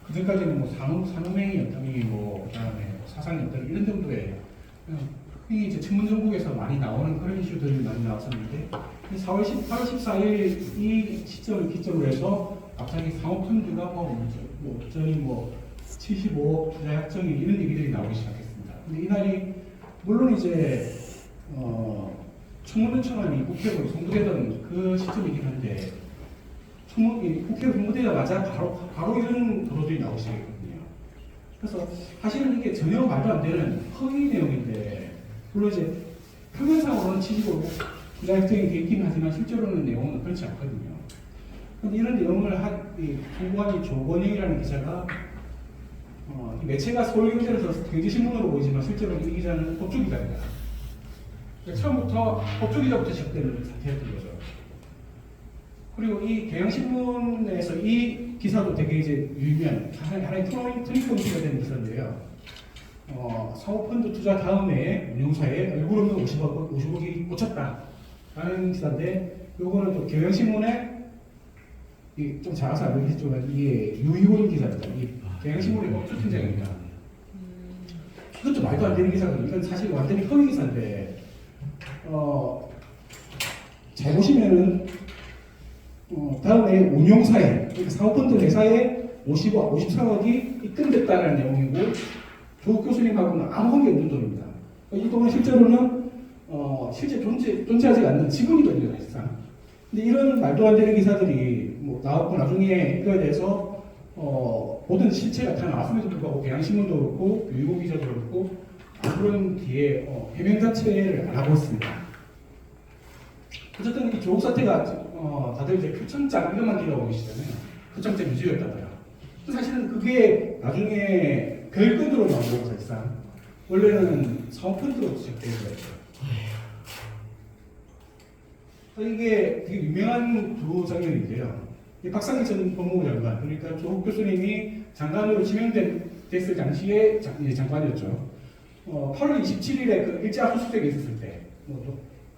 그전까지는 뭐 산업행위 연탐이 뭐 그다음에 사상 연탐 이런 정도의 흔히 이제 천문정국에서 많이 나오는 그런 이슈들이 많이 나왔었는데 8월 14일 이 시점을 기점으로 해서 갑자기 상업펀드가 뭐 75억 투자 약정이 이런 얘기들이 나오기 시작했습니다. 근데 이날이 물론 이제 청문회청원이 국회로 송부되던 그 시점이긴 한데 국회로 송부되자마자 바로 이런 보도들이 나오기 시작했거든요. 그래서 사실은 이게 전혀 말도 안 되는 허위 내용인데 물론 이제 표면상으로는 75억 투자 약정이 돼 있긴 하지만 실제로는 내용은 그렇지 않거든요. 그런데 이런 내용을 홍보한 조건영이라는 기자가 매체가 서울경제에서 경제신문으로 보이지만 실제로는 이 기자는 법조기자입니다. 처음부터 법조기자부터 시작되는 사태였던 거죠. 그리고 이 경향신문에서 이 기사도 되게 이제 유명한 하나의 트리포인트가 되는 기사인데요. 사모펀드 투자 다음에 운용사에 얼굴 없는 50억이 꽂혔다라는 기사인데, 요거는 또 경향신문에 좀 작아서 알고 계시지만 이게 유희원 기사입니다. 이 경향신문의 법조팀장입니다. 이것도 말도 안 되는 기사거든요. 이건 사실 완전히 허위 기사인데, 잘 보시면은 다음에 운용사에, 그러니까 사모펀드 회사에 53억이 입금됐다는 내용이고, 조국 교수님하고는 아무 관계 없는 돈입니다. 이 돈은 실제로는 실제 존재하지 않는 지분이거든요, 사실상. 근데 이런 말도 안 되는 기사들이 뭐 나왔고 나중에 이거에 대해서 모든 실체가 다 나왔음에도 불구하고 경향신문도 그렇고 유희고 기자도 그렇고 아무런 뒤에 해명 자체를 안 하고 있습니다. 어쨌든 이 조국 사태가 다들 이제 표창장 이것만 기다리고 계시잖아요. 표창장 유지였다더라. 사실은 그게 나중에 별건으로 나온 거고 사실상 원래는 사모펀드로 시작된 거였죠. 이게 되게 유명한 두 장면인데요. 박상기 전 법무부 장관, 그러니까 조국 교수님이 장관으로 지명됐을 당시에 장관이었죠. 8월 27일에 그 일제 압수수색이 있었을 때,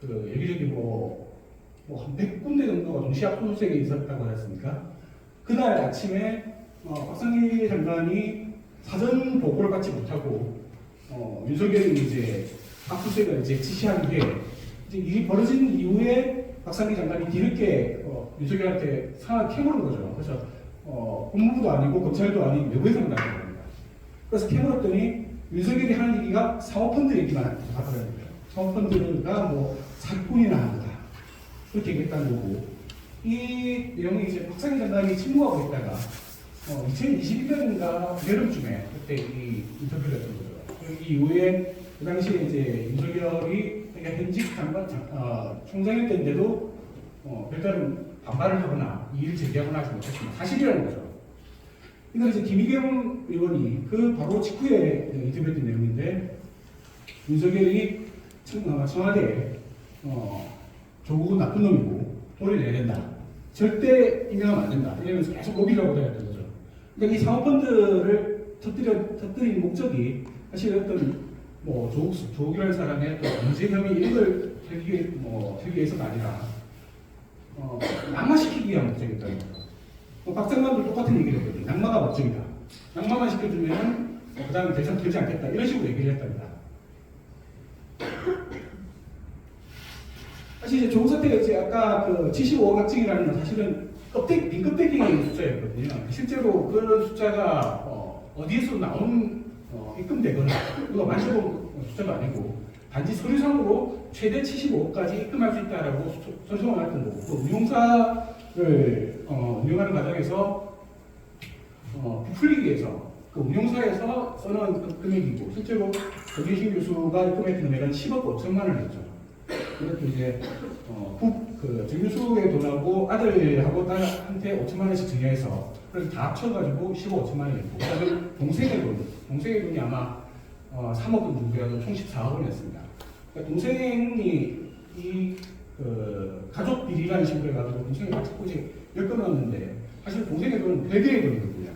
여기저기 한 100군데 정도가 동시 압수수색이 있었다고 하셨습니까? 그날 아침에 박상기 장관이 사전 보고를 받지 못하고 윤석열이 이제 압수수색을 이제 지시한 게 이제 일이 벌어진 이후에 박상기 장관이 뒤늦게 윤석열한테 상황을 캐물은 거죠. 그래서 법무부도 아니고 검찰도 아닌 외부에서 나온 겁니다. 그래서 캐물었더니 윤석열이 하는 얘기가 사모펀드 얘기만 하더라고요. 사모펀드가 뭐 사기꾼이나 하는 거다. 그렇게 얘기했다는 거고, 이 내용이 이제 박상기 장관이 침묵하고 있다가 2021년인가 여름쯤에 그때 이 인터뷰를 했던 거죠. 이 이후에 그 당시에 이제 윤석열이 현직 장관 총장일 때인데도 별다른 반발을 하거나 이의를 제기하거나 하지 못했지만 사실이라는 거죠. 이건 이제 김의겸 의원이 그 바로 직후에 인터뷰했던 내용인데, 윤석열이 청와대에 조국은 나쁜 놈이고 돈을 내야 된다. 절대 임명하면 안 된다. 이러면서 계속 로비를 하고 다녔던 거죠. 그러니까 이 사모펀드를 터뜨린 목적이 사실 어떤 조국이라는 사람의 또 문제 혐의 이런 걸 들기 위해서가 아니라 낙마시키기 위한 목적이었다는 거죠. 박 장관도 똑같은 얘기를 했거든요. 낙마가 목적이다. 낙마만 시켜주면 그 다음에 더 이상 들지 않겠다. 이런 식으로 얘기를 했답니다. 사실 이제 조국 사태가 이제 아까 그 75억 학증이라는 건 사실은 빈껍데기 숫자였거든요. 실제로 그런 숫자가 어디에서 나온 입금되거나 그거 만져본 숫자가 아니고 단지 서류상으로 최대 75억까지 입금할 수 있다라고 설정을 했던 거고, 그 운용사를 운영하는 과정에서 부풀리기 위해서 그 운용사에서 써놓은 그 금액이고, 실제로 정진신 교수가 입금했던 금액은 10억 5천만 원이었죠. 그것도 이제 정 교수의 돈하고 아들하고 딸한테 5천만 원씩 증여해서 그래서 다 합쳐가지고 15억 5천만 원이었고, 그다음에 동생의 돈이 아마 3억 원 정도여서 총 14억 원이었습니다. 그러니까 동생이 가족 비리라는 식으로 해가지고 동생이 자꾸 이제 엮어놨는데 사실 동생의 돈은 별개의 돈이거든요.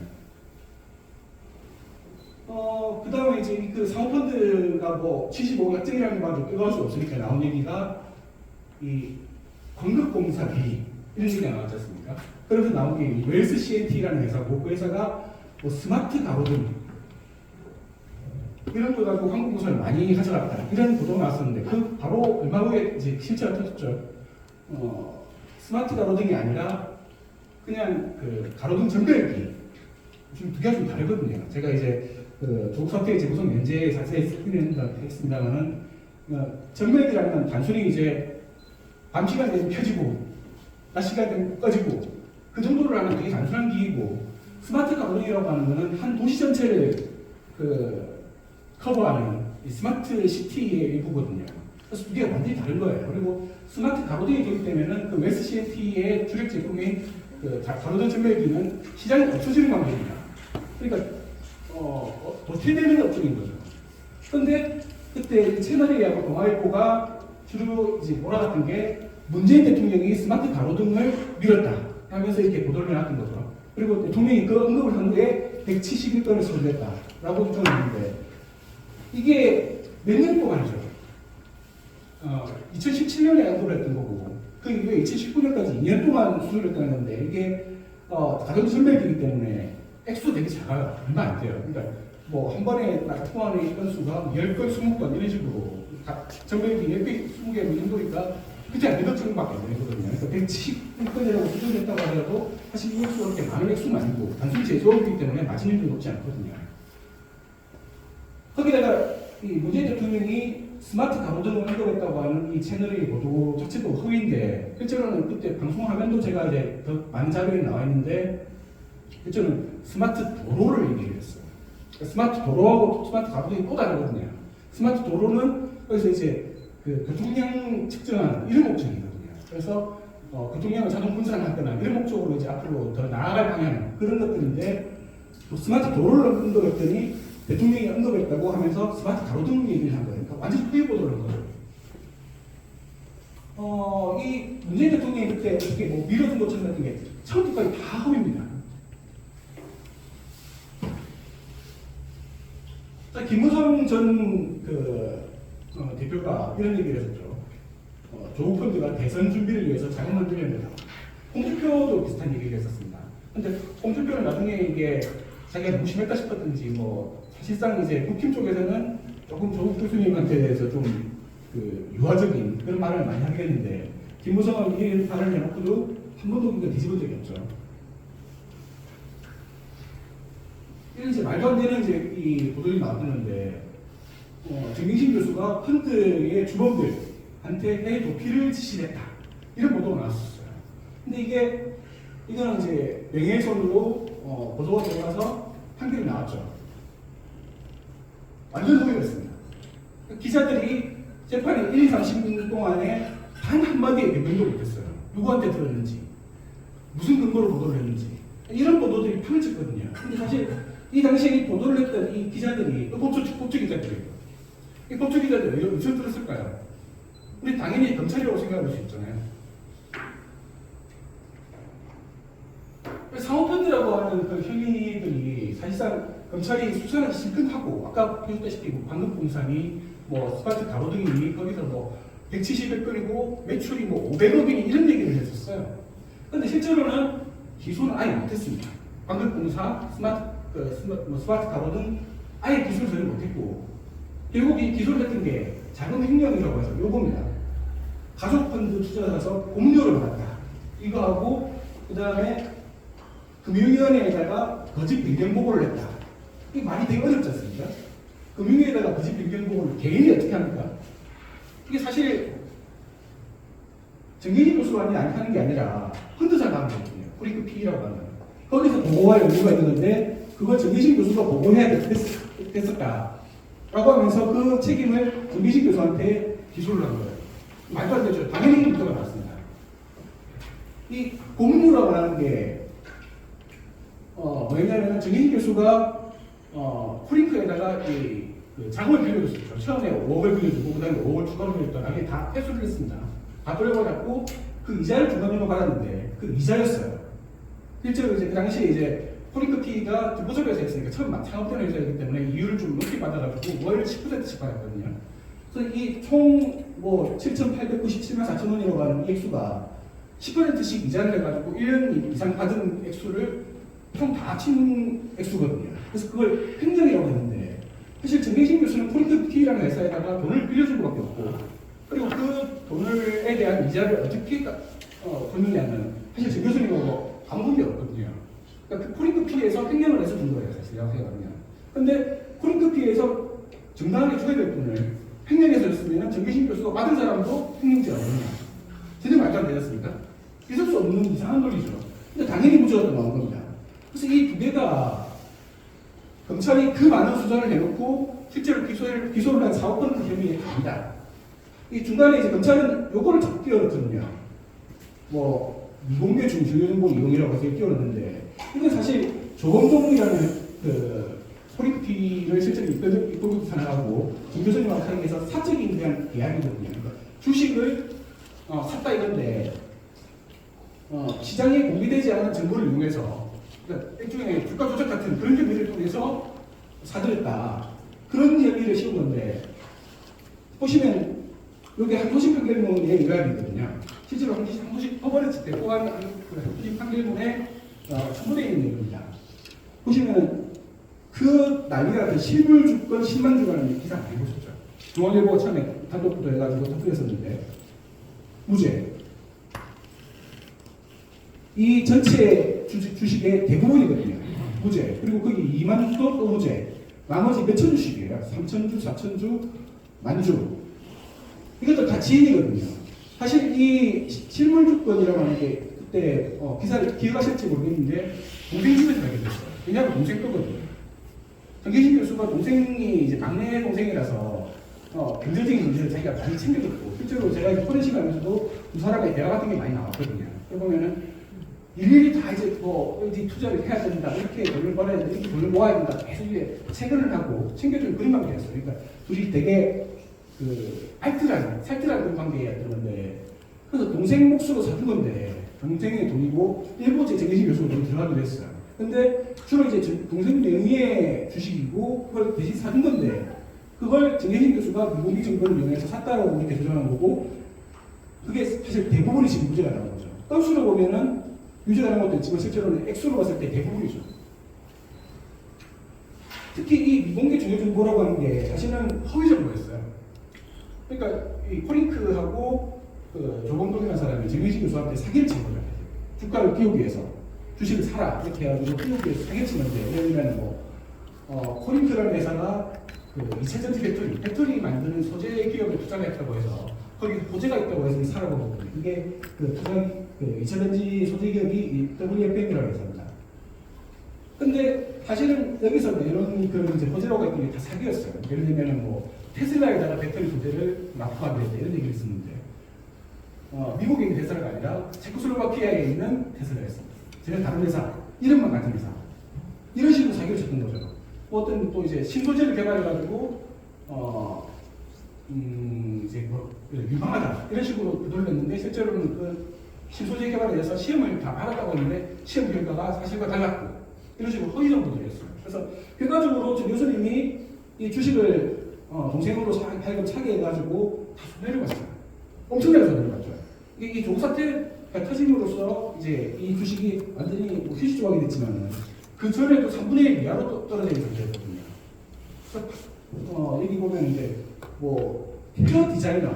그 다음에 이제 그 사모펀드가 75억 약정이라는 거 가지고 끄어갈 수 없으니까 나온 얘기가 이 광급공사 비리 이런 얘기가 나왔지 않습니까? 그래서 나온 게 웰스 CNT라는 회사고, 그 회사가 뭐 스마트 가로등 이런 거 가지고 한국에서 많이 가져갔다 이런 보도가 나왔었는데 그 바로 얼마 후에 이제 실체가 터졌죠. 스마트 가로등이 아니라 그냥 그 가로등 전별기 지금 두 개가 좀 다르거든요. 제가 이제 그 조국 사태 재구성 면제에 자세히 설명했습니다만은 전별기라는 건 단순히 이제 밤 시간 되면 켜지고 낮 시간 되면 꺼지고 그 정도를 하는 되게 단순한 기기고 스마트 가로등이라고 하는 것은 한 도시 전체를 그 커버하는 이 스마트 시티의 일부거든요. 그래서 두 개가 완전히 다른 거예요. 그리고 스마트 가로등이 되기 때문에는 그 웨스 CNT의 주력 제품인 그 가로등 전멸기는 시장이 없어지는 관계입니다. 그러니까 도태되는 업종인 거죠. 그런데 그때 채널A하고 동아일보가 주로 이제 몰아갔던 게 문재인 대통령이 스마트 가로등을 밀었다 하면서 이렇게 보도를 해놨던 거죠. 그리고 대통령이 그 언급을 한 후에 171건을 수주했다라고 주장했는데 이게 몇 년 동안이죠. 2017년에 언급을 했던 거고 그 이후에 2019년까지 2년 동안 수주를 했다는 건데 이게 가정 선별기이기 때문에 액수도 되게 작아요. 얼마 안 돼요. 그러니까 뭐 한 번에 통화하는 건수가 10건, 20건 이런 식으로 전별기 10개, 20개 이 정도니까 그때 안 되던 정도밖에 안 되거든요. 그래서 110건이라고 수주를 했다고 하더라도 사실 이 액수가 그렇게 많은 액수는 아니고 단순히 제조업이기 때문에 마진율도 높지 않거든요. 거기다가 이 문재인 대통령이 스마트 가로등을 언급했다고 하는 이 채널의 보도 자체도 허위인데 실제로는 그때 방송화면도 제가 이제 더 많은 자료에 나와 있는데 실제로는 스마트 도로를 얘기를 했어요. 그러니까 스마트 도로하고 스마트 가로등이 또 다르거든요. 스마트 도로는 그래서 이제 그 교통량 측정하는 이런 목적이거든요. 그래서 교통량을 자동 분산하거나 이런 목적으로 이제 앞으로 더 나아갈 방향 그런 것들인데 또 스마트 도로를 언급했더니 대통령이 언급했다고 하면서 스마트 가로등 얘기를 한 거예요. 그러니까 완전히 후회 보도를 한 거예요. 이 문재인 대통령이 그때 어떻게 뭐 밀어준 것처럼 했던 게 처음부터까지 다 허위입니다. 자, 김무성 전 대표가 이런 얘기를 했었죠. 조국 펀드가 대선 준비를 위해서 자금을 들였다. 홍준표도 비슷한 얘기를 했었습니다. 근데 홍준표는 나중에 이게 자기가 너무 심했다 싶었든지 뭐 사실상 이제 국힘 쪽에서는 조금 조국 교수님한테 대해서 좀 그 유화적인 그런 말을 많이 하게 했는데 김무성은 이런 발언을 해놓고도 한 번도 그거 뒤집은 적이 없죠. 이런 이제 말도 안 되는 이제 이 보도들이 나왔는데 정경심 교수가 펀드의 주범들한테 해외 도피를 지시했다 이런 보도가 나왔었어요. 근데 이거는 이제 명예훼손으로 보도가 들어가서 판결이 나왔죠. 완전 허위였습니다. 기자들이 재판이 1, 2, 30분 동안에 단 한마디의 변명도 못했어요. 누구한테 들었는지, 무슨 근거로 보도를 했는지 이런 보도들이 펼쳤거든요. 근데 사실 이 당시에 이 보도를 했던 이 기자들이 법조 기자들이에요. 이 법조 기자들이 왜 무슨 들었을까요? 우리 당연히 검찰이라고 생각할 수 있잖아요. 상호펀드라고 하는 그 혐의들이 사실상 검찰이 수사를 실컷 하고 아까 보셨다시피 방금 공산이 뭐 스마트 가로등이 거기서 뭐 170억 매출이 뭐 500억이니 이런 얘기를 했었어요. 그런데 실제로는 기소는 아예 못했습니다. 방금 공사, 스마트 가로등 아예 기소를 전혀 못했고 결국 이 기소를 했던 게 자금 횡령이라고 해서 요겁니다. 가족펀드 투자자서 공료를 받았다. 이거하고 그 다음에 금융위원회에다가 거짓 변경 보고를 했다. 이게 말이 되게 어렵지 않습니까? 금융위에다가 거짓 변경 보고를 개인이 어떻게 합니까? 이게 사실 정경심 교수가 하는 게 아니라 펀드사가 하는 거거든요. 프리크 P라고 하는. 거기서 보고할 의무가 있는데 그걸 정경심 교수가 보고해야 됐었다. 라고 하면서 그 책임을 정경심 교수한테 기소를 한 거예요. 말도 안 되죠. 당연히 문제가 나왔습니다. 이 공유라고 하는 게 뭐냐면 정경심 교수가 프링크에다가 그 자금을 빌려줬었죠. 처음에 5억을 빌려주고 그다음에 5억을 추가로 빌려줬다가 이게 다 회수를 했습니다. 다 돌려받았고 그 이자를 중간으로 받았는데 그 이자였어요. 실제로 이제 그 당시에 이제 프링크티가 듣보섭에서 했으니까 처음 창업된 회사이기 때문에 이율을 좀 높게 받아가지고 월 10%씩 받았거든요. 그래서 이 총 뭐 7,897만 4천 원이라고 하는 이 액수가 10%씩 이자를 해가지고 1년 이상 받은 액수를 총 다 합친 액수거든요. 그래서 그걸 횡령이라고 했는데 사실 정경심 교수는 포인트P라는 회사에다가 돈을 빌려준 것밖에 없고 그리고 그 돈에 대한 이자를 어떻게 걷느냐는 사실 정 교수님하고 아무 관계 없거든요. 그러니까 그 포인트P에서 횡령을 해서 준 거예요. 사실 생각하면. 근데 포인트P에서 정당하게 줘야 될 돈을 횡령해서 줬으면 정경심 교수가 받은 사람도 횡령죄가 아니냐. 전혀 말도 안 되었습니까? 있을 수 없는 이상한 논리죠. 근데 당연히 무죄가 또 나온 겁니다. 그래서 이 두 개가 검찰이 그 많은 수사를 해놓고 실제로 기소를 한 4, 5% 혐의에 갑니다. 이 중간에 이제 검찰은 요거를 자꾸 끼워넣거든요. 뭐 미공개 중요정보 이용이라고 해서 끼워넣는데 이건 사실 조범동이라는 그 포리피를 실제로 이끌고 산하고 김 교수님하고 사이에서 사적인 그냥 계약이거든요. 그러니까 주식을 샀다 이건데 시장에 공개되지 않은 정보를 이용해서 그러니까 일종의 주가 조작 같은 그런 혐의를 통해서 사들였다. 그런 혐의를 씌운 건데 보시면 여기 한 도시 판결문의 요약이거든요. 실제로 한 도시 법원에서 대포한 한 도시 판결문에 첨부되어 있는 겁니다. 보시면 그 난리가 그 실물 주권 10만 주라는 기사 많이 보셨죠. 중앙일보 처음에 단독 보도해가지고 터뜨렸었는데 무죄. 이 전체 주식의 대부분이거든요. 무죄. 그리고 거기 2만 주도 또 무죄. 나머지 몇천 주씩이에요. 3천 주, 4천 주, 만주. 이것도 다 지인이거든요. 사실 이 실물 주권이라고 하는 게 그때 기사를 기억하실지 모르겠는데 동생 집에서 가게 됐어요. 왜냐하면 동생 거거든요. 정계신 교수가 동생이 이제 막내 동생이라서 경제적인 문제를 자기가 많이 챙겨줬고 실제로 제가 이제 포렌식 하면서도 두 사람의 대화 같은 게 많이 나왔거든요. 그러면은 일일이 다 이제 뭐 어디 투자를 해야 된다, 이렇게 돈을 벌어야 된다, 이렇게 돈을 모아야 된다, 계속 이제 체결을 하고 챙겨주는 그런 관계였어요. 그러니까 둘이 되게 살뜰한 그런 관계였던 건데, 그래서 동생 몫으로 사준 건데, 동생의 돈이고, 일부 제 정계신 교수가 돈이 들어가기로 했어요. 근데 주로 이제 동생 명의의 주식이고, 그걸 대신 사준 건데, 그걸 정계신 교수가 무공개 정보를 이용해서 샀다라고 이렇게 주장한 거고, 그게 사실 대부분이 지금 무죄가 나온 거죠. 건수로 보면은 유죄가 나온 것도 있지만 실제로는 액수로 봤을 때 대부분이죠. 특히 이 미공개 중요 정보라고 하는 게 사실은 허위 정보였어요. 그러니까 이 코링크하고 그 조범동이라는 사람이 정의진 교수한테 사기를 친 거죠. 주가를 띄우기 위해서 주식을 사라 이렇게 해가지고 띄우기 위해서 사기를 친 건데, 예를 들면 코링크라는 회사가 그 이차전지 배터리 만드는 소재 기업에 투자를 했다고 해서 거기 호재가 있다고 해서 사라고 하거든요. 이게 그 이차전지 소재 기업이 WFM이라고 회사입니다. 근데 사실은 여기서는 이런 그런 이제 호재라고 했던 게 다 사기였어요. 예를 들면 뭐 테슬라에다가 배터리 소재를 납품하게 이런 얘기를 했었는데, 미국에 있는 테슬라가 아니라 체코슬로바키아에 있는 테슬라였습니다. 전혀 다른 회사, 이름만 같은 회사. 이런 식으로 사기를 쳤던 거죠. 어떤 또 이제 신소재를 개발해가지고 이제 뭐 유망하다 이런 식으로 부도를 냈는데, 실제로는 그 신소재 개발에 대해서 시험을 다 받았다고 했는데 시험 결과가 사실과 달랐고 이런 식으로 허위 정보들이었어요. 그래서 결과적으로 정 교수님이 이 주식을 동생으로 하여금 차게 해가지고 다 손해를 봤어요. 엄청나게 손해를 봤죠. 이 종사태가 터짐으로써 이제 이 주식이 완전히 뭐 휴지 조각이 됐지만 그 전에도 3분의 1 이하로 떨어져 있는 상태였거든요. 그래서 여기 보면 이제 뭐 헤어 디자이너,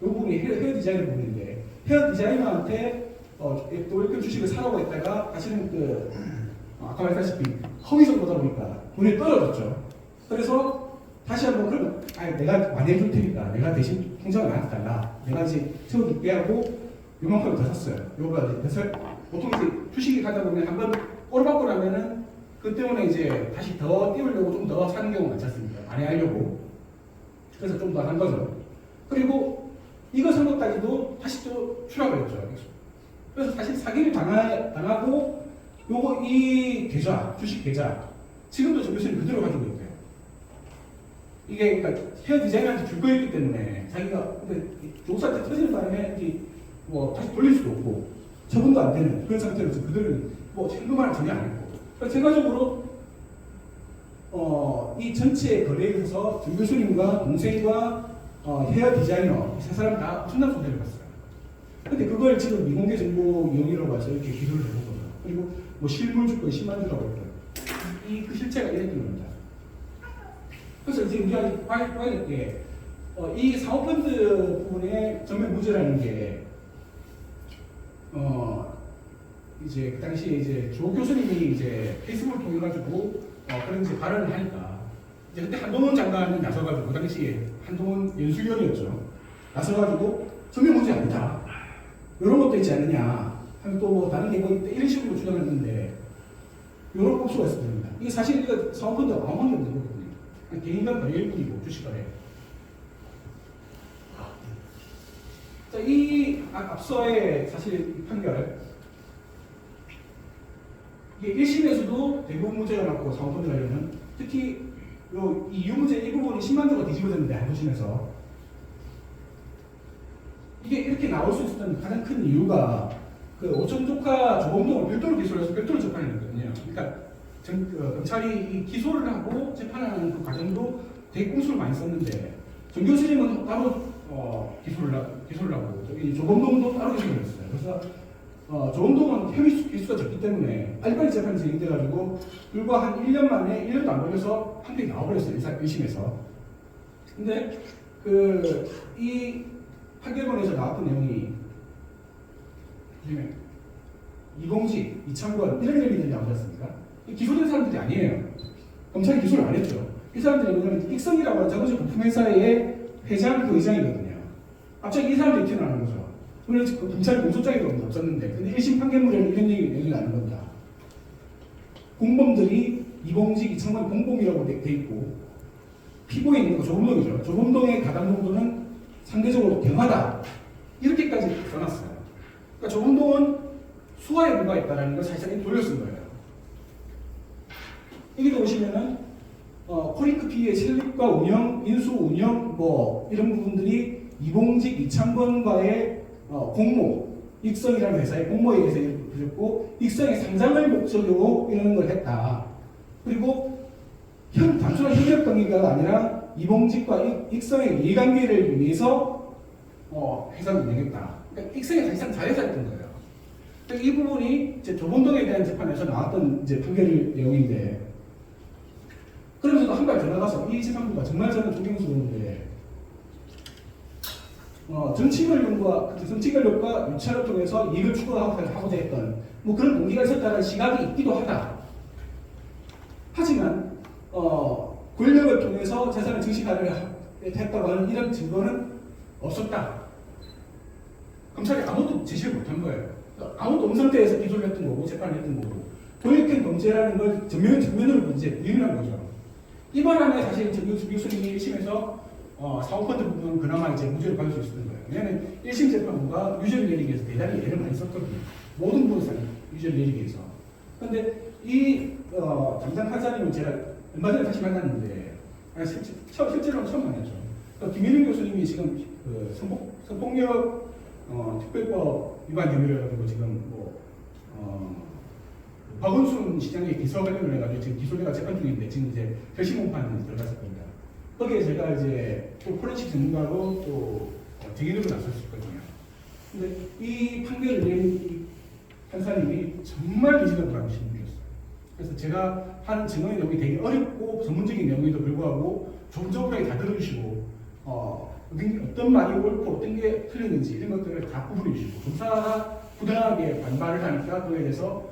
이 부분이 헤어 디자이너 부분인데, 헤어 디자이너한테 또 이렇게 주식을 사라고 했다가 사실은 아까 말했다시피 허위 정보다 보니까 돈이 떨어졌죠. 그래서 다시 한번 그러면 내가 많이 해줄 테니까 내가 대신 통장을 나한테 달라. 내가 이제 세워줄게 하고 요만큼 더 샀어요. 요거 이제 보통 이제 주식이 가다 보면 한번 꼴받고 나면은 그 때문에 이제 다시 더 띄우려고 좀 더 사는 경우가 많지 않습니까? 많이 하려고. 그래서 좀 더 한 거죠. 그리고 이거 산 것까지도 다시 또 추락을 했죠. 그래서 사실 사기를 당하고 요거 이 계좌, 주식 계좌 지금도 정 교수님 그대로 가지고 있대요. 이게 그러니까 헤어 디자이너한테 줄 거였기 때문에 자기가 근데 종사한테 터지는 바람에 이제 뭐 다시 돌릴 수도 없고 처분도 안 되는 그런 상태로 그대로 뭐 현금화를 전혀 안 했고, 그래서 결과적으로 이 전체 거래에 있어서 정 교수님과 동생과 헤어 디자이너 세 사람 다 엄청난 손해를 봤어요. 근데 그걸 지금 미공개 정보 이용이라고 해서 이렇게 기소를 해본 거죠. 그리고 뭐 실물 주권 10만 주라고 했던 그 실체가 이랬던 겁니다. 그래서 지금 우리가 봐야 될 게, 이 사모펀드 부분의 전면 무죄라는 게, 이제 그 당시에 이제 조 교수님이 이제 페이스북을 통해 가지고 그런 이제 발언을 하니까 이제 그때 한동훈 장관이 나서가지고 그 당시에 한동훈 연수위원이었죠. 나서가지고 전면 문제 아니다. 이런 것도 있지 않느냐. 하면 또 뭐 다른 계획이 있다. 이런 식으로 주장했는데 이런 복수가 있었습니다. 이게 사실 이거 사모펀드가 아무 관계 없는 거거든요. 개인 간 거래일 뿐이고 주식거래. 자, 이 앞서의 사실 이 판결 이게 1심에서도 대부분 무죄가 났고 사모펀드 관련은 특히 이 유무죄 이 부분이 10만 조가 뒤집어졌는데 한도심에서 이게 이렇게 나올 수 있었던 가장 큰 이유가 그 오천 조카 조범동을 별도로 기소해서 별도로 재판을 했거든요. 그러니까 검찰이 이 기소를 하고 재판하는 그 과정도 되게 꼼수를 많이 썼는데 정 교수님은 따로 기소를 하고 조범동도 따로 기소를 했어요. 그래서 조범동은 혐의 개수가 적기 때문에 빨리빨리 재판이 진행돼가지고 불과 한 1년 만에 1년도 안 걸려서 판결이 나와버렸어요. 1심에서. 근데 이 판결문에서 나왔던 내용이 이봉지, 이창권 이런 이름들이 나오지 않습니까? 기소된 사람들이 아니에요. 검찰이 기소를 안 했죠. 이 사람들이 뭐냐면 익성이라고 하는 자동차 부품회사의 회장 그 의장이거든요. 갑자기 이 사람들이 튀어나오는 거죠. 그래서 검찰 공소장에도 없었는데 근데 1심 판결문에는 이런 얘기 나는 겁니다. 공범들이 이봉지, 이창권 공범이라고 돼 있고 피고에 있는 거 조범동이죠. 조범동의 가담 정도는 상대적으로 경하다. 이렇게까지 써놨어요. 그러니까 조범동은 수화에 불과했다는 걸 사실상 돌려쓴 거예요. 여기도 보시면은 코링크 P의 설립과 운영, 인수, 운영 뭐 이런 부분들이 이봉직, 이창권과의 공모, 익성이라는 회사의 공모에 의해서 이루어졌고 익성의 상장을 목적으로 이런 걸 했다. 그리고 단순한 협력 관계가 아니라 이봉직과 익성의 이해관계를 위해서 회사를 운영했다. 그러니까 익성이 사실상 자회사였던 거예요. 그러니까 이 부분이 이제 조범동에 대한 재판에서 나왔던 이제 판결 내용인데, 그러면서도 한 발 더 나가서 이 재판부가 정말 저는 존경스러운데, 정치 권력과 유착을 통해서 이익을 추구하고자 했던 뭐 그런 동기가 있었다는 시각이 있기도 하다. 하지만 권력을 통해서 재산을 증식하려 했다고 하는 이런 증거는 없었다. 검찰이 아무도 제시를 못한 거예요. 아무도 없는 상태에서 기소를 했던 거고 재판을 했던 거고 권력형 범죄라는 걸 정면으로 이제 부인한 거죠. 이번 안에 사실 정 교수님이 1심에서 사모펀드 부분은 그나마 이제 무죄를 받을 수 있었던 거예요. 왜냐하면 1심 재판부가 유죄를 내리기 위해서 대단히 애를 많이 썼거든요. 모든 부분에서 유죄를 내리기 위해서. 그런데 이 담당 판사님은 제가 얼마 전에 다시 만났는데 실제로는 처음 만났죠. 김일윤 교수님이 지금 성폭력 특별법 위반 혐의를 가지고 지금 박원순 시장의 기소 관련을 해가지고 지금 기소가 재판 중인데 지금 이제 결심 공판에 들어갔을 겁니다. 거기에 제가 이제 또 포렌식 전문가로 또 증인으로 나섰었거든요. 근데 이 판결을 낸 이 판사님이 정말 리즈너블한 신분이었어요. 그래서 제가 하는 증언의 내용이 되게 어렵고 전문적인 내용에도 불구하고 조금조금하게 다 들어주시고 어떤 말이 옳고 어떤 게 틀렸는지 이런 것들을 다 구분해 주시고 검사가 부당하게 반발을 하니까 그에 대해서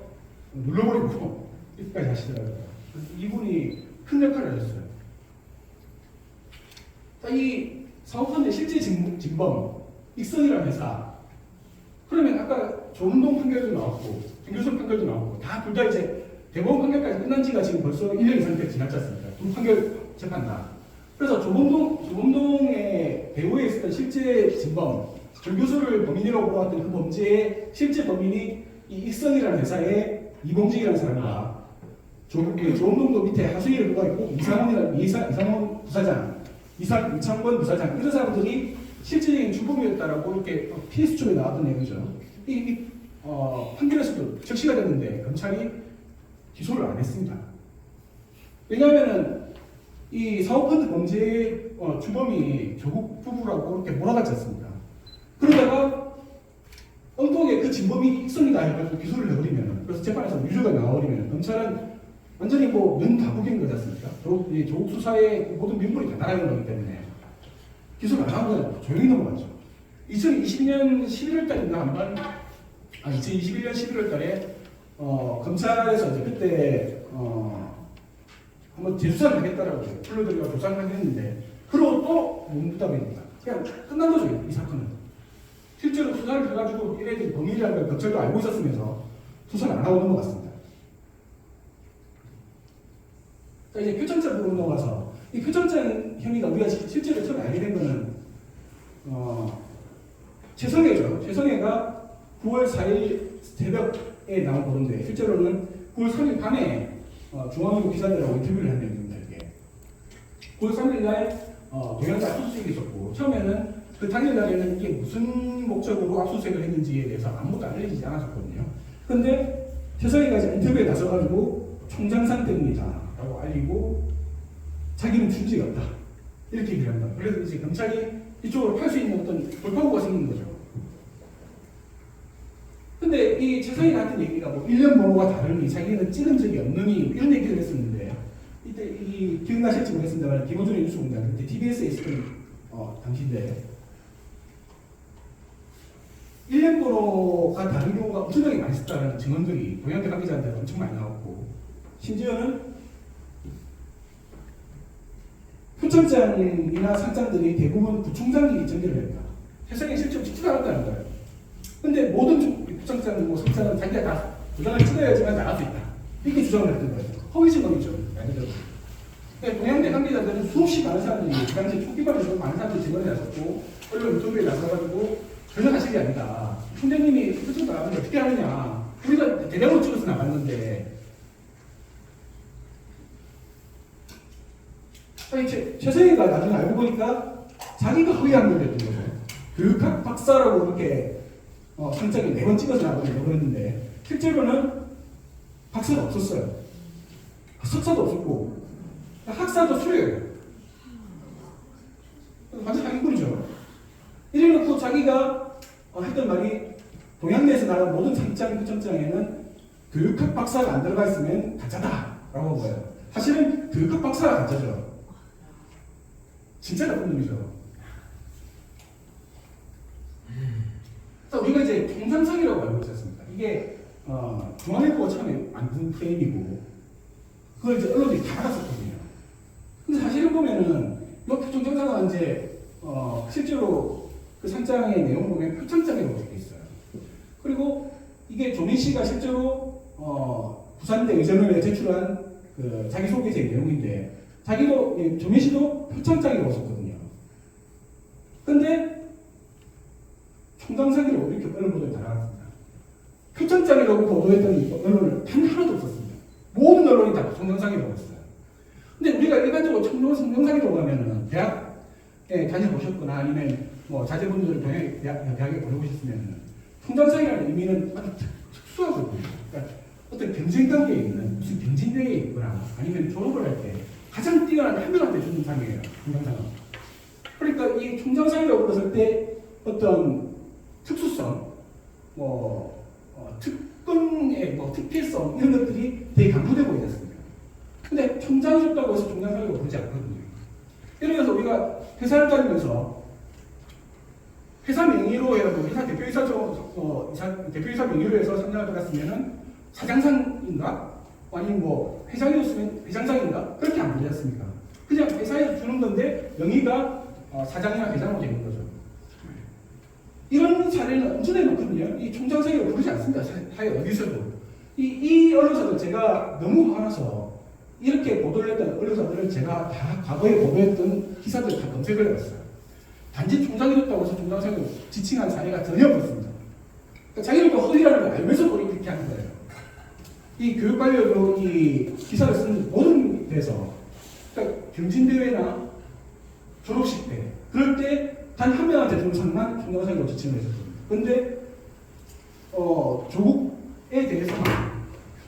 눌러버리고 이렇게까지 하시더라고요. 이분이 큰 역할을 하셨어요. 이 사모펀드의 실제 진범 익성이라는 회사, 그러면 아까 조은동 판결도 나왔고 정교수 판결도 나왔고 다 둘 다 이제 대법원 판결까지 끝난 지가 지금 벌써 1년 이상 지났지 않습니까? 두 판결 재판 다. 그래서 조범동의 배후에 있었던 실제 진범, 정교수를 범인이라고 보았던 그 범죄의 실제 범인이 이 익성이라는 회사의 이봉직이라는 사람과 조범동도 밑에 하수인을 누가 있고 이상원 부사장, 이창권 부사장 이런 사람들이 실질적인 주범이었다라고 이렇게 피해수 쪽에 나왔던 내용이죠. 이 판결에서도 적시가 됐는데 검찰이 기소를 안 했습니다. 왜냐하면은 이 사모펀드 범죄의 주범이 조국 부부라고 이렇게 몰아갔지 않습니까? 그러다가 엉뚱하게 그 진범이 있습니다 해가지고 기소를 해버리면, 그래서 재판에서 유죄가 나와버리면 검찰은 완전히 뭐 면 다국인 거지 않습니까? 조국 수사의 모든 면물이 다 날아가는 거기 때문에 기소를 안 하고 조용히 넘어갔죠. 2022년 11월 달인가 한번, 2021년 11월 달에 검찰에서 이제 그때 한번 재수사를 하겠다라고 불러들여서 조사를 하겠는데, 그러고 또 문부답입니다. 그냥 끝난 거죠, 이 사건은. 실제로 수사를 해가지고 얘네들이 범인이라는 걸 검찰도 알고 있었으면서 수사를 안 하고 넘어갔습니다. 자, 이제 표창장 부분 넘어가서, 이 표창장 혐의가 우리가 실제로 처음 알게 된 거는 최성애죠. 최성애가 9월 4일 새벽에 나온 보도인데, 실제로는 9월 3일 밤에 중앙일보 기자들하고 인터뷰를 한 내용입니다. 이게 9월 3일 날 동양대 압수수색이 있었고, 처음에는 그 당일 날에는 이게 무슨 목적으로 압수수색을 했는지에 대해서 아무것도 알려지지 않았었거든요. 근데 최성애가 이제 인터뷰에 나서가지고 총장상 때문이다 라고 알리고, 자기는 준지가 없다 이렇게 얘기를 합니다. 그래서 이제 검찰이 이쪽으로 팔 수 있는 어떤 돌파구가 생긴 거죠. 근데 이 최성희가 했던 얘기가 뭐 1년 번호가 다르니 자기는 찍은 적이 없느니 이런 얘기를 했었는데, 이때 이 기억나실지 모르겠습니다만 김호준의 뉴스공장 그때 TBS에 있었던 당시인데, 1년 번호가 다른 경우가 엄청나게 많이 있었다는 증언들이 동양대 관계자한테 엄청 많이 나왔고, 심지어는 표창장이나 상장들이 대부분 부총장이 전개를 했다. 세상에 실제로 찍지도 않았다는 거예요. 근데 모든 표창장, 뭐 상장은 자기가 다 도장을 찍어야지만 나갈 수 있다. 이렇게 주장을 했던 거예요. 허위 증언이죠. 그러니까 동양대 관계자들은 수없이 많은 사람들이 그 당시 초기반에서 많은 사람들이 증언에 나섰고, 언론 인터뷰에 나서가지고 전혀 사실이 아니다. 총장님이 표창 나가는데 어떻게 하느냐. 우리가 대량으로 찍어서 나갔는데. 최성희가 나중에 알고 보니까 자기가 허위한 거였던 거죠. 교육학 박사라고 이렇게 상장에 4번 찍어서 나가려고 그랬는데, 실제로는 박사가 없었어요. 석사도 없었고, 학사도 수료예요. 완전 사기꾼이죠. 이래놓고 자기가 했던 말이, 동양대에서 나간 모든 상장, 표창장에는 교육학 박사가 안 들어가 있으면 가짜다 라고 한 거예요. 사실은 교육학 박사가 가짜죠. 진짜 나쁜 놈이죠. 그래서 우리가 이제 총장상이라고 알고 있었습니다. 이게 중앙일보가 처음에 만든 프레임이고, 그걸 이제 언론들이 다 받았었거든요. 근데 사실을 보면은 이 총장상은 이제 실제로 그 상장의 내용 보면 표창장이라고 적혀 있어요. 그리고 이게 조민 씨가 실제로 부산대 의전을 제출한 그 자기소개서의 내용인데, 자기도, 조민 씨도 표창장이라고 썼거든요. 근데 총장상이라고 이렇게 언론 보도에 달아났습니다. 표창장이라고 보도했던 언론을 단 하나도 없었습니다. 모든 언론이 다 총장상이라고 했어요. 근데 우리가 일반적으로 총장상이라고 하면은 대학에 다녀보셨거나 아니면 뭐 자제분들을 대학에 보내보셨으면 총장상이라는 의미는 아주 특수하거든요. 그러니까 어떤 경쟁관계에 있는 무슨 경진대회에 있거나 아니면 졸업을 할 때 가장 뛰어난 한 명한테 주는 상이에요. 총장상은. 그러니까 이 총장상이라고 했을 때 어떤 특수성, 특권의 특혜성 이런 것들이 되게 강조되고 보이지 않습니까? 근데 총장이 줬다고 해서 총장상이라고 부르지 않거든요. 예를 들어서 우리가 회사를 다니면서 회사 명의로 해가지고 회사 대표이사 명의로 해서 상장을 받았으면은 사장상인가? 아니면 뭐 회장이었으면 회장상인가? 그렇게 안 부르지 않습니까? 그냥 회사에서 주는 건데 명의가 사장이나 회장으로 되는 거죠. 이런 사례는 엄청나게 많거든요. 이 총장상이라고 부르지 않습니다. 사회 어디서도. 이 언론사들 제가 너무 화나서 이렇게 보도를 했던 언론사들을 제가 다 과거에 보도했던 기사들 다 검색을 해봤어요. 단지 총장이 됐다고 해서 총장상을 지칭한 사례가 전혀 없습니다. 그러니까 자기들도 허위라는 걸 알면서도 이렇게 하는 거예요. 이 교육관료로 이 기사를 쓴 모든 데서, 그러니까 경진대회나 졸업식 때, 그럴 때 단 한 명한테 주는 상만 총장상이라고 지칭을 했었거든요. 그런데 조국에 대해서는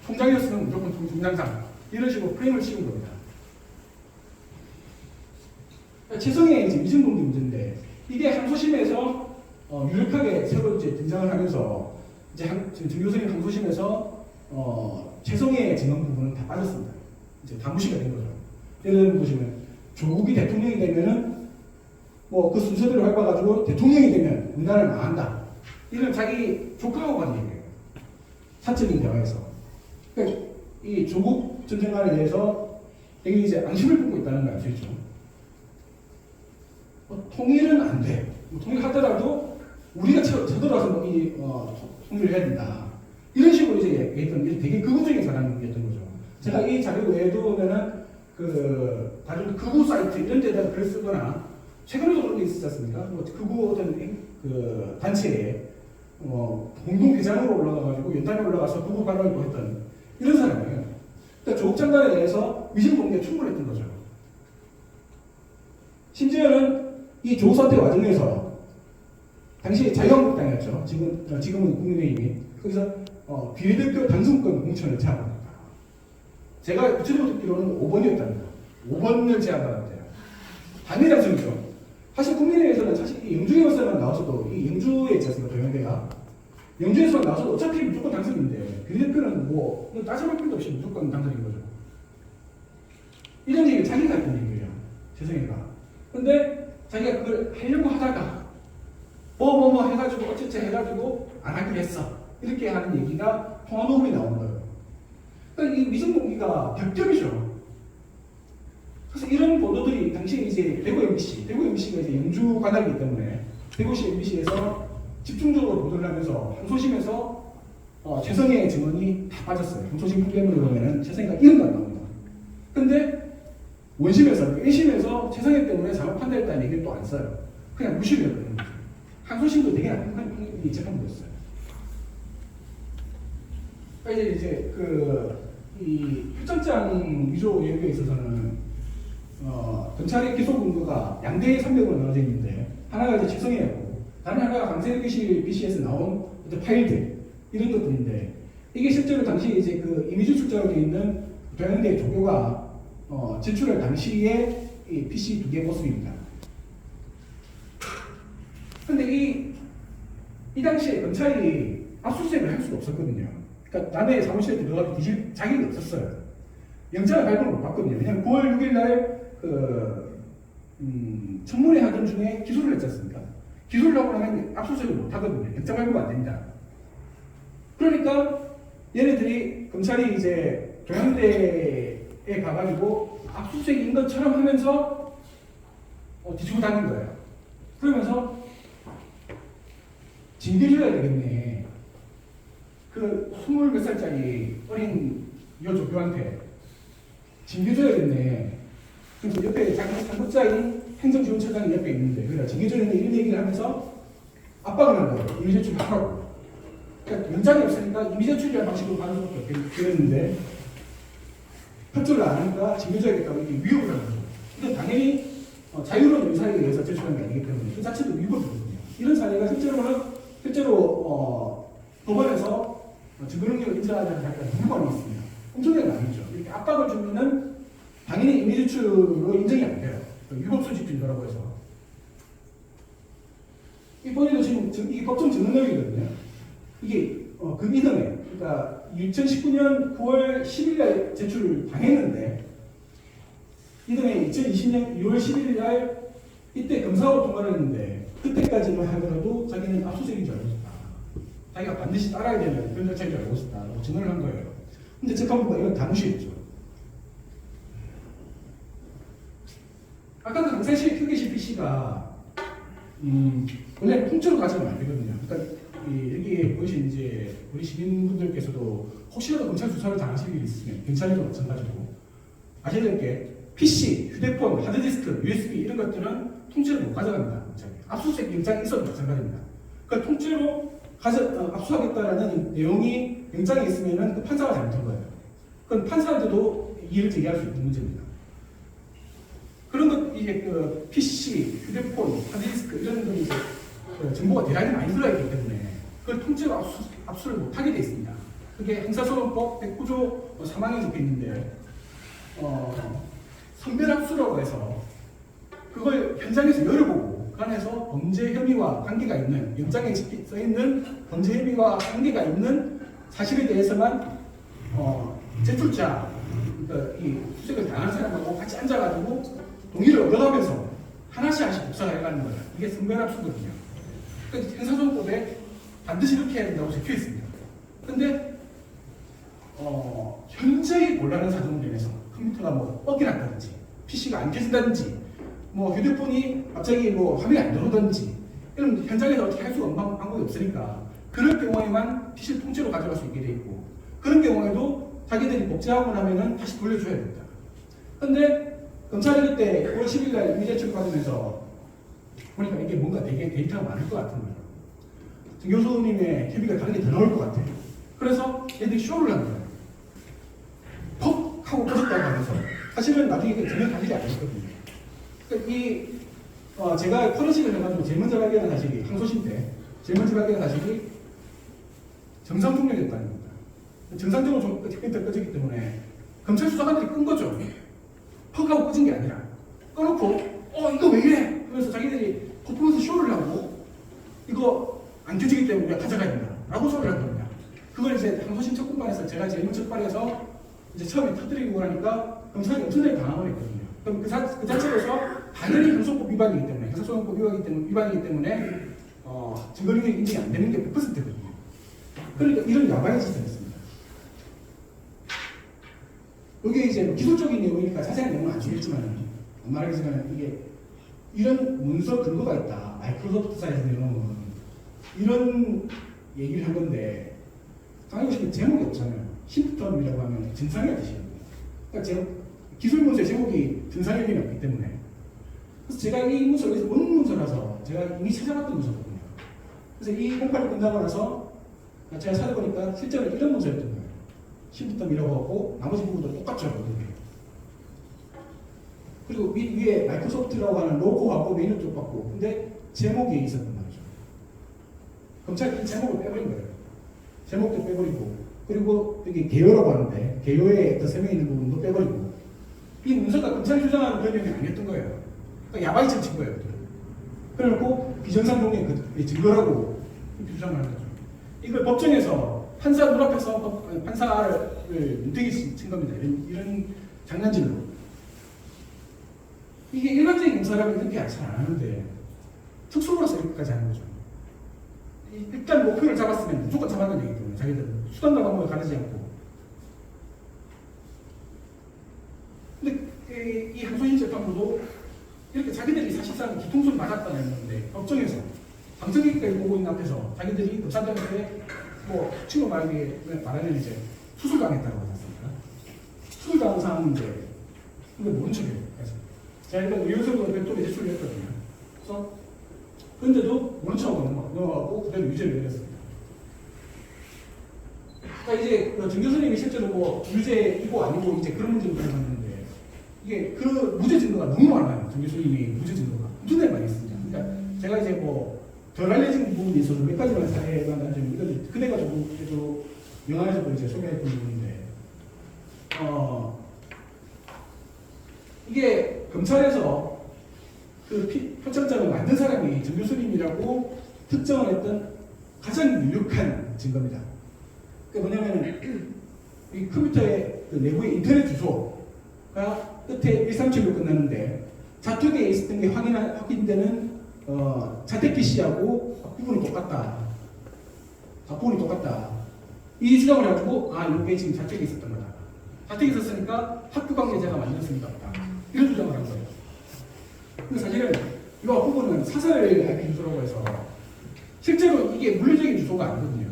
총장이었으면 무조건 총장상 이런 식으로 프레임을 씌운 겁니다. 최성의 이제 위증공개 문제인데, 이게 항소심에서 유력하게 새로 이제 등장을 하면서 이제 지금 정 교수님 항소심에서 최성애 증언 부분은 다 빠졌습니다. 이제 다 무시가 된 거죠. 예를 들면 보시면 조국이 대통령이 되면은 뭐 그 순서대로 밟아가지고 대통령이 되면 우리나라는 망한다. 이런 자기 조카하고 한 얘기예요. 사적인 대화에서. 그러니까 이 조국 전쟁관에 대해서 되게 이제 앙심을 품고 있다는 거 아시죠? 통일은 안 돼. 통일하더라도 우리가 쳐들어와서 통일을 해야 된다. 이런 식으로 이제 얘기했던 되게 극우적인 사람이었던 거죠. 제가 이 자료 외에도 보면은 다른 극우 사이트 이런 데다가 글을 쓰거나 최근에도 그런 게 있었지 않습니까? 극우 어떤 그 단체에 공동 회장으로 올라가가지고 연단에 올라가서 극우 발언을 했던 이런 사람이에요. 그러니까 조국 장관에 대해서 위증 공개가 충분했던 거죠. 심지어는 이 조사태 과정에서 당시 자유한국당이었죠. 지금은 국민의힘이 거기서 비례대표 당선권 공천을 제안합니다. 제가 구체적으로 듣기로는 5번이었답니다. 5번을 제안받았대요. 당연히 당선이죠. 사실 국민의힘에서는 사실 이 영주에서만 나와서도 이 영주에 있지 않습니까? 동양대가 영주에서만 나와서도 어차피 무조건 당선인데 비례대표는 뭐 따져볼 필요도 없이 무조건 당선인 거죠. 이런 얘기를 자기가 했던 얘기예요. 최성애가. 근데 자기가 그걸 하려고 하다가 뭐 해가지고 어쨌든 해가지고 안 하기로 했어. 이렇게 하는 얘기가 통화녹음이 나오는 거예요. 그러니까 이 위증공개가 벽점이죠. 그래서 이런 보도들이 당시에 이제 대구 MBC가 이제 영주 관할이기 때문에 대구시 MBC에서 집중적으로 보도를 하면서 항소심에서 최성애 증언이 다 빠졌어요. 항소심 판결문을 보면은 최성애가 이런 거 안 나옵니다. 근데 원심에서 1심에서 최성애 때문에 잘못 판단했다는 얘기를 또 안 써요. 그냥 무시를 해버리는 거죠. 항소심도 되게 나쁜 판결이 재판부였어요. 그러니까 이제 이 표창장 위조 의혹에 있어서는 검찰의 기소 근거가 양대 산맥으로 나눠져 있는데 하나가 이제 최성애였고 다른 하나가 강세혁실 BC에서 나온 어떤 파일들 이런 것들인데 이게 실제로 당시 이제 그 이미지 출자로 되어 있는 동양대 조교가 제출할 당시에 이 PC 2개 모습입니다. 근데 이 당시에 검찰이 압수수색을 할 수가 없었거든요. 그러니까 남의 사무실에 들어가서 뒤질 자격이 없었어요. 영장을 발부를 못 받거든요. 왜냐하면 9월 6일 날 청문회 하던 중에 기소를 했지 않습니까? 기소를 하고 나면 압수수색을 못 하거든요. 영장 발부가 안 됩니다. 그러니까 얘네들이 검찰이 이제 동양대에 가가지고 압수수색인 것처럼 하면서 뒤지고 다닌 거예요. 그러면서 징계줘야 되겠네. 그 20몇 살짜리 어린 여조교한테 징계줘야겠네. 그래서 옆에 자기 상급자인 행정지원처장이 옆에 있는데 그래서 징계줘야 된다 이런 얘기를 하면서 압박을 한 거예요. 이미 제출하라고. 그러니까 영장이 없으니까 이미 제출이라는 방식으로 가는 수밖에 없겠는데 협조를 안 하니까 징계줘야겠다고 이렇게 위협을 하는 거죠. 이건 당연히 자유로운 의사에 의해서 제출한 게 아니기 때문에 그 자체도 위법이거든요. 이런 사례가 실제로 법원에서 증거능력을 인정하지 않는 사례가 너무 많이 있습니다. 엄청나게 많이죠. 이렇게 압박을 주면은 당연히 임의제출로 인정이 안 돼요. 위법소지 증거라고 해서. 이 본인도 지금 이게 법정 증거능력이거든요. 이게 그 이듬해, 그러니까 2019년 9월 10일 날 제출을 당했는데 이듬해 2020년 2월 11일 날 이때 검사하고 통화를 했는데 그때까지만 하더라도 자기는 압수수색인 줄 알고 있다. 자기가 반드시 따라야 되는 그런 절차인 줄 알고 있다. 라고 증언을 한 거예요. 근데 재판부가 이건 다 무시했죠. 아까 그 강세실 휴게실 PC가 원래 통째로 가져가면 안 되거든요. 그러니까 여기 보이신 이제 우리 시민분들께서도 혹시라도 검찰 수사를 당하실 일이 있으면 경찰에도 마찬가지고 아셔야 될 게 PC, 휴대폰, 하드디스크, USB 이런 것들은 통째로 못 가져갑니다. 압수수색 영장이 있어도 마찬가지입니다. 그러니까 통째로 압수하겠다라는 내용이 영장에 있으면은 그 판사가 잘못한 거예요. 그건 판사한테도 이의를 제기할 수 있는 문제입니다. 그런 것 이제 그 PC, 휴대폰, 하드디스크 이런 것들이 이제 정보가 대량이 많이 들어있기 때문에 그걸 통째로 압수를 못하게 돼 있습니다. 그게 형사소송법 109조 3항에 적혀 있는데 선별압수라고 해서 그걸 현장에서 열어보고 그 안에서 범죄 혐의와 관계가 있는, 영장에 써 있는 범죄 혐의와 관계가 있는 사실에 대해서만 제출자, 그러니까 이 수색을 당한 사람하고 같이 앉아가지고 동의를 얻어가면서 하나씩 복사를 해가는 거예요. 이게 선별합수거든요. 그러니까 형사소송법에 반드시 이렇게 해야 된다고 적혀 있습니다. 근데 현저히 곤란한 사정을 인해서 컴퓨터가 뭐 뻑이 났다든지 PC가 안 켜진다든지 뭐 휴대폰이 갑자기 뭐 화면이 안 들어오든지 이런 현장에서 어떻게 할 수가 없는 방법이 없으니까 그럴 경우에만 PC를 통째로 가져갈 수 있게 돼 있고 그런 경우에도 자기들이 복제하고 나면은 다시 돌려줘야 됩니다. 근데 검찰이 그때 5월 10일 날 위제출 받으면서 보니까 이게 뭔가 되게 데이터가 많을 것 같은 거예요. 정 교수님의 협의가 다른 게 더 나올 것 같아요. 그래서 얘들이 쇼를 한 거예요. 퍽! 하고 꺼졌다고 하면서 사실은 나중에 전혀 사실이 아니었거든요. 그러니까 제가 포렌식을 해가지고 제일 먼저 발견한 사실이 항소심 때 제일 먼저 발견한 사실이 정상 종료됐다는 겁니다. 정상적으로 컴퓨터가 꺼졌기 때문에 검찰 수사관들이 끈 거죠. 퍽 하고 꺼진 게 아니라 꺼놓고 이거 왜 이래? 그래서 자기들이 퍼포먼스 쇼를 하고 이거 안 켜지기 때문에 우리가 가져가야 된다 라고 소리를 한 겁니다. 그걸 이제 항소심 첫공판에서 제가 제일 먼저 발해서 이제 처음에 터뜨리고 나니까 검찰이 엄청나게 당황을 했거든요. 그럼 그 자체로서 당연히 형사소송법 위반이기 때문에 형사소송법 위반이기 때문에 증거능력이 인정이 안 되는 게 100%거든요. 그러니까 이런 야방의 짓을 했습니다. 이게 이제 기술적인 내용이니까 자세한 내용은 안 주겠지만 안 말하겠지만 이게 이런 문서 근거가 있다. 마이크로소프트사에서 내놓은 이런 얘기를 한 건데 당연히 보시면 제목이 없잖아요. 심프텀이라고 하면 증상의 뜻이에요. 그러니까 기술 문서의 제목이 증상의 의미는 없기 때문에 그래서 제가 이 문서를 원문 문서라서 제가 이미 찾아봤던 문서거든요. 그래서 이 공판이 끝나고 나서 제가 찾아보니까 실제로 이런 문서였던 거예요. 심프텀이라고 하고 나머지 부분도 똑같죠. 그리고 위에 마이크로소프트라고 하는 로고하고 메뉴 쪽 받고 근데 제목이 있었단 말이죠. 검찰이 이 제목을 빼버린 거예요. 제목도 빼버리고 그리고 여기 개요라고 하는데 개요에 어떤 설명이 있는 부분도 빼버리고 이 문서가 검찰이 주장하는 그런 내용이 아니었던 거예요. 그러니까 야바이처럼 친 거예요. 그래놓고 비정상 종의 그 증거라고 주장을 하는 거죠. 이걸 법정에서 판사 눈앞에서 판사를 문태기 친 겁니다. 이런 장난질로. 이게 일반적인 검사라면 이렇게 잘 안 하는데 특수부라서 이렇게까지 하는 거죠. 일단 목표를 잡았으면 무조건 잡았는 얘기 때문에 자기들은 수단과 방법을 가리지 않고. 근데 이 항소심 재판부도 이렇게 자기들이 사실상 뒤통수를 맞았다는 건데 법정에서 방청객까지 보고 있는 앞에서 자기들이 검사들한테 뭐 친구 말하면 이제 수술당했다고 하지 않습니까? 수술당한 상황인데 이거 모른 척이에요. 제가 일단 의료선으로 백도에 제출을 했거든요. 그래서 그런데도 모른 척하고 넘어가고 그대로 유죄를 내렸습니다. 그러니까 이제 정 교수님이 실제로 뭐 유죄이고 아니고 이제 그런 문제를 가져봤는데 이게 그 무죄 증거가 너무 많아요. 정 교수님이 무죄 증거가 엄청나게 많이 있습니다. 그러니까 제가 이제 뭐 덜 알려진 부분이 있어서 몇 가지만 사례만 좀 이건 그대가 좀 영화에서도 이제 소개했던 부분인데 이게 검찰에서 그 표창장을 만든 사람이 정 교수님이라고 특정을 했던 가장 유력한 증거입니다. 그게 뭐냐면 이 컴퓨터의 그 내부의 인터넷 주소가 끝에 1376로 끝났는데 자택에 있었던 게 확인되는 자택 PC하고 앞부분이 똑같다. 앞부분이 똑같다. 이 주장을 해가지고 이게 지금 자택에 있었던 거다. 자택에 있었으니까 학교 관계자가 만들었을 리가 없다. 이런 주장을 한 거예요. 근데 사실은 이 앞부분은 사설 IP 주소라고 해서 실제로 이게 물리적인 주소가 아니거든요.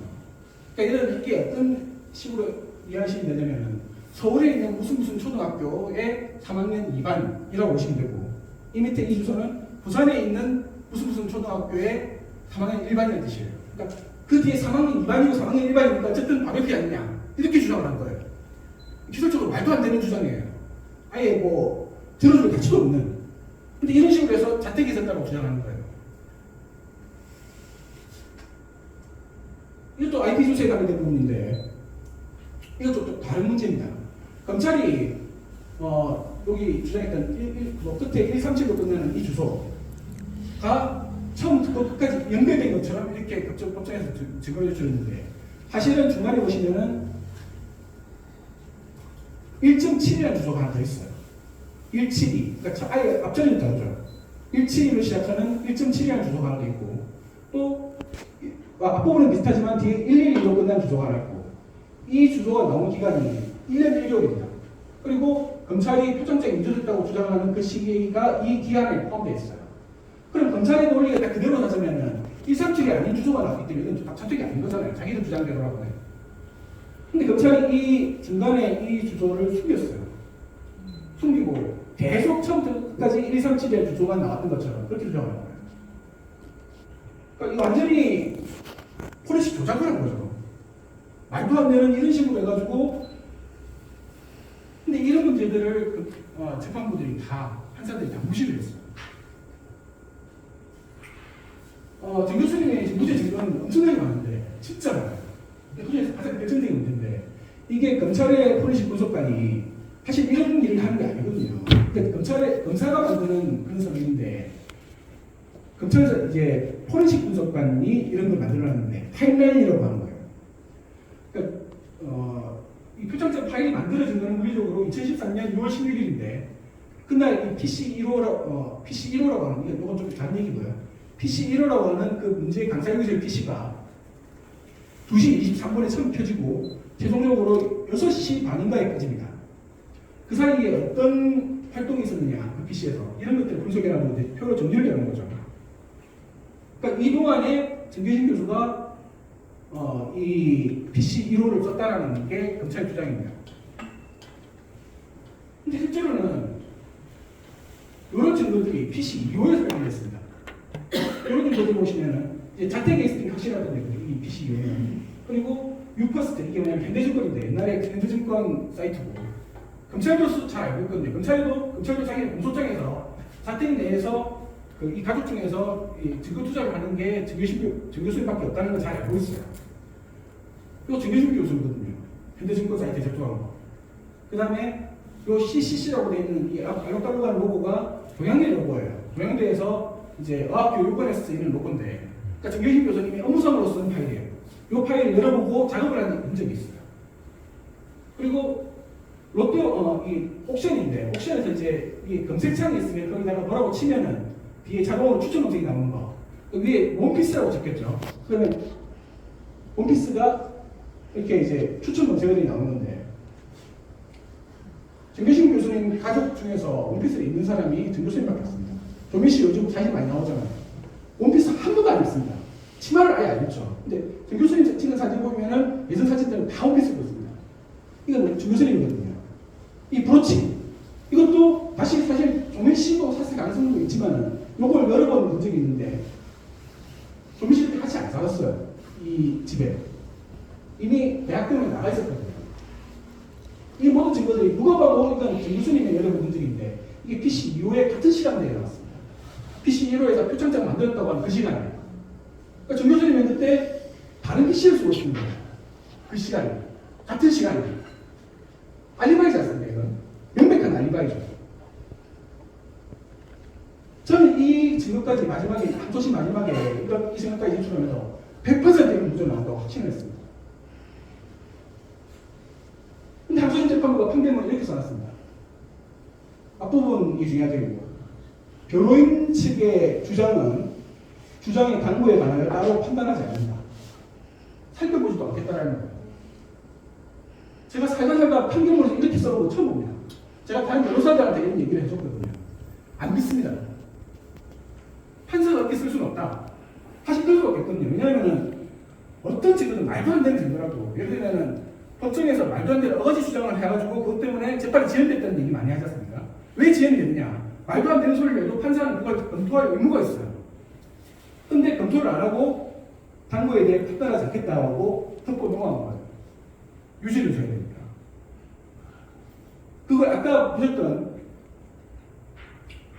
그러니까 이게 어떤 식으로 이해하시면 되냐면 서울에 있는 무슨 초등학교의 3학년 2반이라고 보시면 되고 이 밑에 이 주소는 부산에 있는 무슨 초등학교의 3학년 1반이라는 뜻이에요. 그러니까 그 뒤에 3학년 2반이고 3학년 1반이니까 어쨌든 바로 옆이 아니냐 이렇게 주장을 한 거예요. 기술적으로 말도 안 되는 주장이에요. 아예 뭐 들어줄 가치도 없는. 근데 이런 식으로 해서 자택이 있었다고 주장하는 거예요. 이것도 IP 주소에 관련된 부분인데 이것도 또 다른 문제입니다. 검찰이 여기 주장했던 끝에 137로 끝나는 이 주소 처음부터 끝까지 연결된 것처럼 이렇게 법정에서 증거를 주는데 사실은 중간에 보시면은 1.7이라는 주소가 하나 더 있어요. 172. 그러니까 아예 앞전이 다르죠. 172로 시작하는 1.7이라는 주소가 하나 더 있고 또 앞부분은 비슷하지만 뒤에 112로 끝난 주소가 하나 있고 이 주소가 나온 기간이 1년 1개월입니다. 그리고 검찰이 표창장이 잊어졌다고 주장하는 그 시기가 이 기한에 포함되어 있어요. 그럼 검찰의 논리가 딱 그대로 나서면은 137이 아닌 주소가 나왔기 때문에 이건 답차택이 아닌 거잖아요. 자기들 주장대로라고 해요. 근데 검찰이 이 중간에 이 주소를 숨겼어요. 숨기고 계속 처음부터 끝까지 137의 주소가 나왔던 것처럼 그렇게 주장하는 거예요. 그러니까 이거 완전히 포렌식 조작을 한 거죠. 말도 안 되는 이런 식으로 해가지고 근데 이런 문제들을 재판부들이 판사들이 다 무시를 했어요. 정 교수님의 무죄 증거는 엄청나게 많은데 진짜 많아요. 그중에서 가장 결정적인 문제인데 이게 검찰의 포렌식 분석관이 사실 이런 일을 하는 게 아니거든요. 그러니까 검사가 만드는 그런 서류인데 검찰에서 이제 포렌식 분석관이 이런 걸 만들어놨는데 타임라인이라고 하는 거예요. 그러니까 이 표창장 파일이 만들어진 거는 물리적으로 2013년 6월 16일인데 그날 이 PC1호라고 하는 이건 좀 다른 얘기고요. PC1호라고 하는 그 문제의 강사용실 PC가 2시 23분에 처음 켜지고 최종적으로 6시 반인가에 꺼집니다. 그 사이에 어떤 활동이 있었느냐 그 PC에서 이런 것들을 분석해라는 표로 정리를 하는 거죠. 그러니까 이 동안에 정계신 교수가 이 PC1호를 썼다라는 게 검찰 주장입니다. 근데 실제로는 이런 증거들이 PC2호에서 발견됐습니다. 이런 증거들 보시면은 이제 자택에 있을 때 확실하던데 이 PC2호는 그리고 유퍼스트 이게 뭐냐면 현대증권인데 옛날에 현대증권 사이트고 검찰도 잘 알고 있거든요. 검찰도 자기 공소장에서 자택 내에서 이 가족 중에서 이 증거 투자를 하는 게 정교수님밖에 없다는 걸 잘 알고 있어요. 이거 정교수 교수거든요. 현대증권 사이트에 접촉한 거. 그 다음에 이 CCC라고 되어 있는 이 알록달록한 로고가 동양대 로고예요. 동양대에서 이제 어학교육원에서 쓰이는 로고인데, 그러니까 정교수 교수님이 업무상으로 쓴 파일이에요. 이 파일을 열어보고 작업을 한 적이 있어요. 그리고 롯데 이 옥션인데 옥션에서 이제 이 검색창이 있으면 거기다가 뭐라고 치면은 뒤에 자동으로 추천 검색이 나오는 거. 그 위에 원피스라고 적혔죠. 그러면 원피스가 이렇게 이제 추천 검색어들이 나오는 건데 정교신 교수님 가족 중에서 원피스를 입는 사람이 정 교수님밖에 없습니다. 조민 씨 요즘 사진 많이 나오잖아요. 원피스 한 번도 안 입습니다. 치마를 아예 안 입죠. 근데 정 교수님 찍은 사진 보면은 예전 사진들은 다 원피스를 입습니다. 이건 정 교수님이거든요. 이 브로치 이것도 다시 사실 조민 씨도 샀을 가능성도 있지만은 요걸 여러 번 본 적이 있는데 조민 씨한테 같이 안 살았어요. 이 집에 이미 대학교에 나가 있었거든요. 이 모든 증거들이 누가 봐도 이건 정 교수님의 여러 번 본 적이 있는데 이게 PC2호의 같은 시간대에 나왔습니다. PC1호에서 표창장 만들었다고 하는 그 시간에. 그러니까 정 교수님은 그때 다른 PC를 쓰고 있는 거예요. 그 시간에. 같은 시간에. 알리바이지 않습니까, 이건? 명백한 알리바이죠. 저는 이 증거까지 마지막에, 한조시 마지막에 이 증거까지 제출하면서 100%의 무죄 나온다고 확신을 했습니다. 근데 항소심 재판부가 판결문을 이렇게 써놨습니다. 앞부분이 중요하죠. 변호인 측의 주장의 당부에 관하여 따로 판단하지 않는다. 살펴보지도 않겠다라는 거예요. 제가 살다 판결문을 이렇게 써본 거 처음 봅니다. 제가 다른 변호사들한테 이런 얘기를 해줬거든요. 안 믿습니다. 판사가 이렇게 쓸 수는 없다. 사실 그럴 수가 없겠거든요. 왜냐하면 어떤 증거는 말도 안 되는 증거라도 예를 들면 법정에서 말도 안 되는 어거지 주장을 해가지고 그것 때문에 재판이 지연됐다는 얘기 많이 하지 않습니까? 왜 지연이 되느냐? 말도 안 되는 소리를 해도 판사는 그걸 검토할 의무가 있어요. 근데 검토를 안 하고 당부에 대해 판단하지 않겠다고 듣고 넘어간 거예요. 유지를 줘야 됩니다. 그걸 아까 보셨던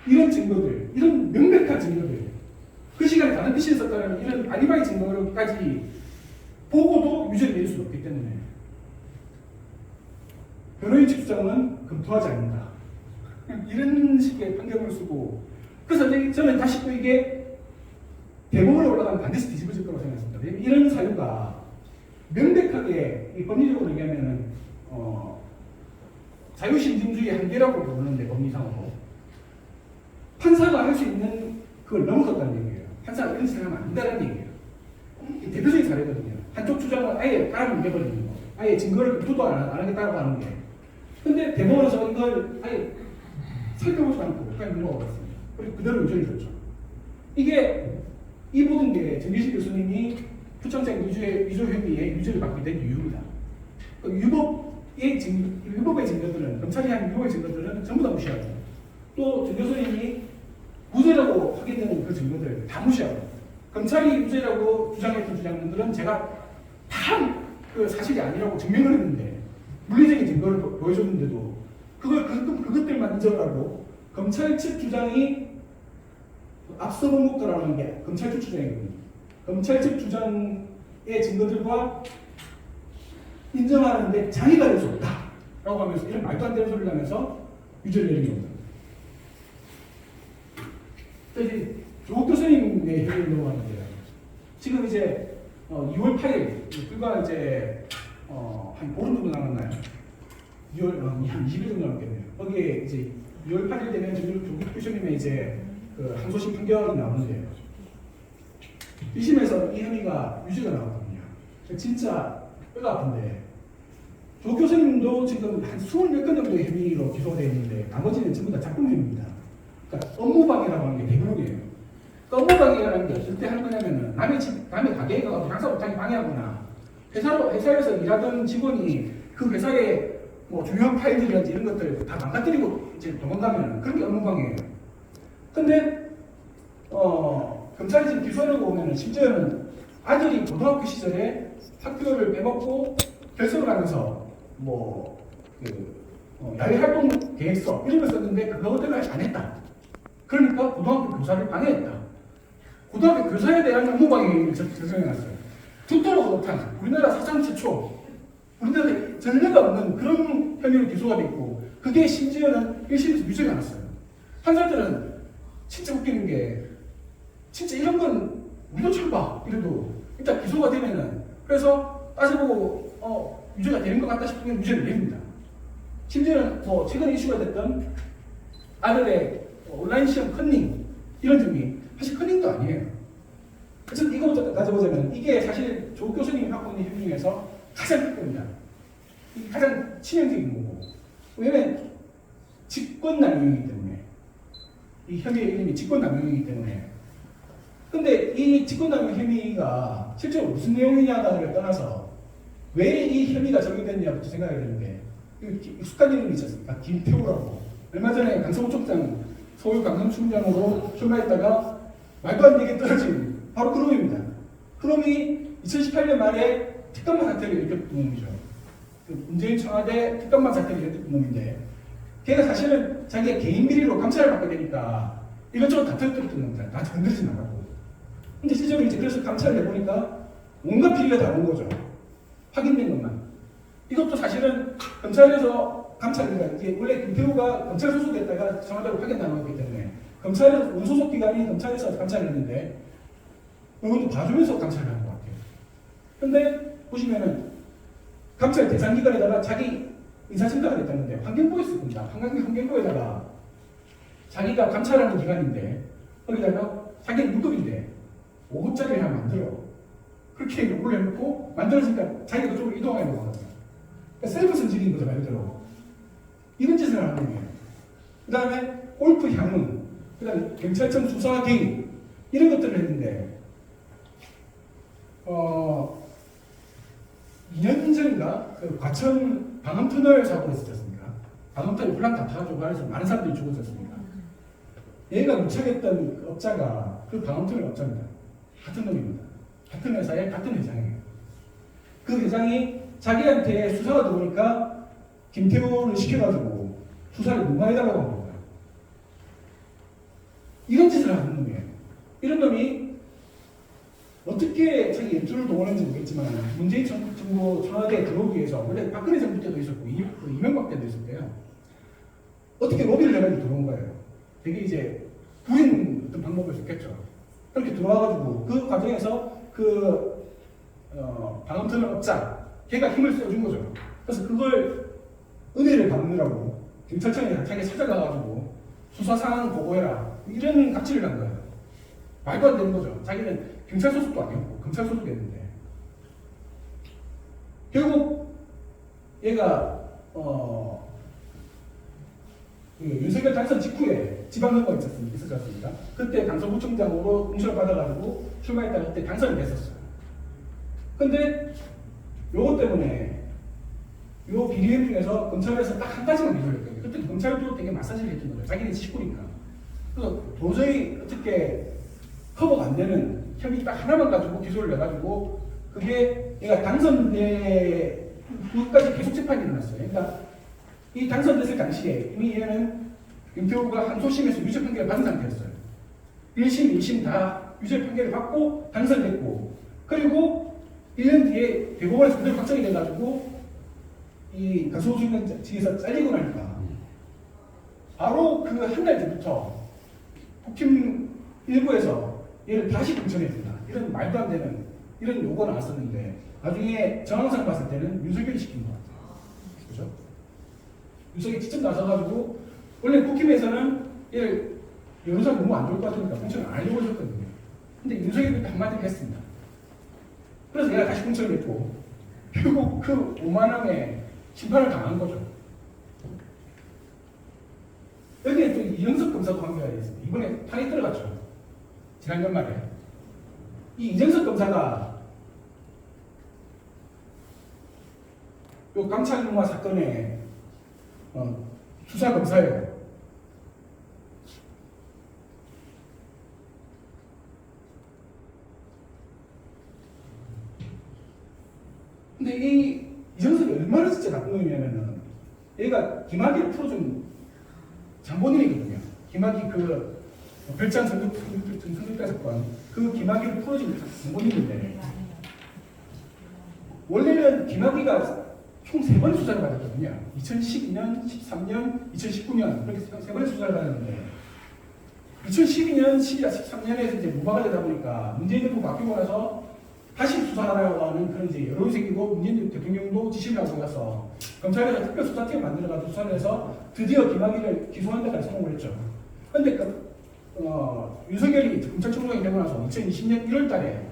이런 증거들, 이런 명백한 증거들, 그 시간에 다른 PC를 썼다는 이런 아리바이 증거까지 보고도 유죄를 내릴 수 없기 때문에 변호인 측 주장은 검토하지 않는다. 이런 식의 판결을 쓰고 그래서 저는 다시 또 이게 대법원에 올라가면 반드시 뒤집어질 거라고 생각했습니다. 왜냐면 이런 사유가 명백하게 이 법리적으로 얘기하면은 자유심증주의 한계라고 부르는데 법리상으로 판사가 할 수 있는 그걸 넘어섰다는 얘기예요. 판사가 이런 식으로 하면 안 된다는 얘기예요. 대표적인 사례거든요. 한쪽 주장을 아예 따로 밀려버리는 거. 아예 증거를 도도 안 하겠다고 하는 게. 근데 대법원에서 이걸 아예 살펴보지 않고 그냥 넘어가 봤습니다. 그리고 그대로 유죄를 줬죠. 이게 이 모든 게 정기식 교수님이 표창장 위조 혐의에 유죄를 받게 된 이유입니다. 유법의 증거들은, 검찰이 한 유법의 증거들은 전부 다 무시하고, 또 정 교수님이 무죄라고 확인되는 그 증거들 다 무시하고, 검찰이 유죄라고 주장했던 주장들은 제가 다 그 사실이 아니라고 증명을 했는데, 물리적인 증거를 보여줬는데도, 그것들만 인정하고, 검찰 측 주장이 앞서 본국도라는 게 검찰 측 주장이거든요. 검찰 측 주장의 증거들과 인정하는데 장애가 될 수 없다 라고 하면서 이런 말도 안 되는 소리를 하면서 유죄를 내린 겁니다. 이제 조국 교수님의 혐의를 넘어가는데요. 지금 이제 2월 8일 불과 이제 한 보름 정도 남았나요? 2월 한 20일 정도 남았겠네요. 거기에 이제 2월 8일 되면 조국 교수님의 이제 그 항소심 판결이 나오는데요. 1심에서 이 혐의가 유죄가 나왔거든요. 진짜 뼈가 아픈데 조 교수님도 지금 한 20몇 건 정도의 혐의로 기소가 되어 있는데 나머지는 전부 다 작품 혐의입니다. 그러니까 업무방해라고 하는 게 대부분이에요. 그러니까 업무방해라는 게 어떨 때 하는 거냐면은 남의 가게에 가서 장사 못하게 방해하거나 회사에서 일하던 직원이 그 회사의 뭐 중요한 파일들이라든지 이런 것들 다 망가뜨리고 이제 도망가면 그런 게 업무방해예요. 근데 검찰이 지금 기소하려고 오면은 심지어는 아들이 고등학교 시절에 학교를 빼먹고 결석을 하면서 야외 활동 계획서 이런 걸 썼는데 그것들을 안 했다. 그러니까 고등학교 교사를 방해했다. 고등학교 교사에 대한 업무방해를 적용해놨어요. 두터로 못한 우리나라 사상 최초 우리나라에 전례가 없는 그런 혐의로 기소가 됐고 그게 심지어는 1심에서 유죄가 났어요. 판사들은 진짜 웃기는 게 진짜 이런 건 우리도 쳐봐 이래도 일단 기소가 되면은 그래서 따져보고 유죄가 되는 것 같다 싶으면 유죄를 냅니다. 심지어는 최근에 이슈가 됐던 아들의 온라인 시험 컨닝 이런 점이 사실 컨닝도 아니에요. 그래서 이거부터 따져보자면 이게 사실 조 교수님이 갖고 있는 혐의 중에서 가장 큰 겁니다. 가장 치명적인 거고 왜냐면 직권남용이기 때문에 이 혐의의 이름이 직권남용이기 때문에 근데 이 직권남용 혐의가 실제로 무슨 내용이냐를 떠나서 왜 이 혐의가 적용됐냐부터 생각해야 되는데 익숙한 이름이 있지 않습니까? 김태우라고 얼마 전에 강성호 총장 서울 강남충장으로 출마했다가 말도 안 되게 떨어진 바로 그놈입니다. 그놈이 2018년 말에 특감반 사태를 일으켰던 놈이죠. 문재인 청와대 특감반 사태를 일으켰던 놈인데 걔가 사실은 자기가 개인 비리로 감찰을 받게 되니까 이것저것 다 터뜨렸던 겁니다. 다 건드리진 않았고. 근데 실제로 이제 그래서 감찰을 해보니까 온갖 비리가 다 나온 거죠. 확인된 것만. 이것도 사실은 검찰에서 감찰이니까 이게 원래 김태우가 검찰 소속됐다가 청와대로 파견당했기 때문에 검찰에서 원소속 기관이 검찰에서 감찰을 했는데 이것도 봐주면서 감찰을 한 것 같아요. 근데 보시면은 감찰 대상 기관에다가 자기 인사심사가 됐다는데 환경부에 있습니다. 환경부에다가 자기가 감찰하는 기관인데 거기다가 자기는 6급인데 5급짜리를 하면 안 들어. 그렇게 요구를 해놓고 만들어지니까 자기가 그쪽으로 이동하려고 하거든요. 그러니까 셀프 선질인 거죠, 말 그대로. 이런 짓을 하는 거예요. 그 다음에 골프 향응, 그 다음에 경찰청 수사 개입 이런 것들을 했는데 2년 전인가 그 과천 방음터널 사고가 있었지 않습니까? 방음터널 불랑 다 타가지고 안에서 많은 사람들이 죽었지 않습니까? 얘가 유착했던 그 업자가 그 방음터널 업자입니다. 같은 놈입니다. 같은 회사의 같은 회장이에요. 그 회장이 자기한테 수사가 들어오니까 김태우를 시켜가지고 수사를 무마해달라고 한 겁니다. 이런 짓을 하는 놈이에요. 이런 놈이 어떻게 자기 연주를 동원했는지 모르겠지만 문재인 정부 청와대에 들어오기 위해서 원래 박근혜 정부 때도 있었고 이명박 때도 있었대요. 어떻게 로비를 해가지고 들어온 거예요. 되게 이제 부인 어떤 방법을 썼겠죠. 그렇게 들어와가지고 그 과정에서 방음 터널 업자 걔가 힘을 써준 거죠. 그래서 그걸 은혜를 갚느라고 경찰청에 자기 찾아가가지고 수사 상황 보고해라 이런 갑질을 한 거예요. 말도 안 되는 거죠. 자기는 경찰 소속도 아니었고 검찰 소속이었는데 결국 얘가 윤석열 당선 직후에 지방선거가 있었지 않습니까? 그때 당선구청장으로 공천을 받아가지고 출마했다가 그때 당선이 됐었어요. 근데 요것 때문에 요 비리행 중에서 검찰에서 딱 한 가지만 기소를 했거든요. 그때 검찰도 되게 마사지를 했던 거죠. 자기네 직구니까. 그래서 도저히 어떻게 커버가 안 되는 혐의 딱 하나만 가지고 기소를 해가지고 그게 얘가 당선돼 그것까지 계속 재판이 일어났어요. 그러니까 이 당선됐을 당시에 이미 얘는 윤태호가 항소심에서 유죄 판결을 받은 상태였어요. 1심, 2심 다 유죄 판결을 받고 당선됐고 그리고 1년 뒤에 대법원에서 그대로 확정이 돼가지고 이 가소주의원 측에서 잘리고 나니까 바로 그 한 달 뒤부터 국힘 일부에서 얘를 다시 공천했습니다. 이런 말도 안 되는 이런 요구가 나왔었는데 나중에 정황상 봤을 때는 윤석열이 시킨 것 같아요. 그죠? 윤석열이 직접 나서가지고 원래 국힘에서는 얘를 여론사 너무 안 좋을 것 같으니까 공천을 안 하려고 하셨거든요. 근데 윤석열이 한마디를 했습니다. 그래서 얘가 다시 공천을 했고 결국 그 5만 원에 심판을 당한 거죠. 여기에 또 이정석 검사도 관계가 있습니다. 이번에 판이 들어갔죠. 지난 연말에. 이 이정석 검사가 요 감찰무마 사건의 수사 검사예요. 근데 이 이정석이 얼마나 진짜 나쁜 놈이냐면은 얘가 김학의를 풀어준 장본인이거든요. 김학의 그 별장 성적자 사건 그 김학의를 풀어준 장본인인데 원래는 김학의가 총 3번 수사를 받았거든요. 2012년, 13년, 2019년 그렇게 3번의 수사를 받았는데 2012년, 12년, 13년에서 이제 무마가 되다 보니까 문재인 정부 바뀌고 나서 다시 수사하라고 하는 그런 이제 여론이 생기고 문재인 대통령도 지시를 하고 나서 검찰에서 특별수사팀을 만들어가지고 수사를 해서 드디어 김학의를 기소한 데까지 성공을 했죠. 그런데 윤석열이 검찰총장이 되고 나서 2020년 1월 달에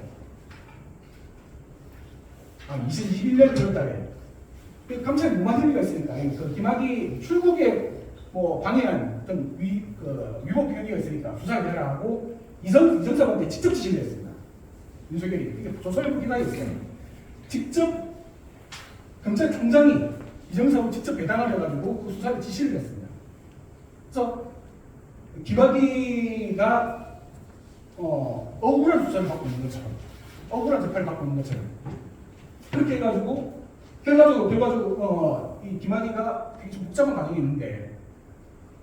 2021년 1월 달에 감찰 무마 혐의가 있으니까 그 김학의 출국에 뭐 방해한 어떤 위법 행위가 있으니까 수사를 해라 하고 이정석한테 직접 지시를 했습니다. 윤석열이 이게 조선일보 기사에 있어요. 직접 검찰총장이 이정석을 직접 배당을 해가지고 그 수사를 지시를 했습니다. 그래서 김학의가 억울한 수사를 받고 있는 것처럼 억울한 재판을 받고 있는 것처럼 그렇게 해가지고 결과적으로 이 김학의가 되게 좀 복잡한 과정이 있는데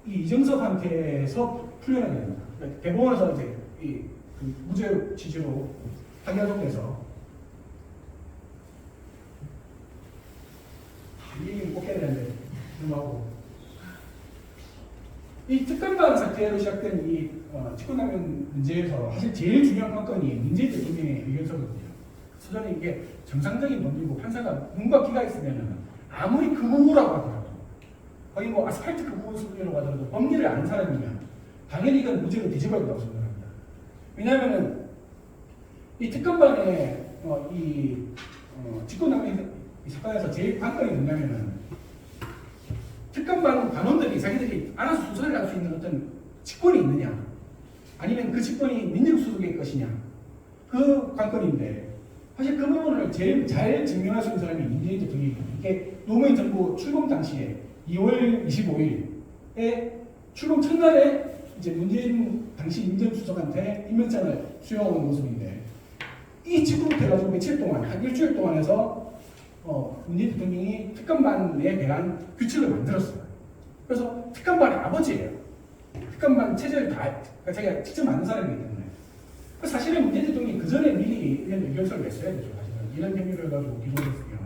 이 이정석한테서 풀려나게 됩니다. 대법원에서 이제 그 무죄 취지로 판결정에서 이 얘기는 꼭 해야 되는데 하고 이 특검반 사태로 시작된 이 직권남용 문제에서 사실 제일 중요한 건이 문재인 대통령의 의견서거든요. 저는 이게 정상적인 논리고 판사가 눈과 귀가 있으면 아무리 극우라고 하더라도 거의 뭐 아스팔트 극우라고 하더라도 법리를 아는 사람이면 당연히 이건 무죄로 뒤집어야 된다고 생각합니다. 왜냐하면 이 특검반의 직권남용 사건에서 제일 관건이 뭐냐면은 특검반 관원들이 자기들이 알아서 수사를 할 수 있는 어떤 직권이 있느냐 아니면 그 직권이 민정수석의 것이냐 그 관건인데 사실 그 부분을 제일 잘 증명할 수 있는 사람이 문재인 대통령이에요. 이게 노무현 정부 출범 당시에 2월 25일에 출범 첫날에 이제 문재인 당시 민정수석한테 임명장을 수여하는 모습인데 이 직후부터 해가지고 며칠 동안 한 일주일 동안 해서 문재인 대통령이 특검반에 대한 규칙을 만들었어요. 그래서 특검반의 아버지예요. 특검반 체제를 다 자기가 직접 만든 사람이기 때문에 사실은 문재인 대통령이 그 전에 미리 이런 의견서를 냈어야 되죠. 사실은 이런 혐의를 가지고 기소를 했으면.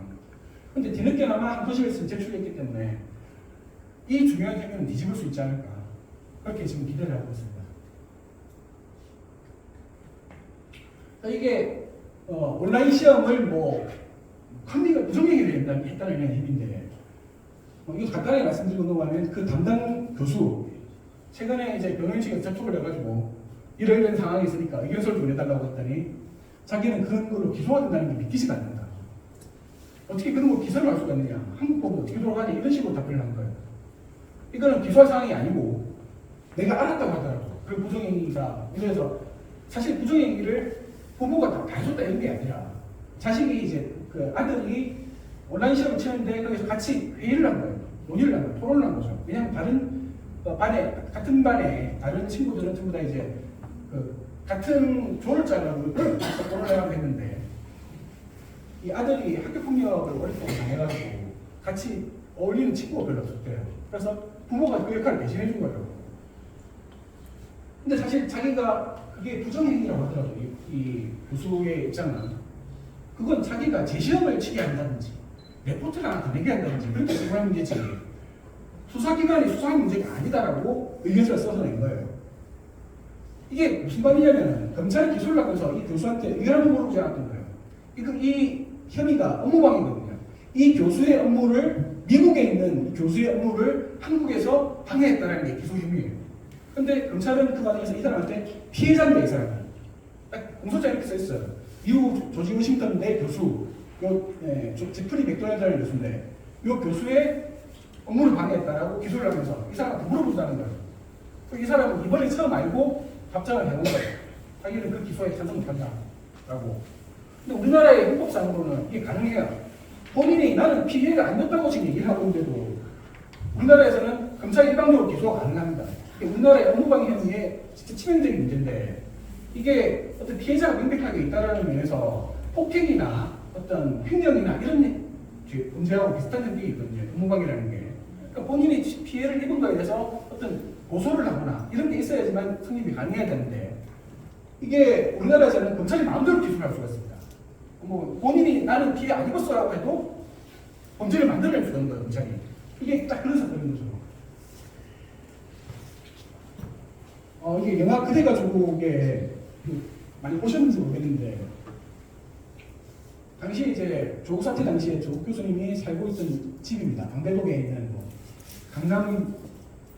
그런데 뒤늦게나마 항소심에서 제출했기 때문에 이 중요한 혐의는 뒤집을 수 있지 않을까 그렇게 지금 기대를 하고 있습니다. 그러니까 이게 온라인 시험을 뭐 컨디가 부정행위를 했다는 힘인데 이거 간단하게 말씀드리고 넘어가면 그 담당 교수 최근에 이제 변호인 측에 접촉을 해가지고 이런 상황이 있으니까 의견서를 보내달라고 했더니 자기는 그런 걸로 기소가 된다는 게 믿기지가 않는다. 어떻게 그런 걸 기소를 할 수가 있느냐. 한국 법은 어떻게 돌아가냐. 이런 식으로 답변을 한 거예요. 이거는 기소할 상황이 아니고 내가 알았다고 하더라도 그 부정행위가 그래서 사실 부정행위를 부모가 다 해줬다 이런 게 아니라 자식이 이제 그 아들이 온라인 시험을 치는데 거기서 같이 회의를 한 거예요. 논의를 한 거예요. 토론을 한 거죠. 왜냐하면 다른 반에 같은 반에 다른 친구들은 전부 다 이제 그 같은 조를 짜가지고 토론을 하고 했는데 이 아들이 학교 폭력을 오랫동안 당해가지고 같이 어울리는 친구가 별로 없었대요. 그래서 부모가 그 역할을 대신해 준 거예요. 근데 사실 자기가 그게 부정행위라고 하더라도 이 교수의 입장은 그건 자기가 재시험을 치게 한다든지 레포트를 하나 더 내게 한다든지 그렇게 생각하는 문제지 수사기관이 수사한 문제가 아니다라고 의견서를 써서 낸 거예요. 이게 무슨 말이냐면 검찰이 기소를 하면서 이 교수한테 의견을 물어보지 않았던 거예요. 이 혐의가 업무방해거든요. 이 교수의 업무를 미국에 있는 이 교수의 업무를 한국에서 방해했다는 게 기소 혐의예요. 근데 검찰은 그 과정에서 이 사람한테 피해자인데 이 사람이 딱 공소장 이렇게 써있어요. 미국 조지 워싱턴 대 교수 제프리 맥도날드라는 교수인데 이 교수의 업무를 방해했다라고 기소를 하면서 이 사람한테 물어보자는 거예요. 이 사람은 이번에 처음 알고 답장을 해놓은 거예요. 자기는 그 기소에 찬성 못한다라고. 근데 우리나라의 헌법상으로는 이게 가능해요. 본인이 나는 피해가 안 됐다고 지금 얘기를 하고 있는데도 우리나라에서는 검찰 일방적으로 기소가 가능합니다. 우리나라의 업무방해 혐의의 진짜 치명적인 문제인데 이게 어떤 피해자가 명백하게 있다는 면에서 폭행이나 어떤 횡령이나 이런 범죄하고 비슷한 형식이 있거든요. 업무방해라는 게. 그러니까 본인이 피해를 입은 거에 대해서 어떤 고소를 하거나 이런 게 있어야지만 성립이 가능해야 되는데 이게 우리나라에서는 검찰이 마음대로 기소를 할 수가 있습니다. 뭐 본인이 나는 피해 안 입었어라고 해도 범죄를 만들어낼 수가 있는 거예요. 검찰이. 이게 딱 그런 사건인 거죠. 이게 영화 그대 가족에 많이 보셨는지 모르겠는데 당시 이제 조국 사태 당시에 조국 교수님이 살고 있던 집입니다. 방배동에 있는 뭐 강남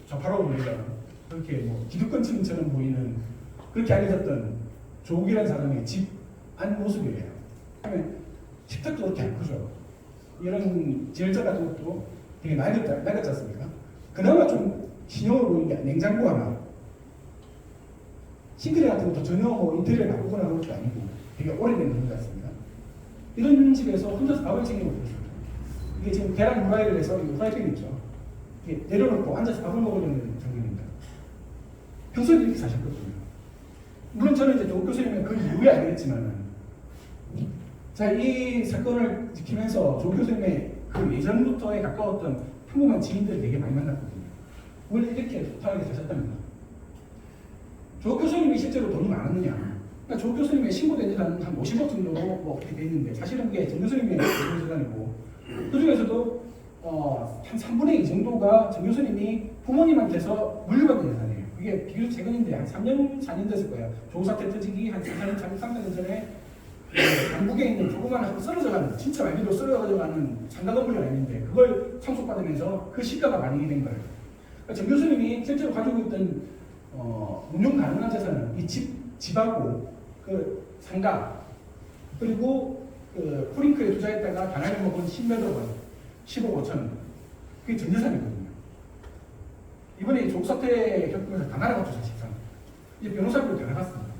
좌파로 보이던 그렇게 뭐 기득권층처럼 보이는 그렇게 알려졌던 조국이라는 사람의 집 안 모습이에요. 그러면 식탁도 그렇게 안 크죠. 이런 지열자 같은 것도 되게 낡았지 않습니까? 그나마 좀 신형으로 보이는 게 냉장고 하나 싱크대 같은 것도 전혀 뭐 인테리어를 바꾸거나 그런 것도 아니고 되게 오래된 그런 것 같습니다. 이런 집에서 혼자서 밥을 챙겨 먹고 있어요. 이게 지금 계란 후라이를 해서 후라이팬 있죠. 이게 내려놓고 앉아서 밥을 먹으려는 장면입니다. 평소에도 이렇게 사셨거든요. 물론 저는 이제 조국 교수님은 그 이후에 알겠지만 자, 이 사건을 지키면서 조국 교수님의 그 예전부터에 가까웠던 평범한 지인들을 되게 많이 만났거든요. 원래 이렇게 소탈하게 사셨답니다. 조국 교수님이 실제로 돈이 많았느냐? 그러니까 조국 교수님의 신고된 재산은 한 50억 정도로 뭐 그렇게 돼 있는데 사실은 그게 정 교수님의 재산이고 그 중에서도 한 3분의 2 정도가 정 교수님이 부모님한테서 물려받은 재산이에요. 그게 비교적 최근인데 한 3년, 4년 됐을 거예요. 조국 사태 터지기 한 4년, 3년 전에 한국에 있는 조그마한 쓰러져가는 진짜 말 그대로 쓰러져가는 상가 건물이 있는데 그걸 상속받으면서 그 시가가 반영이 된 거예요. 그러니까 정 교수님이 실제로 가지고 있던 운용 가능한 재산은 이 집하고 그 상가 그리고 그 프링크에 투자했다가 단알에 먹은 10몇억 원, 15억 5천 그게 전 재산이거든요. 이번에 조국 사태 겪으면서 다 날아갔죠 사실상. 이제 변호사비로 다 나갔습니다.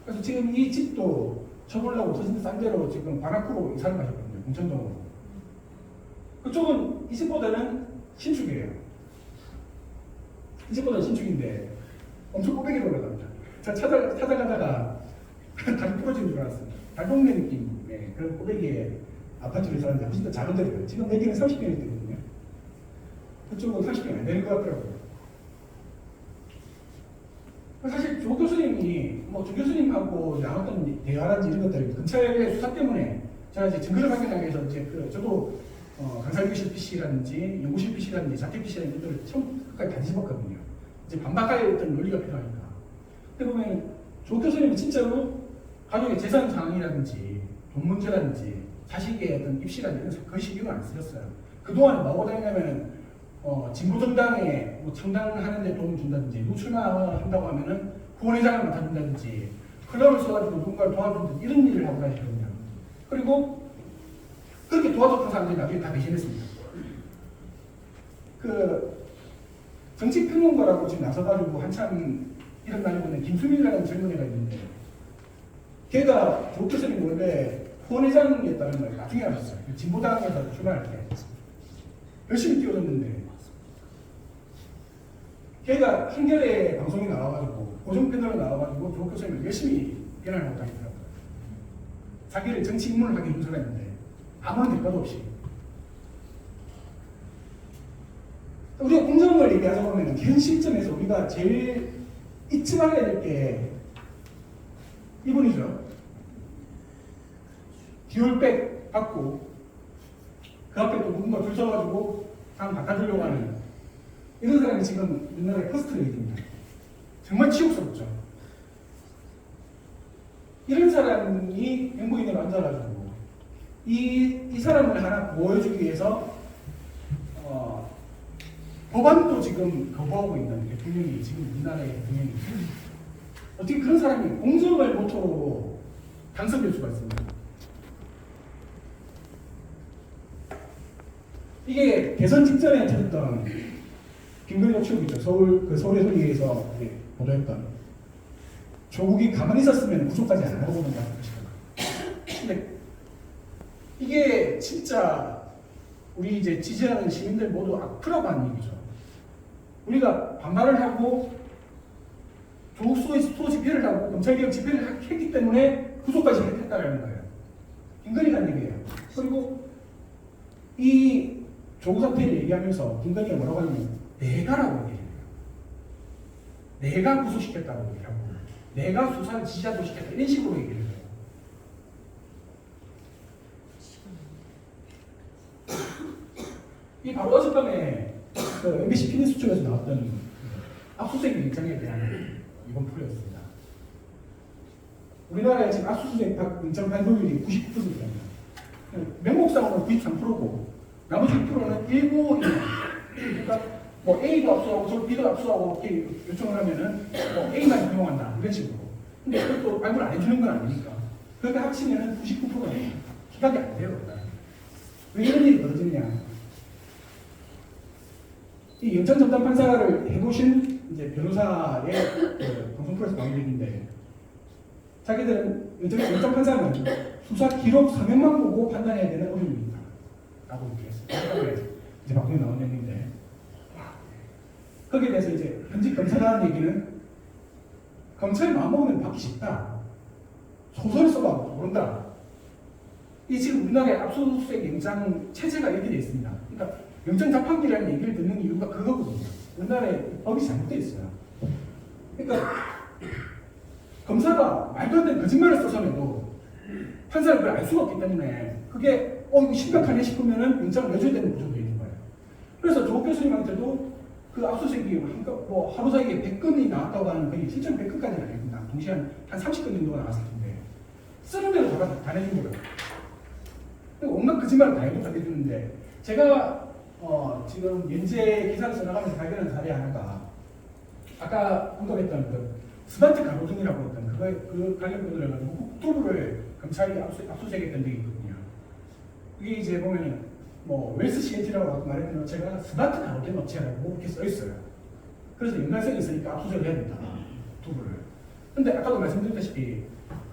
그래서 지금 이 집도 처벌하고 터진 싼 데로 지금 관악구로 이사를 가셨거든요. 공천동으로. 그쪽은 이 집보다는 신축이에요. 이 집보다는 신축인데 엄청 꼬배기로 올라갑니다. 제가 찾아가다가 다리 부러지는 줄 알았어요. 달동네 느낌의 그런 꼬배기의 아파트를 사는데 훨씬 더 작은 데로요. 지금 내기는 30평이 되거든요. 그쪽은 30평 안 되는 것 같더라고요. 사실 조 교수님이 조 교수님하고 나눴던 대화라든지 이런 것들 검찰의 수사 때문에 제가 이제 증거를 확인하기 위해서 이제 저도 강사교실 PC라든지 연구실 PC라든지 자택 PC라든지 이런 것들을 처음 끝까지 다 뒤집었거든요. 이제 반박할 어떤 논리가 필요하니까. 근데 보면 조 교수님은 진짜로 가족의 재산 상황이라든지 돈 문제라든지 자식의 어떤 입시라든지 이런 그 신경을 안 쓰셨어요. 그동안에 뭐하고 다니냐면은 진보 정당에 뭐 창당하는데 도움 준다든지 노출마한다고 하면은 후원회장을 맡아준다든지 클럽을 써가지고 누군가를 도와준다든지 이런 일을 하고 다니거든요. 그리고 그렇게 도와줬던 사람들이 나중에 다 배신했습니다. 그 정치평론가라고 지금 나서가지고 한참 이름 날리고 있는 김수민이라는 젊은 애가 있는데 걔가 조 교수님 원래 후원회장이었다는 걸 나중에 알았어요. 진보당에서 출마할 때 열심히 뛰어줬는데 걔가 한겨레 방송에 나와가지고 고정 패널로 나와가지고 조 교수님을 열심히 비난하고 다니더라고요. 자기를 정치 입문을 하게 해준 사람인데 아무런 대가도 없이. 우리가 공정을 얘기하자 보면 현 시점에서 우리가 제일 잊지 말아야 될 게 이분이죠. 듀얼백 받고 그 앞에 또 누군가 줄 서가지고 당 바꿔주려고 하는 이런 사람이 지금 우리나라의 퍼스트 레이디입니다. 정말 치욕스럽죠. 이런 사람이 행보인에 앉아가지고 이 사람을 하나 보여주기 위해서 법안도 지금 거부하고 있는 대통령이 지금 우리나라의 대통령이 어떻게 그런 사람이 공정을 모토로 당선될 수가 있습니까? 이게 대선 직전에 터졌던 김건희 녹취록이죠. 서울의 소리에서 보도했던 조국이 가만히 있었으면 구속까지 안 하고 보는 것 같은 근데 이게 진짜 우리 이제 지지하는 시민들 모두 악플하고 하는 얘기죠. 우리가 반발을 하고 조국 수호 집회를 하고 검찰개혁 집회를 했기 때문에 구속까지 했다는 거예요. 김건희가 한 얘기예요. 그리고 이 조국 사태를 얘기하면서 김건희가 뭐라고 하냐면 내가라고 얘기해요. 내가 구속시켰다고 얘기하고 내가 수사를 지시하고 시켰다 이런 식으로 얘기를 해요. 이 바로 어젯밤에 그 MBC PD수첩에서 나왔던 압수수색 영장에 대한 이번 풀이었습니다. 우리나라에 지금 압수수색 영장 발부율이 99%입니다. 명목상으로는 93%고 나머지 6%는 일부 그러니까 뭐 A도 압수하고 저 B도 압수하고 이렇게 요청을 하면은 뭐 A만 허용한다 이런 식으로. 근데 그것도 발부를 안 해주는 건 아니니까. 그러니까 합치면은 99%는 기각이 안 돼요. 왜 이런 일이 벌어지느냐? 이 영장전담 판사를 해보신 이제 변호사의 그 방송 프로에서 방송인데 자기들은 영장 판사는 수사 기록 서면만 보고 판단해야 되는 어려움입니다. 라고 얘기했어요. 이제 방송에 나온 얘기인데 거기에 대해서 이제 현직 검사가 하는 얘기는 검찰이 마음먹으면 받기 쉽다. 소설을 써봐 모른다. 이 지금 우리나라의 압수수색 영장 체제가 이렇게 되어 있습니다. 그러니까 영장 자판기라는 얘기를 듣는 이유가 그거거든요. 우리나라에 법이 잘못되어 있어요. 그러니까 검사가 말도 안 되는 거짓말을 써서라도 판사는 그걸 알 수가 없기 때문에 그게 이거 심각하네 싶으면은 영장을 내줘야 되는 구조가 있는 거예요. 그래서 조 교수님한테도 그 압수수색이 뭐 하루 사이에 100건이 나왔다고 하는 거의 실전 100건까지는 아닙니다. 동시에 한 30건 정도가 나왔을 텐데 쓰는 대로 다 내준 거예요. 온갖 거짓말을 다 해도 다 해주는데 제가 지금 연재 기사를 써나가면서 발견한 사례 하나가 아까 언급했던 그 스마트 가로등이라고 했던 그 관련 건을 가지고 국토부를 검찰이 압수수색했던 적이 있거든요. 이게 이제 보면은 뭐 웰스 CNT라고 말했던 업체가 스마트 가로등 업체라고 이렇게 써 있어요. 그래서 연관성이 있으니까 압수수색을 해야 된다. 국토부를. 근데 아까도 말씀드렸다시피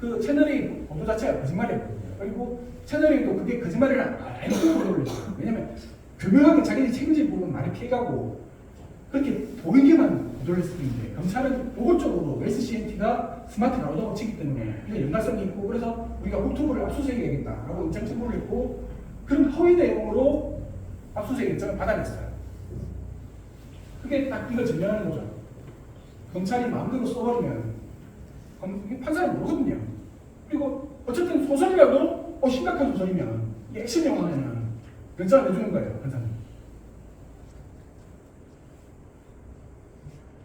그 채널A 보도 자체가 거짓말이었거든요. 그리고 채널A도 그게 거짓말을 알고 보도를 했어요. 왜냐면 교묘하게 자기들이 책임질 부분 많이 피해가고 그렇게 보이게만 보도를 했을 텐데 검찰은 노골적으로 웰스 CNT가 스마트 가로등 업체이기 때문에 이게 연관성이 있고 그래서 우리가 국토부를 압수수색해야겠다라고 영장 청구를 했고 그런 허위 내용으로 압수수색 영장을 받아냈어요. 그게 딱 이걸 증명하는 거죠. 검찰이 마음대로 써버리면 판사는 모르거든요. 그리고 어쨌든 소설이라도 심각한 소설이면 이게 액션 영화면은 영장을 내주는 거예요, 판사는.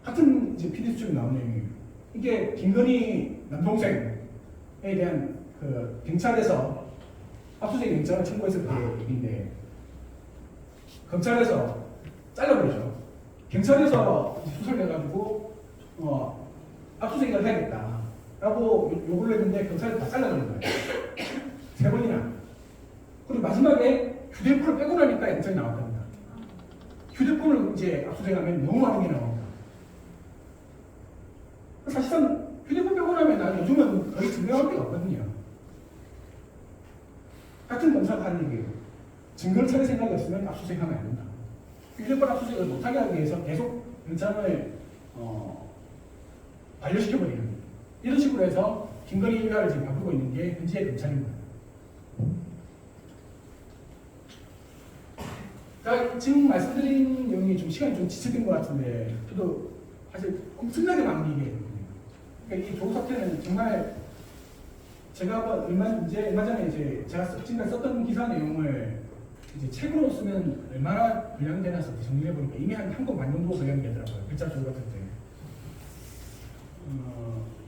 같은 이제 PD 수첩에 나온 내용이에요. 이게 김건희 남동생 대한 그 경찰에서 압수수색 영장을 청구했을 때 얘기인데 검찰에서 잘라버리죠. 경찰에서 수사를 해가지고 압수수색을 해야겠다라고 요구를 했는데 경찰이 다 잘라버린 거예요. 3번이나. 그리고 마지막에 휴대폰을 빼고 나니까 영장이 나왔답니다. 휴대폰을 이제 압수수색하면 너무 많은 게 나옵니다. 사실상 휴대폰 빼고 나면 요즘은 거의 증명할 게 없거든요. 같은 검사가 하는 얘기예요. 증거를 찾을 생각이 없으면 압수수색하면 안 된다. 휴대폰 압수수색을 못하게 하기 위해서 계속 영장을 반려시켜버리는 이런 식으로 해서 김건희 일가를 지금 바꾸고 있는 게 현재의 검찰입니다. 자, 지금 말씀드린 내용이 좀 시간이 좀 지체된 것 같은데 저도 사실 엄청나게 많은 얘기거든요. 그러니까 이 조국 사태는 정말 제가 얼마 전에 이제 제가 지금까지 썼던 기사 내용을 이제 책으로 쓰면 얼마나 분량이 되나 정리해 보니까 이미 한 권 반 정도 분량이 되더라고요. 글자 조각 같은 때.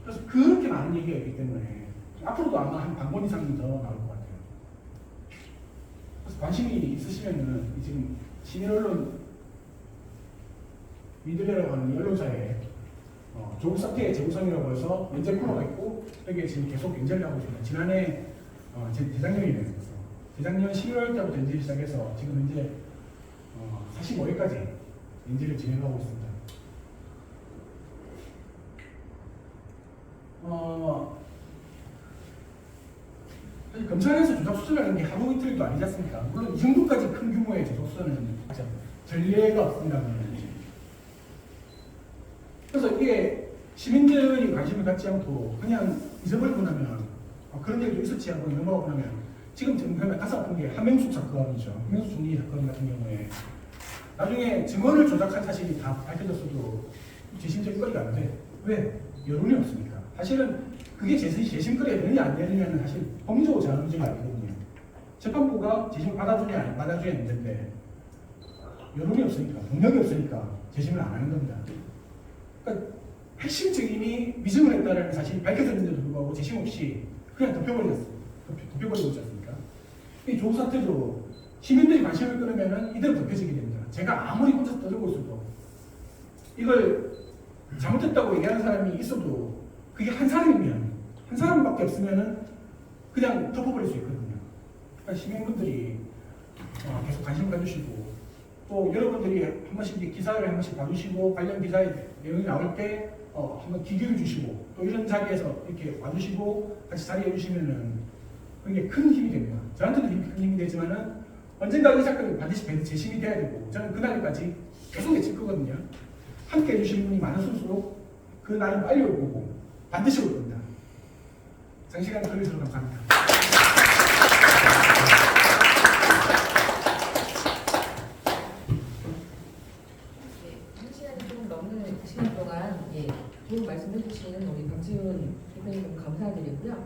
그래서 그렇게 많은 얘기가 있기 때문에 앞으로도 아마 한 반권 이상이 더 나올 것 같아요. 그래서 관심이 있으시면은 지금 시민 언론 미드레라고 하는 언론사에 조국 사태의 재구성이라고 해서 연재 코너가 있고 여기에 지금 계속 연재를 하고 있습니다. 지난해 재작년이네요. 재작년 11월 때부터 연재를 시작해서 지금 현재 45회까지 연재를 진행하고 있습니다. 사실 검찰에서 조작 수사라는 게 하루 이틀도 아니지 않습니까? 물론 이 정도까지 큰 규모의 조작 수사는 전례가 없습니다만. 그래서 이게 시민들이 관심을 갖지 않고 그냥 잊어버리고 나면 그런 일도 있었지 하고 넘어가고 나면 지금 정말 가슴 아픈 게 한명숙 사건이죠. 한명숙 총리 사건 같은 경우에 나중에 증언을 조작한 사실이 다 밝혀졌어도 재심적 거리가 안 돼. 왜? 여론이 없으니까. 사실은 그게 재심거리가 되느냐 안 되느냐는 사실 법리적으로 제한 문제가 아니거든요. 재판부가 재심을 받아주냐 안 받아주냐 문제인데 여론이 없으니까, 동력이 없으니까 재심을 안 하는 겁니다. 그러니까 핵심 증인이 위증을 했다는 사실이 밝혀졌는데도 불구하고 재심 없이 그냥 덮여버리고 있지 않습니까? 이 조국 사태도 시민들이 관심을 끌으면 이대로 덮여지게 됩니다. 제가 아무리 혼자 떠들고 있어도 이걸 잘못했다고 얘기하는 사람이 있어도 그게 한 사람이면 한 사람밖에 없으면은 그냥 덮어버릴 수 있거든요. 그러니까 시민분들이 계속 관심 가주시고 또 여러분들이 한 번씩 기사를 한 번씩 봐주시고 관련 기사의 내용이 나올 때 한번 귀 기울여 주시고 또 이런 자리에서 이렇게 와주시고 같이 자리해 주시면은 그게 큰 힘이 됩니다. 저한테도 큰 힘이 되지만은 언젠가 이 사건이 반드시 재심이 돼야 되고 저는 그날까지 계속 외칠 거거든요. 함께 해주시는 분이 많을수록 그 날은 빨리 올 거고 반드시 올 겁니다. 장시간 걸려주셔서 감사합니다. 한 시간이 조금 넘는 시간 동안 좋은 말씀해 주시는 우리 박지훈 대표님 감사드리고요.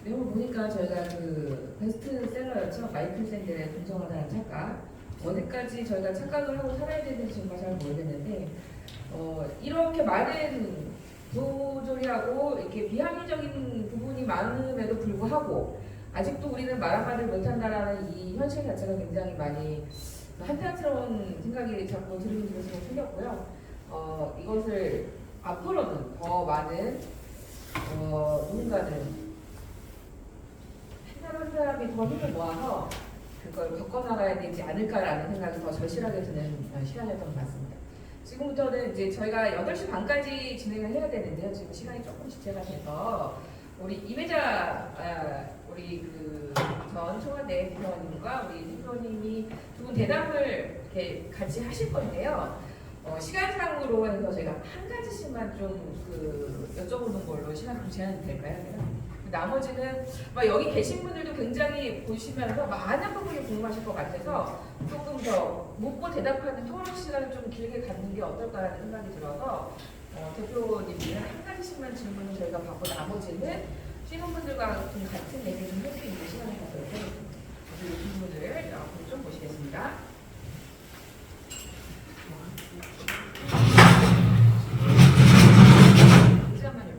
내용 보니까 저희가 그 베스트셀러였죠. 마이클 샌델의 동성하다는 착각. 어디까지 저희가 착각을 하고 살아야 되는지 정말 잘 모르겠는데 이렇게 많은 부조리하고 이렇게 비합리적인 부분이 많음에도 불구하고 아직도 우리는 말 한마디를 못한다라는 이 현실 자체가 굉장히 많이 한탄스러운 생각이 자꾸 들으면서 생겼고요. 이것을 앞으로는 더 많은 누군가는 한 사람이 더 힘을 모아서 그걸 겪어나가야 되지 않을까라는 생각이 더 절실하게 드는 시간이었던 것 같습니다. 지금부터는 이제 저희가 8시 반까지 진행을 해야 되는데요. 지금 시간이 조금 지체가 돼서 우리 이회자 우리 그 전 청와대 대표님과 우리 대표님이 두 분 대담을 이렇게 같이 하실 건데요. 시간상으로 해서 저희가 한 가지씩만 좀 여쭤보는 걸로 시간 좀 제한이 될까요? 나머지는 여기 계신 분들도 굉장히 보시면서 많은 부분이 궁금하실 것 같아서 조금 더 묻고 대답하는 토론 시간을 좀 길게 갖는 게 어떨까라는 생각이 들어서 대표님은 한 가지씩만 질문을 저희가 받고 나머지는 신혼분들과 좀 같은 얘기를 좀 할 수 있는 시간을 갖도록 하겠습니다. 그래서 이 질문을 앞으로 좀 보시겠습니다. 잠깐만요.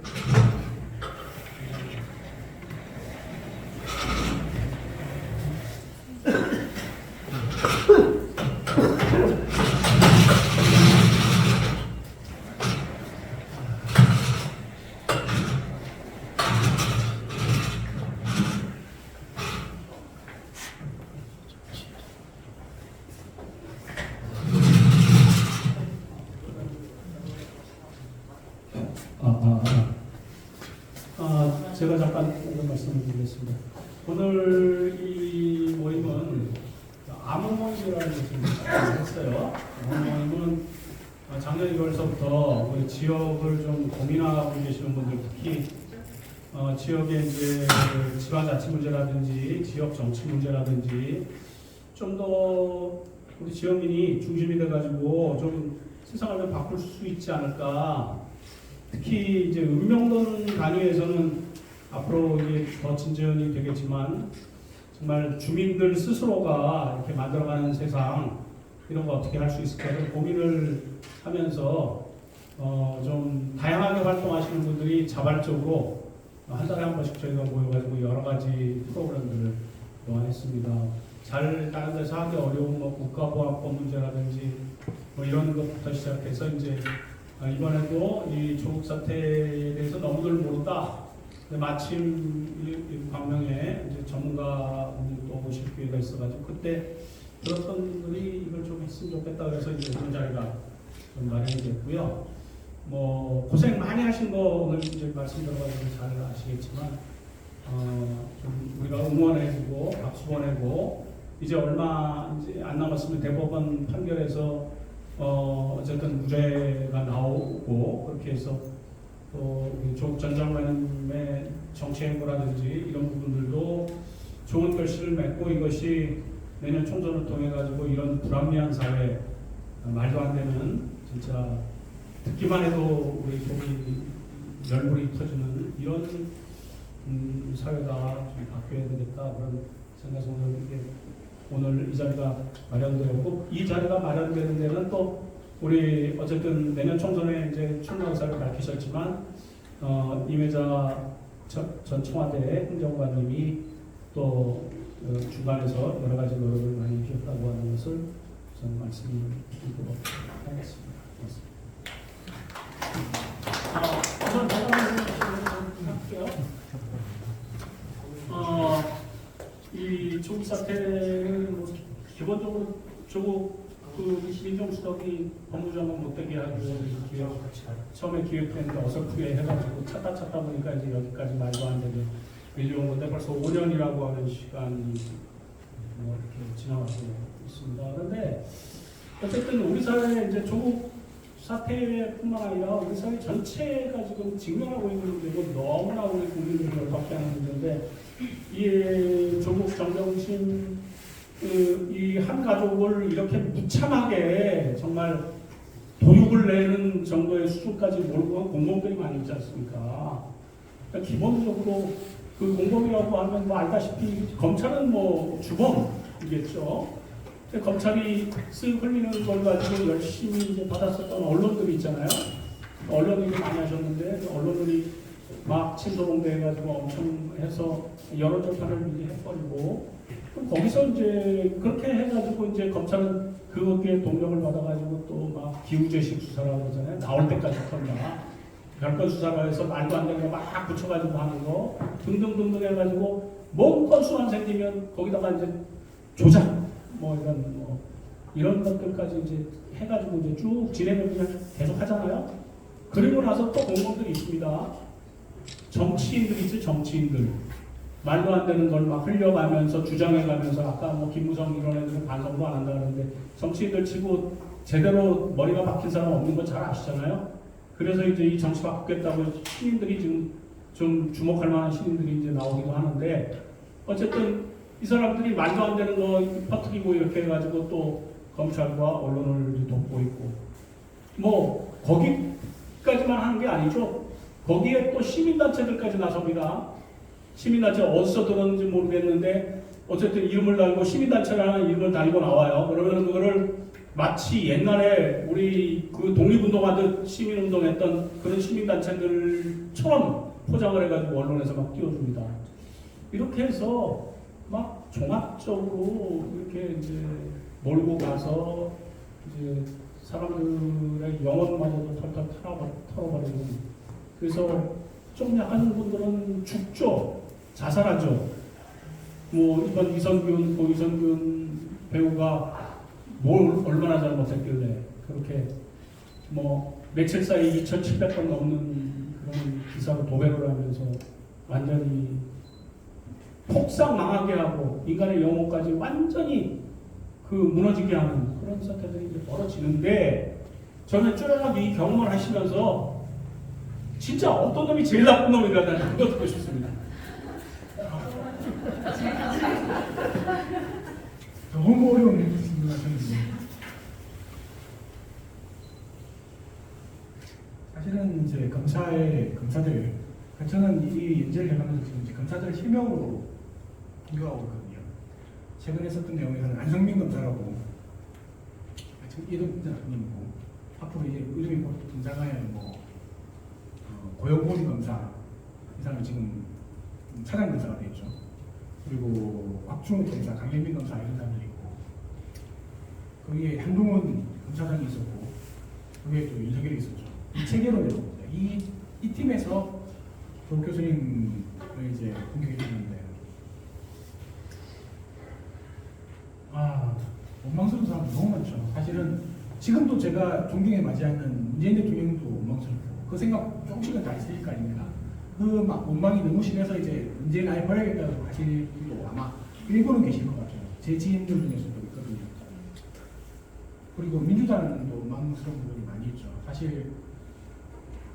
제가 잠깐 오늘 말씀을 드리겠습니다. 오늘 이 모임은 아무 모임이라는 것을 했어요. 아무 모임은 작년 1월서부터 우리 지역을 좀 고민하고 계시는 분들, 특히 지역의 이제 지방자치 문제라든지 지역 정치 문제라든지 좀 더 우리 지역민이 중심이 돼가지고 좀 세상을 좀 바꿀 수 있지 않을까. 특히 이제 읍명동 단위에서는 앞으로 이게 더 진전이 되겠지만 정말 주민들 스스로가 이렇게 만들어가는 세상 이런 거 어떻게 할 수 있을까 고민을 하면서 좀 다양하게 활동하시는 분들이 자발적으로 한 달에 한 번씩 저희가 모여가지고 여러 가지 프로그램들을 했습니다. 잘 다른 데서 하기 어려운 뭐 국가보안법 문제라든지 뭐 이런 것부터 시작해서 이제 이번에도 이 조국 사태에 대해서 너무들 모른다. 근데 마침 이 광명에 이제 전문가분이 또 오실 기회가 있어가지고 그때 들었던 분들이 이걸 좀 했으면 좋겠다 그래서 이제 이런 자리가 좀 마련이 됐고요. 뭐 고생 많이 하신 거 오늘 이제 말씀 들어가지고 잘 아시겠지만 좀 우리가 응원해주고 박수 보내고 이제 얼마 이제 안 남았으면 대법원 판결에서 어쨌든 무죄가 나오고 그렇게 해서 또 조국 전 장관의 정치 행보라든지 이런 부분들도 좋은 결실을 맺고 이것이 내년 총선을 통해 가지고 이런 불합리한 사회 말도 안 되는 진짜 듣기만 해도 우리 속이 열불이 터지는 이런 사회가 좀 바뀌어야 되겠다 그런 생각에서 오늘 이 자리가 마련되었고 이 자리가 마련되는 데는 또 우리 어쨌든 내년 총선에 이제 출마 의사를 밝히셨지만 임혜자 전 청와대 행정관님이 또 중간에서 여러 가지 노력을 많이 해주셨다고 하는 것을 저는 말씀을 드리도록 하겠습니다. 우선 제가 할게요. 이 조국 사태는 뭐 기본적으로 조국 민정수석이 법무장관 못되게 하고 처음에 기획했는데 어설프게 해가지고 찾다 보니까 이제 여기까지 말도 안 되게 밀려온 건데 벌써 5년이라고 하는 시간이 뭐 이렇게 지나가고 있습니다. 그런데 어쨌든 우리 사회에 이제 조국 사태뿐만 아니라 우리 사회 전체가 지금 직면하고 있는 문제고 너무나 우리 국민들이 열받게 하는 문제인데 이 조국 정경심 이 한 가족을 이렇게 무참하게 정말 도육을 내는 정도의 수준까지 몰고 간 공범들이 많이 있지 않습니까? 그러니까 기본적으로 그 공범이라고 하면 뭐 알다시피 검찰은 뭐 주범이겠죠. 검찰이 쓱 흘리는 걸 가지고 열심히 이제 받았었던 언론들이 있잖아요. 언론들이 많이 하셨는데 언론들이 막 침소봉대 해가지고 엄청 해서 여론조사를 미리 해버리고 그럼 거기서 이제 그렇게 해가지고 이제 검찰은 그것에 동력을 받아가지고 또 막 기우제식 수사라고 그러잖아요. 나올 때까지 한다. 별건 수사를 해서 말도 안 되는 거 막 붙여가지고 하는 거 등등등등 해가지고 뭔 건수만 생기면 거기다가 이제 조작 뭐 이런 것들까지 이제 해가지고 이제 쭉 진행을 그냥 계속 하잖아요. 그리고 나서 또 공무원들이 있습니다. 정치인들이 있죠. 정치인들 말도 안 되는 걸 막 흘려가면서 주장해가면서 아까 뭐 김무성 이런 애들은 반성도 안 한다 그러는데 정치인들 치고 제대로 머리가 박힌 사람 없는 거 잘 아시잖아요. 그래서 이제 이 정치 바꾸겠다고 시민들이 지금 좀 주목할 만한 시민들이 이제 나오기도 하는데 어쨌든 이 사람들이 말도 안 되는 거 퍼뜨리고 이렇게 해가지고 또 검찰과 언론을 돕고 있고 뭐 거기까지만 하는 게 아니죠. 거기에 또 시민단체들까지 나섭니다. 시민단체 어디서 들었는지 모르겠는데 어쨌든 이름을 달고 시민단체라는 이름을 달고 나와요. 그러면 그거를 마치 옛날에 우리 그 독립운동하듯 시민운동했던 그런 시민단체들처럼 포장을 해가지고 언론에서 막 띄워줍니다. 이렇게 해서 막 종합적으로 이렇게 이제 몰고 가서 이제 사람들의 영혼마저도 털털 털어버리고 그래서 좀 약한 분들은 죽죠. 자살하죠. 뭐 이번 이선균 배우가 뭘 얼마나 잘못했길래 그렇게 뭐 며칠 사이 2,700건 넘는 그런 기사로 도배를 하면서 완전히 폭삭 망하게 하고 인간의 영혼까지 완전히 그 무너지게 하는 그런 사태들이 이제 벌어지는데 저는 쭈르륵 이 경험을 하시면서 진짜 어떤 놈이 제일 나쁜 놈이라는 그거 듣고 싶습니다. 너무 어려운 얘기입니다. 저는. 사실은 이제 검사들, 저는 이 연재를 해가면서 지금 이제 검사들 실명으로 공격하고 있거든요. 최근에 썼던 내용에서는 안성민 검사라고, 지금 이름 대표님이고, 앞으로 이제 이름이 곧 등장할 고영곤 검사, 이 사람이 지금 차장 검사가 되었죠. 그리고 곽중욱 검사, 강현민 검사 이런 사람들이 있고, 거기에 한동훈 검사장이 있었고, 거기에 또 윤석열이 있었죠. 이 체계로 내려옵니다. 이 팀에서 조 교수님을 이제 공격해 주는데, 원망스러운 사람이 너무 많죠. 사실은 지금도 제가 존경에 맞이하는 문재인 대통령도 원망스럽고, 그 생각 조금씩은 다 있을 거 아닙니까? 그 막 원망이 너무 심해서 이제 문재인 아예 버려야겠다고 하실 분도 아마 일부는 계실 것 같아요. 제 지인들 중에서도 있거든요. 그리고 민주당도 원망스러운 부분이 많이 있죠. 사실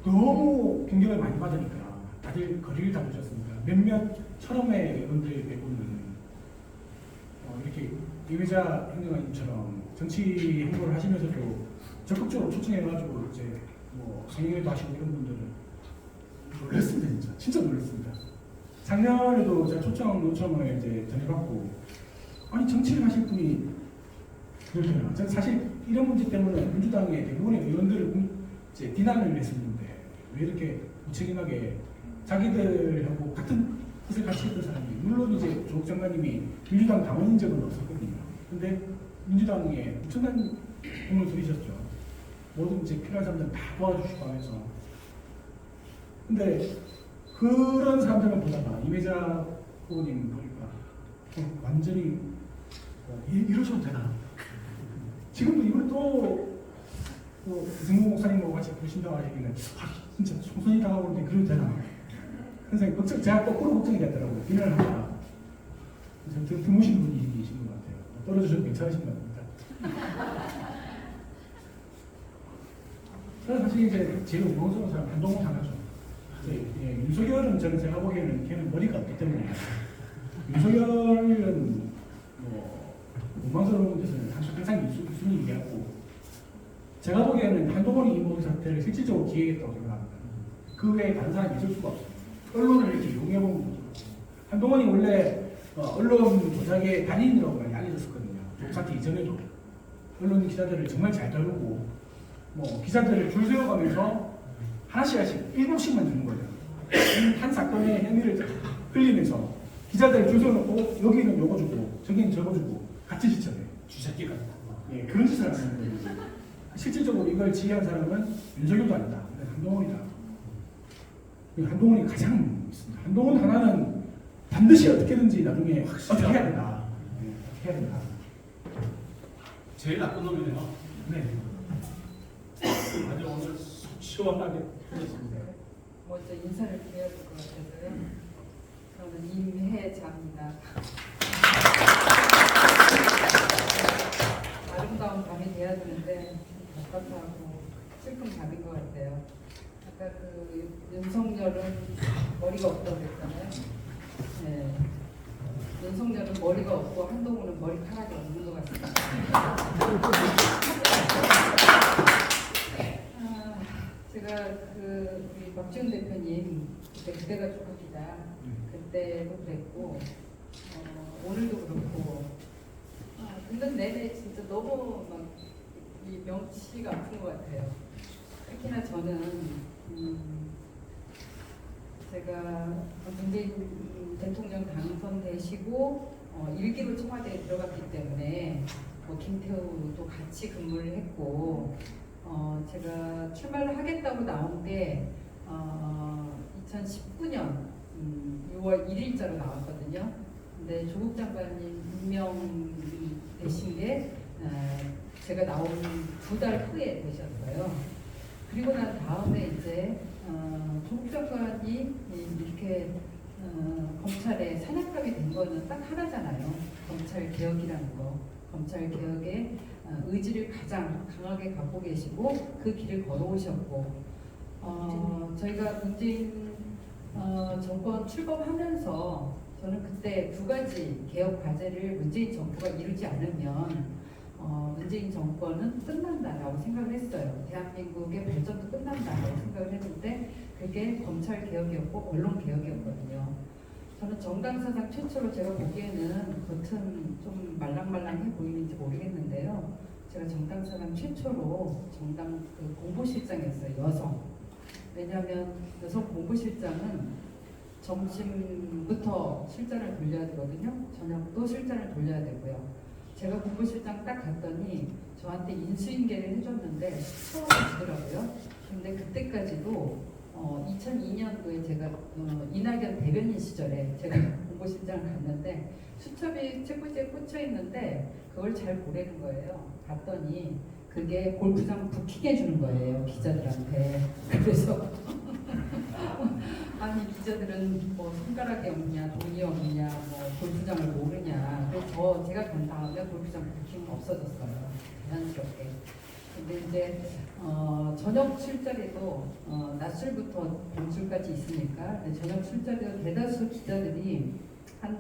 너무 공격을 많이 받으니까 다들 거리를 잡으셨습니다. 몇몇 철험의 의원들 빼고는 이렇게 이회자 행정관님처럼 정치 행보를 하시면서도 적극적으로 초청해가지고 이제 성행회도 하시고 이런 분들은 놀랐습니다. 진짜 놀랐습니다. 작년에도 제가 초청 요청을 이제 전해받고, 아니 정치를 하실 분이 그렇잖아요. 저는 사실 이런 문제 때문에 민주당의 대부분의 의원들을 이제 비난을 했었는데, 왜 이렇게 무책임하게 자기들하고 같은 뜻을 같이 했던 사람이, 물론 이제 조국 장관님이 민주당 당원인 적은 없었거든요. 근데 민주당에 엄청난 공을 들이셨죠. 모든 이제 필요한 사람들 다 도와주시고 하면서. 근데 그런 사람들만 보다가 이회자 후보님 보니까 완전히 이러셔도 되나? 지금도 이번에 또 이승우 목사님하고 같이 부르신다고 하시길래 진짜 총선이 다가오는데 그래도 되나? 그래서 제가 거꾸로 걱정이 됐더라고요. 비난을 하다가 드무신 분이신 것 같아요. 떨어지셔도 괜찮으신 것 같습니다. 저는 사실 이제 제일 원망스러운 사람 한동훈 하나죠. 윤석열은 제가 보기에는 걔는 머리가 없기 때문에, 윤석열은 원망스러운 데서는 항상 이순이 얘기하고, 제가 보기에는 한동훈이 이번 사태를 실질적으로 기획했다고 생각합니다. 그 외에 다른 사람이 있을 수가 없어요. 언론을 이렇게 이용해본 거죠. 한동훈이 원래 언론 조작의 단인이라고 많이 알려졌었거든요. 사태 이전에도 언론 기자들을 정말 잘 다루고, 기자들을 줄 세워가면서 하나씩 7씩만 주는 거예요. 한 사건의 혐의를 흘리면서 기자들을 줄 세워놓고 여기는 요거 주고 저기는 저거 주고 같은 시점에 쥐새끼 같다. 예, 그런 짓을 하는 거예요. 실질적으로 이걸 지휘한 사람은 윤석열도 아니다. 한동훈이다. 한동훈이 가장 있습니다. 한동훈 하나는 반드시 어떻게든지 나중에 어떻게 해야 된다. 어떻게 해야 된다. 제일 나쁜 놈이네요. 네. 아주 오늘 시원하게 해줬습니다. 먼저 인사를 드려야 될 것 같아서요. 저는 임혜자입니다. 아름다운 밤이 돼야 되는데 답답하고 슬픈 밤인 것 같아요. 아까 윤석열은 머리가 없다고 그랬잖아요. 네. 윤석열은 머리가 없고 한동훈은 머리카락이 없는 것 같습니다. 제가 우리 박지훈 대표님 그때가 좋습니다. 그때도 그랬고 오늘도 그렇고 듣는 내내 진짜 너무 막 이 명치가 아픈 것 같아요. 특히나 저는 제가 문재인 대통령 당선되시고 1기로 청와대에 들어갔기 때문에 김태우도 같이 근무를 했고 제가 출마를 하겠다고 나온 게 2019년 6월 1일자로 나왔거든요. 근데 조국 장관님 임명되신 게 제가 나온 2달 후에 되셨어요. 그리고 난 다음에 이제 조국 장관이 이렇게 검찰의 산악갑이 된 거는 딱 하나잖아요. 검찰 개혁이라는 거. 검찰 개혁의 의지를 가장 강하게 갖고 계시고 그 길을 걸어오셨고 저희가 문재인 정권 출범하면서 저는 그때 두 가지 개혁 과제를 문재인 정부가 이루지 않으면 문재인 정권은 끝난다라고 생각을 했어요. 대한민국의 발전도 끝난다라고 생각을 했는데 그게 검찰 개혁이었고 언론 개혁이었거든요. 저는 정당 사상 최초로 제가 보기에는 겉은 좀 말랑말랑해 보이는지 모르겠는데요. 제가 정당 사상 최초로 정당 그 공보실장이었어요. 여성. 왜냐하면 여성 공보실장은 점심부터 실장을 돌려야 되거든요. 저녁도 실장을 돌려야 되고요. 제가 공보실장 딱 갔더니 저한테 인수인계를 해줬는데 처음 하시더라고요. 근데 그때까지도 2002년도에 제가 이낙연 대변인 시절에 제가 공보실장을 갔는데 수첩이 책꽂이에 꽂혀 있는데 그걸 잘 보라는 거예요. 봤더니 그게 골프장 부킹 해주는 거예요, 기자들한테. 그래서 아니 기자들은 뭐 손가락이 없냐, 돈이 없냐, 뭐 골프장을 모르냐. 그래서 제가 간 다음에 골프장 부킹은 없어졌어요, 자연스럽게. 근데 이제 저녁 술자리도 낮술부터 밤술까지 있으니까 저녁 술자리도 대다수 기자들이 한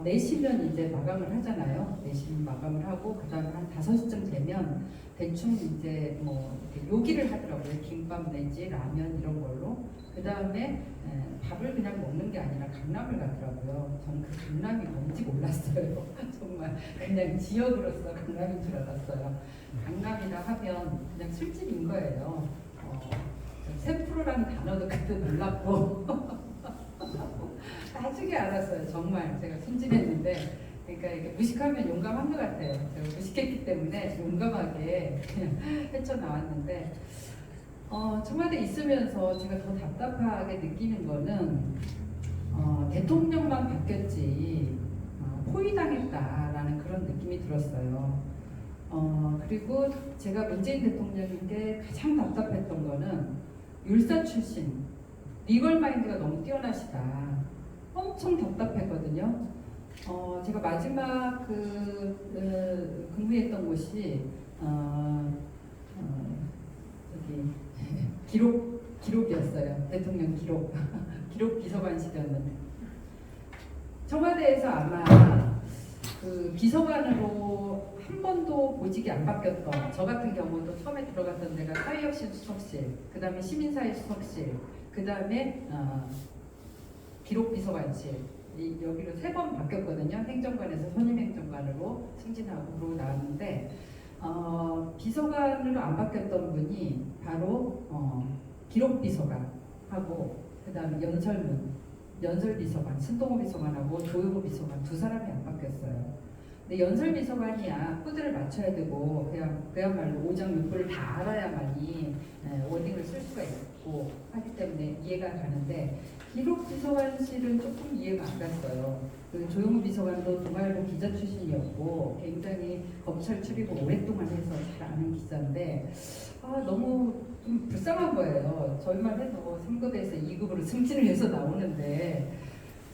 4시면 이제 마감을 하잖아요. 4시 마감을 하고 그다음에 한 5시쯤 되면 대충 이제 뭐 이렇게 요기를 하더라고요. 김밥 내지 라면 이런 걸로. 그다음에 밥을 그냥 먹는 게 아니라 강남을 가더라고요. 저는 그 강남이 뭔지 몰랐어요. 정말 그냥 지역으로서 강남인 줄 알았어요. 강남이라 하면 그냥 술집인 거예요. 세프로라는 단어도 그때 몰랐고 나중에 알았어요. 정말 제가 순진했는데 그러니까 이게 무식하면 용감한 것 같아요. 제가 무식했기 때문에 용감하게 그냥 헤쳐나왔는데 청와대 있으면서 제가 더 답답하게 느끼는 거는 대통령만 바뀌었지 포위당했다라는 그런 느낌이 들었어요. 그리고 제가 문재인 대통령인데 가장 답답했던 거는 율사 출신, 리걸 마인드가 너무 뛰어나시다. 엄청 답답했거든요. 제가 마지막 근무했던 곳이 기록이었어요. 대통령 기록 비서관실이었는데 청와대에서 아마 그 비서관으로 한 번도 보직이 안 바뀌었던 저 같은 경우도 처음에 들어갔던 데가 사회혁신 수석실, 그 다음에 시민사회 수석실, 그 다음에 기록비서관실 여기로 3번 바뀌었거든요. 행정관에서 선임행정관으로 승진하고 그러고 나왔는데 비서관으로 안 바뀌었던 분이 바로 기록비서관하고 그 다음에 연설비서관, 신동호 비서관하고 조용호 비서관 두 사람이 안 바뀌었어요. 근데 연설비서관이야 코드를 맞춰야 되고 그야말로 오장육부를 다 알아야만이 워딩을 쓸 수가 있고 하기 때문에 이해가 가는데 기록비서관실은 조금 이해가 안 갔어요. 그 조용호 비서관도 동아일보 기자 출신이었고 굉장히 검찰 출입을 오랫동안 해서 잘 아는 기자인데 너무 좀 불쌍한 거예요. 저희만 해도 3급에서 2급으로 승진을 해서 나오는데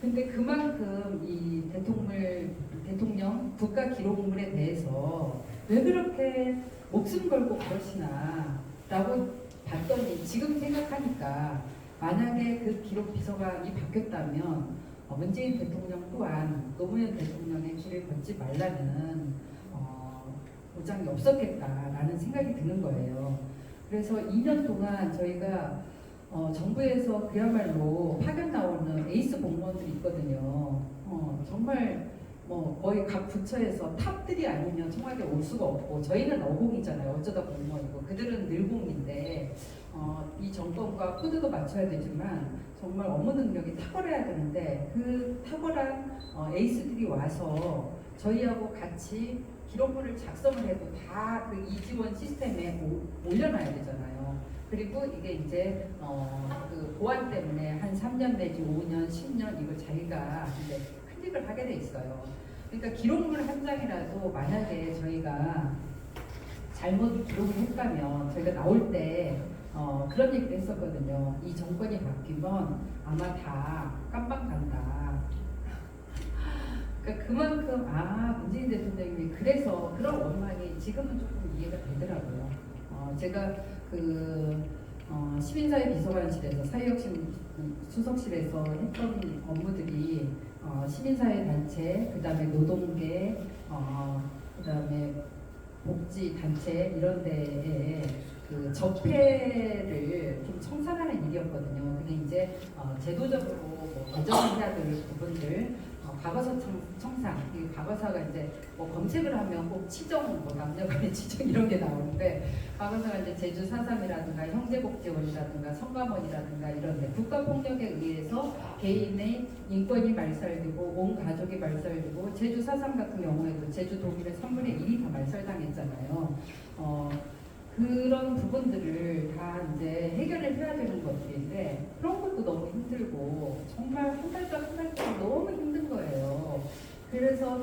근데 그만큼 이 대통령 국가기록물에 대해서 왜 그렇게 목숨 걸고 그러시나 라고 봤더니 지금 생각하니까 만약에 그 기록비서관이 바뀌었다면 문재인 대통령 또한 노무현 대통령의 길을 걷지 말라는 보장이 없었겠다라는 생각이 드는 거예요. 그래서 2년 동안 저희가 정부에서 그야말로 파견 나오는 에이스 공무원들이 있거든요. 정말 뭐 거의 각 부처에서 탑들이 아니면 청와대 올 수가 없고 저희는 어공이잖아요. 어쩌다 공무원이고 그들은 늘공인데 이 정권과 코드도 맞춰야 되지만 정말 업무 능력이 탁월해야 되는데 그 탁월한 에이스들이 와서 저희하고 같이 기록물을 작성을 해도 다 그 이지원 시스템에 올려놔야 되잖아요. 그리고 이게 이제 그 보안 때문에 한 3년 내지 5년, 10년 이걸 자기가 이제 클릭을 하게 돼 있어요. 그러니까 기록물 한 장이라도 만약에 저희가 잘못 기록을 했다면 저희가 나올 때 그런 얘기를 했었거든요. 이 정권이 바뀌면 아마 다 깜빵 간다. 그러니까 그만큼 문재인 대통령이 그래서 그런 원망이 지금은 조금 이해가 되더라고요. 제가 시민사회 비서관실에서 사회혁신 수석실에서 했던 업무들이 시민사회 단체, 그다음에 노동계, 그다음에 복지 단체 이런 데에 그 적폐를 좀 청산하는 일이었거든요. 그게 이제 제도적으로 개정해야 될 부분들, 과거사 청산, 이 과거사가 이제 검색을 하면 꼭 치정, 남녀간의 치정 이런 게 나오는데, 과거사가 이제 제주 4.3이라든가 형제복지원이라든가 성감원이라든가 이런데 국가폭력에 의해서 개인의 인권이 말살되고 온 가족이 말살되고, 제주 4.3 같은 경우에도 제주 도민의 3분의 1이 다 말살당했잖아요. 그런 부분들을 다 이제 해결을 해야 되는 것들인데, 그런 것도 너무 힘들고 정말 한 달간 한 달간 너무 힘든 거예요. 그래서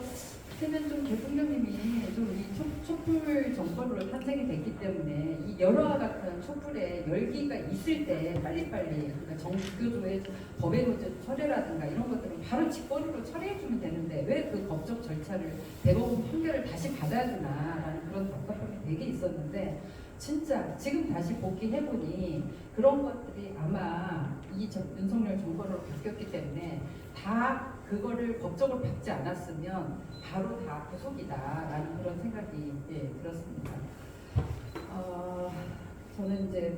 그때는 좀 대통령님이 좀 이 촛불 정권으로 탄생이 됐기 때문에 이 여러와 같은 촛불에 열기가 있을 때 빨리빨리, 그러니까 정교조의 법의 노조 철회라든가 이런 것들은 바로 직권으로 처리해주면 되는데 왜 그 법적 절차를 대법원 판결을 다시 받아야 되나라는 그런 답답함이 되게 있었는데, 진짜 지금 다시 복귀해보니 그런 것들이 아마 이 윤석열 정권으로 바뀌었기 때문에 다 그거를 법적으로 받지 않았으면 바로 다 구속이다라는 그런 생각이 들었습니다. 저는 이제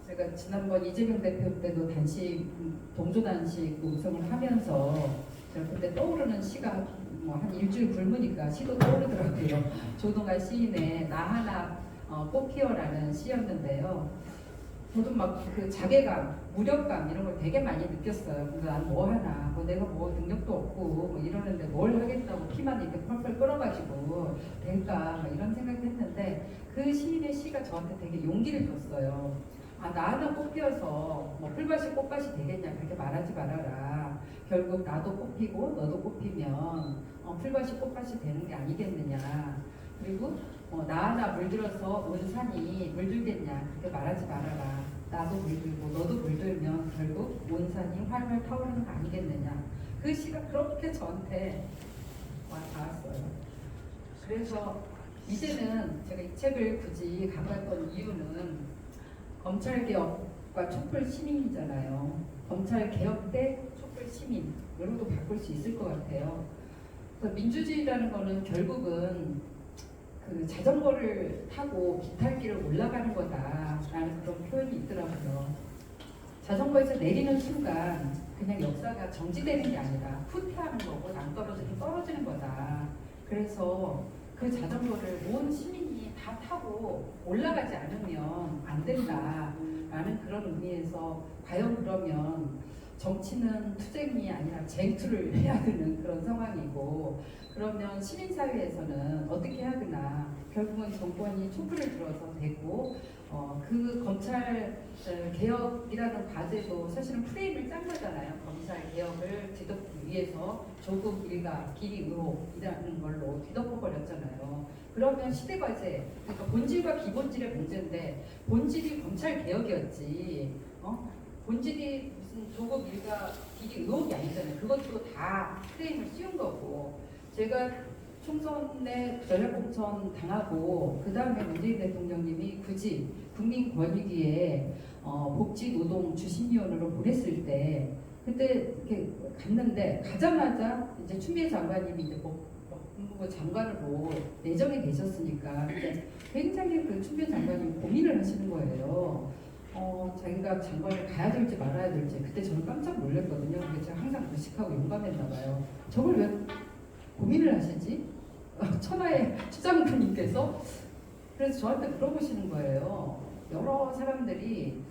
제가 지난번 이재명 대표 때도 동조 단식 우승을 하면서 제가 그때 떠오르는 시가 한 일주일 굶으니까 시도 떠오르더라고요. 조동아 시인의 나 하나 꽃 피어라는 시였는데요. 저도 막 그 자괴감, 무력감 이런 걸 되게 많이 느꼈어요. 그래서 난 뭐 하나, 내가 능력도 없고 이러는데 뭘 하겠다고 피만 이렇게 펄펄 끓어가지고 될까 이런 생각했는데, 그 시인의 시가 저한테 되게 용기를 줬어요. 나 하나 꽃 피어서 풀밭이 꽃밭이 되겠냐 그렇게 말하지 말아라. 결국 나도 꽃 피고 너도 꽃 피면 풀밭이 꽃밭이 되는 게 아니겠느냐. 그리고 나 하나 물들어서 온 산이 물들겠냐 그렇게 말하지 말아라. 나도 물들고 너도 물들면 결국 온 산이 활활 타오르는 거 아니겠느냐. 그 시가 그렇게 저한테 와 닿았어요. 그래서 이제는 제가 이 책을 굳이 가져왔던 이유는 검찰개혁과 촛불 시민이잖아요. 검찰개혁 때 촛불 시민 이런도 바꿀 수 있을 것 같아요. 그래서 민주주의라는 거는 결국은 그 자전거를 타고 비탈길을 올라가는 거다라는 그런 표현이 있더라고요. 자전거에서 내리는 순간 그냥 역사가 정지되는 게 아니라 후퇴하는 거고 낭떠러지로 떨어지는 거다. 그래서 그 자전거를 온 시민이 다 타고 올라가지 않으면 안 된다라는 그런 의미에서, 과연 그러면 정치는 투쟁이 아니라 쟁투를 해야 되는 그런 상황이고, 그러면 시민사회에서는 어떻게 해야 되나. 결국은 정권이 촛불을 들어서 되고, 그 검찰 개혁이라는 과제도 사실은 프레임을 짠 거잖아요. 검찰 개혁을 뒤덮기 위해서 조국 일가 비리 의혹이라는 걸로 뒤덮어버렸잖아요. 그러면 시대 과제, 그러니까 본질과 비본질의 문제인데, 본질이 검찰 개혁이었지, 본질이 무슨 조국 일가 비리 의혹이 아니잖아요. 그것도 다 프레임을 씌운 거고. 제가 총선에 전략공천 당하고 그 다음에 문재인 대통령님이 굳이 국민권익위에 복지노동 주심위원으로 보냈을 때, 그때 이렇게 갔는데 가자마자 이제 추미애 장관님이 이제 법무부 장관으로 내정이 되셨으니까 굉장히 그 추미애 장관님 고민을 하시는 거예요. 자기가 장관을 가야 될지 말아야 될지. 그때 저는 깜짝 놀랐거든요. 근데 제가 항상 무식하고 용감했나 봐요. 저걸 왜 고민을 하시지? 천하의 추장관님께서. 그래서 저한테 물어보시는 거예요. 여러 사람들이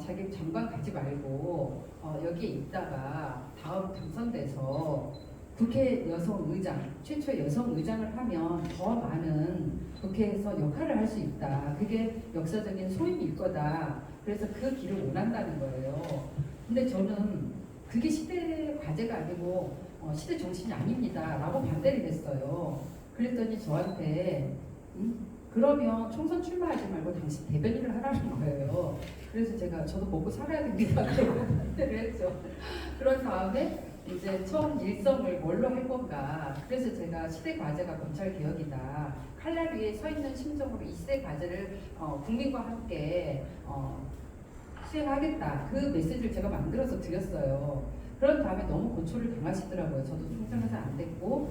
자기 장관 가지 말고 여기에 있다가 다음 당선돼서 국회 여성 의장, 최초의 여성 의장을 하면 더 많은 국회에서 역할을 할 수 있다. 그게 역사적인 소임일 거다. 그래서 그 길을 원한다는 거예요. 근데 저는 그게 시대 과제가 아니고 시대 정신이 아닙니다 라고 반대를 했어요. 그랬더니 저한테 그러면 총선 출마하지 말고 당신 대변인을 하라는 거예요. 그래서 저도 먹고 살아야 됩니다. 그러고 반대를 했죠. 그런 다음에 이제 처음 일성을 뭘로 할 건가. 그래서 제가 시대 과제가 검찰 개혁이다. 칼날 위에 서 있는 심정으로 이 시대 과제를 국민과 함께 수행하겠다. 그 메시지를 제가 만들어서 드렸어요. 그런 다음에 너무 고초를 당하시더라고요. 저도 총선에서 안 됐고.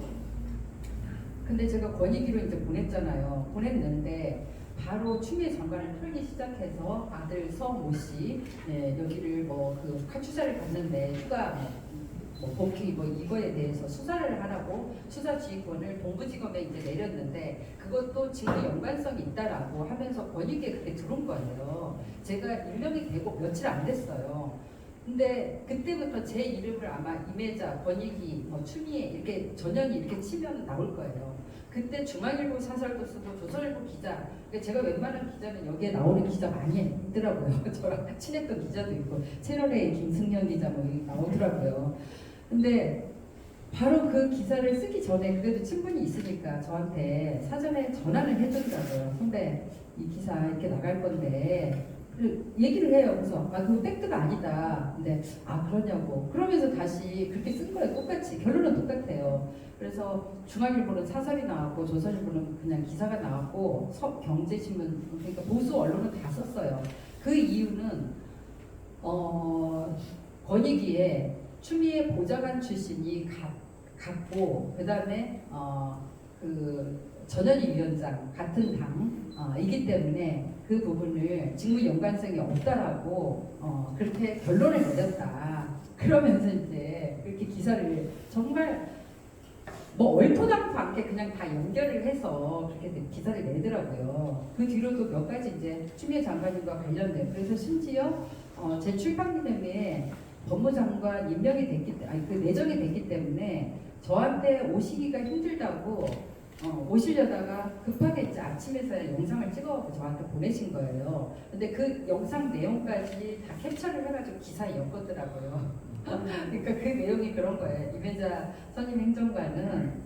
근데 제가 권익위로 이제 보냈잖아요. 보냈는데 바로 추미애 장관을 풀기 시작해서 아들 서모 씨 여기를 그 카투사를 갔는데 휴가 복귀 이거에 대해서 수사를 하라고 수사지휘권을 동부지검에 이제 내렸는데 그것도 직무 연관성이 있다라고 하면서 권익위에 그때 들어온 거예요. 제가 임명이 되고 며칠 안 됐어요. 근데 그때부터 제 이름을 아마 임혜자, 권익위, 추미애 이렇게 전현이 이렇게 치면 나올 거예요. 그때 중앙일보 사설도 쓰고 조선일보 기자, 그러니까 제가 웬만한 기자는 여기에 나오는 기자 많이 있더라고요. 저랑 친했던 기자도 있고 채널A 김승현 기자 여기 나오더라고요. 근데 바로 그 기사를 쓰기 전에 그래도 친분이 있으니까 저한테 사전에 전화를 해주더라고요. 선배 이 기사 이렇게 나갈 건데 얘기를 해요. 그래서 그거 팩트가 아니다. 근데 그러냐고. 그러면서 다시 그렇게 쓴 거예요. 똑같이. 결론은 똑같아요. 그래서 중앙일보는 사설이 나왔고 조선일보는 그냥 기사가 나왔고 경제신문 그러니까 보수 언론은 다 썼어요. 그 이유는 권익위에 추미애 보좌관 출신이 갔고 그다음에 그 전현희 위원장 같은 당이기 때문에 그 부분을 직무 연관성이 없다라고 그렇게 결론을 내렸다. 그러면서 이제 그렇게 기사를 정말 얼토당토 않게 그냥 다 연결을 해서 그렇게 기사를 내더라고요. 그 뒤로도 몇 가지 이제 추미애 장관님과 관련된 그래서 심지어 제 출판 기념회에 법무장관 임명이 그 내정이 됐기 때문에 저한테 오시기가 힘들다고 오시려다가 급하게 이제 아침에서 영상을 찍어서 저한테 보내신 거예요. 근데 그 영상 내용까지 다 캡처를 해가지고 기사에 엮었더라고요. 그러니까 그 내용이 그런 거예요. 임혜자 선임 행정관은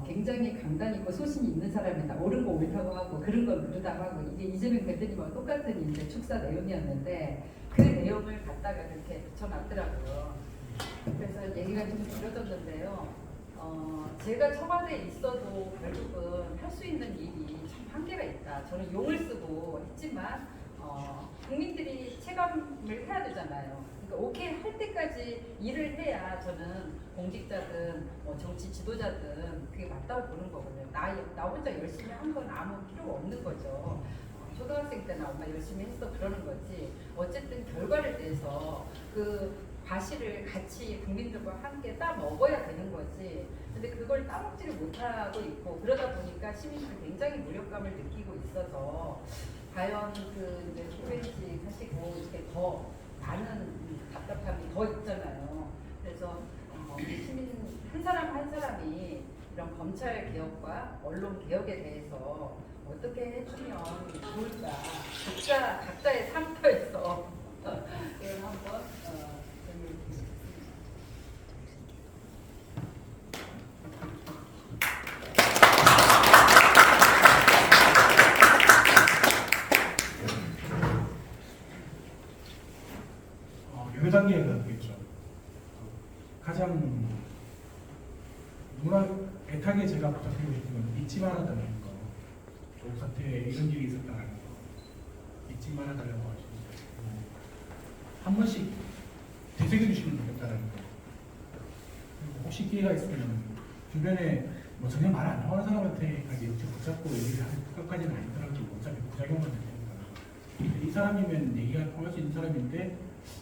굉장히 강단 있고 소신이 있는 사람이다. 옳은 거 옳다고 하고 그런 건 그러다고 하고 이게 이재명 대표님하고 똑같은 이제 축사 내용이었는데 그 내용을 갖다가 그렇게 붙여놨더라고요. 그래서 얘기가 좀 길어졌는데요. 제가 청와대에 있어도 결국은 할 수 있는 일이 참 한계가 있다. 저는 용을 쓰고 했지만 국민들이 체감을 해야 되잖아요. 그러니까 오케이 할 때까지 일을 해야 저는 공직자든 정치 지도자든 그게 맞다고 보는 거거든요. 나 혼자 열심히 한 건 아무 필요가 없는 거죠. 초등학생 때나 엄마 열심히 했어 그러는 거지. 어쨌든 결과를 내서 그 과실을 같이 국민들과 함께 따 먹어야 되는 거지. 근데 그걸 따먹지를 못하고 있고 그러다 보니까 시민들이 굉장히 무력감을 느끼고 있어서 과연 그 이제 소외식 하시고 이렇게 더 많은 답답함이 더 있잖아요. 그래서 시민 한 사람 한 사람이 이런 검찰 개혁과 언론 개혁에 대해서 어떻게 해주면 좋을까? 각자의 상터에서 이걸 한번 여러 단계가 있겠죠. 가장 너무나 애타게 제가 부탁드리고 싶은 건 잊지 말아달라는 거. 조국 사태에 이런 일이 있었다는 거. 잊지 말아달라고 하시는데 한 번씩 되새겨 주시면 좋겠다는 거. 그리고 혹시 기회가 있으면 주변에 전혀 말 안 통하는 사람한테까지 이렇게 붙잡고 얘기를 할 것까지는 아니더라도 어차피 부작용만 되니까 이 사람이면 얘기가 통할 수 있는 사람인데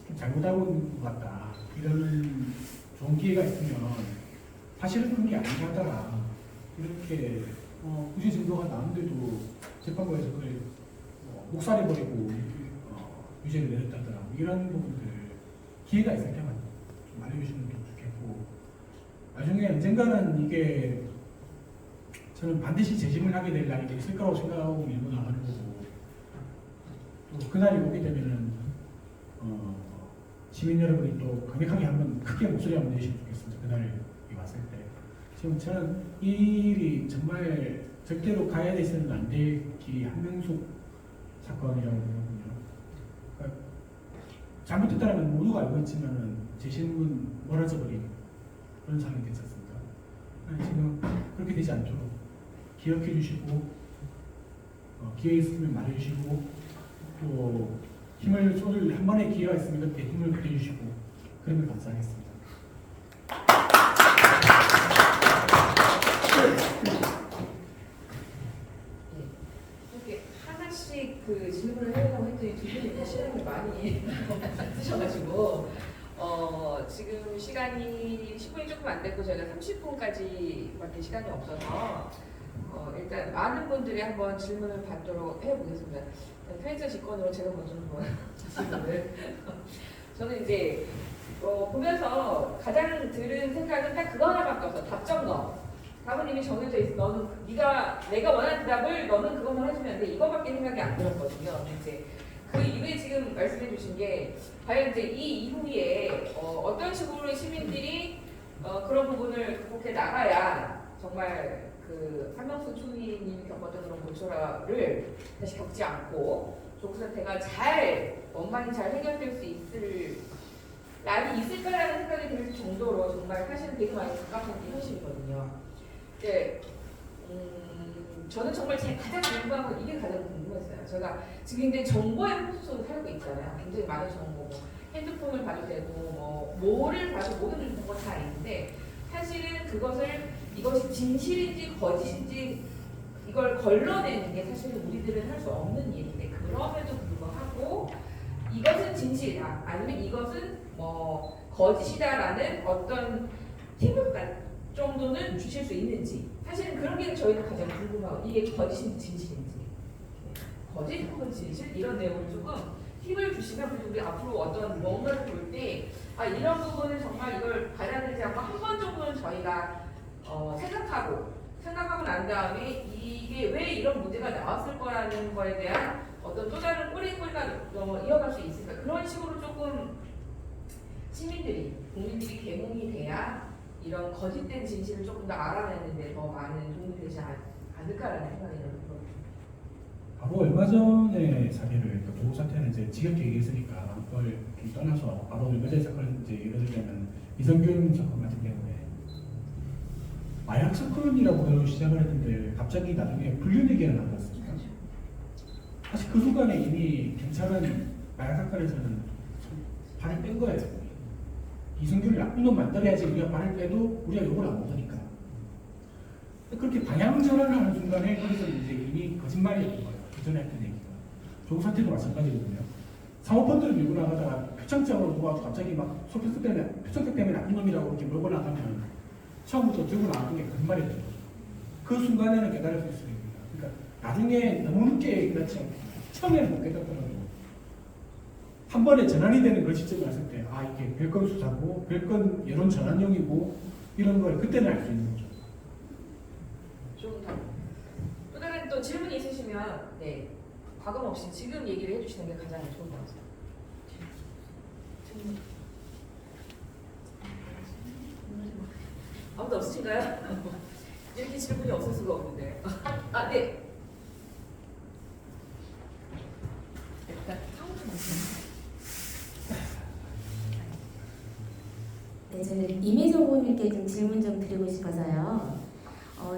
좀 잘못하고 있는 것 같다. 이런 좋은 기회가 있으면 사실은 그런 게 아니었더라. 이렇게 구시 증거가 나오는데도 재판부에서 그걸 묵살해 버리고 유죄를 내렸다더라. 이런 부분들 기회가 있을 때만 좀 알려주시면 좀 좋겠고 나중에 언젠가는 이게 저는 반드시 재심을 하게 될 날이 있을 거라고 생각하고 밀고 나가는 거고 또 그날이 오게 되면은 시민 여러분이 또 강력하게 한번 크게 목소리 한번 내시면 좋겠습니다. 그날이 왔을 때. 지금 저는 이 일이 정말 절대로 가야 돼서는 안 될 길이 한명숙 사건이라고 그러거든요. 그러니까 잘못했다면 모두가 알고 있지만은 재신문 멀어져버린 그런 상황이 됐었습니다. 지금 그렇게 되지 않도록 기억해 주시고 기회 있으면 말해주시고 또 힘을 쏟을 한 번의 기회가 있으면 그때 힘을 보태주시고 그러면 감사하겠습니다. 이렇게 하나씩 그 질문을 하려고 했더니 두 분이 시간을 많이 쓰셔가지고 지금 시간이 10분이 조금 안 됐고 저희가 30분까지밖에 시간이 없어서 일단 많은 분들이 한번 질문을 받도록 해보겠습니다. 편의점 직권으로 제가 먼저 질문을 저는 이제 보면서 가장 들은 생각은 딱 그거 하나밖에 없어. 답정 너. 답은 이미 정해져 있어. 너는 내가 원하는 대답을 너는 그것만 해주면 돼. 이거밖에 생각이 안 들었거든요. 근데 이제 그 이후에 지금 말씀해주신 게 과연 이제 이 이후에 어떤 식으로 시민들이 그런 부분을 극복해 나가야 정말 그 한명숙 총리님이 겪었던 그런 고초를 다시 겪지 않고 조국 사태가 원만히 잘 해결될 수 있을 날이 있을까라는 생각이 들 정도로 정말 사실은 되게 많이 갑갑한 게 현실이거든요. 네, 저는 정말 가장 궁금한 건 이게 가장 궁금했어요. 제가 지금 굉장히 정보의 호수 속에 살고 있잖아요. 굉장히 많은 정보, 핸드폰을 봐도 되고 뭐를 봐도 모든 정보가 다 있는데 사실은 이것이 진실인지 거짓인지 이걸 걸러내는 게 사실은 우리들은 할 수 없는 일인데 그럼에도 불구하고 이것은 진실이다 아니면 이것은 거짓이다라는 어떤 팁을 정도는 주실 수 있는지 사실은 그런 게 저희는 가장 궁금하고 이게 거짓인지 진실인지 거짓 혹은 진실 이런 내용을 조금 팁을 주시면 그리고 우리 앞으로 어떤 뭔가를 볼 때 이런 부분은 정말 이걸 받아들이지 않고 한 번 정도는 저희가 생각하고 난 다음에 이게 왜 이런 문제가 나왔을 거라는 거에 대한 어떤 또 다른 꼬리가 이어갈 수 있을까 그런 식으로 조금 국민들이 계몽이 돼야 이런 거짓된 진실을 조금 더 알아내는 데 더 많은 도움이 되지 않을까라는 생각이 들어요. 바로 얼마 전에 사례를 조국 사태는 이제 지겹게 얘기했으니까 그걸 떠나서 바로 얼마 전에 사건을 이제 예를 들자면 이성균 사건 같은 경우에 마약 사건이라고 시작을 했는데 갑자기 나중에 불륜 얘기가 나왔습니다. 사실 그 순간에 이미 경찰은 마약 사건에서는 발을 뺀 거예요. 이성균을 나쁜 놈 만들어야지 우리가 발을 빼도 우리가 욕을 안 먹으니까. 그렇게 방향 전환을 하는 순간에 거기서 이제 이미 거짓말이었던 거예요. 그 전에 했던 얘기가. 조국 사태도 마찬가지거든요. 사모펀드를 밀고 나가다가 표창장으로 누가 갑자기 막 표창장 때문에 나쁜 놈이라고 이렇게 몰고 나가면 처음부터 들고 나왔던 게 거짓말이었죠. 그 순간에는 깨달을 수 있습니다. 그러니까 나중에 너무 늦게 깨닫지 않고 처음에는 못 깨닫더라도 한 번에 전환이 되는 그 시점에 왔을 때 이게 별건 수사고 별건 여론 전환용이고 이런 걸 그때는 알 수 있는 거죠. 좀 또 다른 또 질문이 있으시면 과감 없이 지금 얘기를 해주시는 게 가장 좋은 것 같아요. 아무도 없으신가요? 이렇게 질문이 없을 수가 없는데. 네. 일단 네, 저는 임혜정 후보님께 좀 질문 좀 드리고 싶어서요.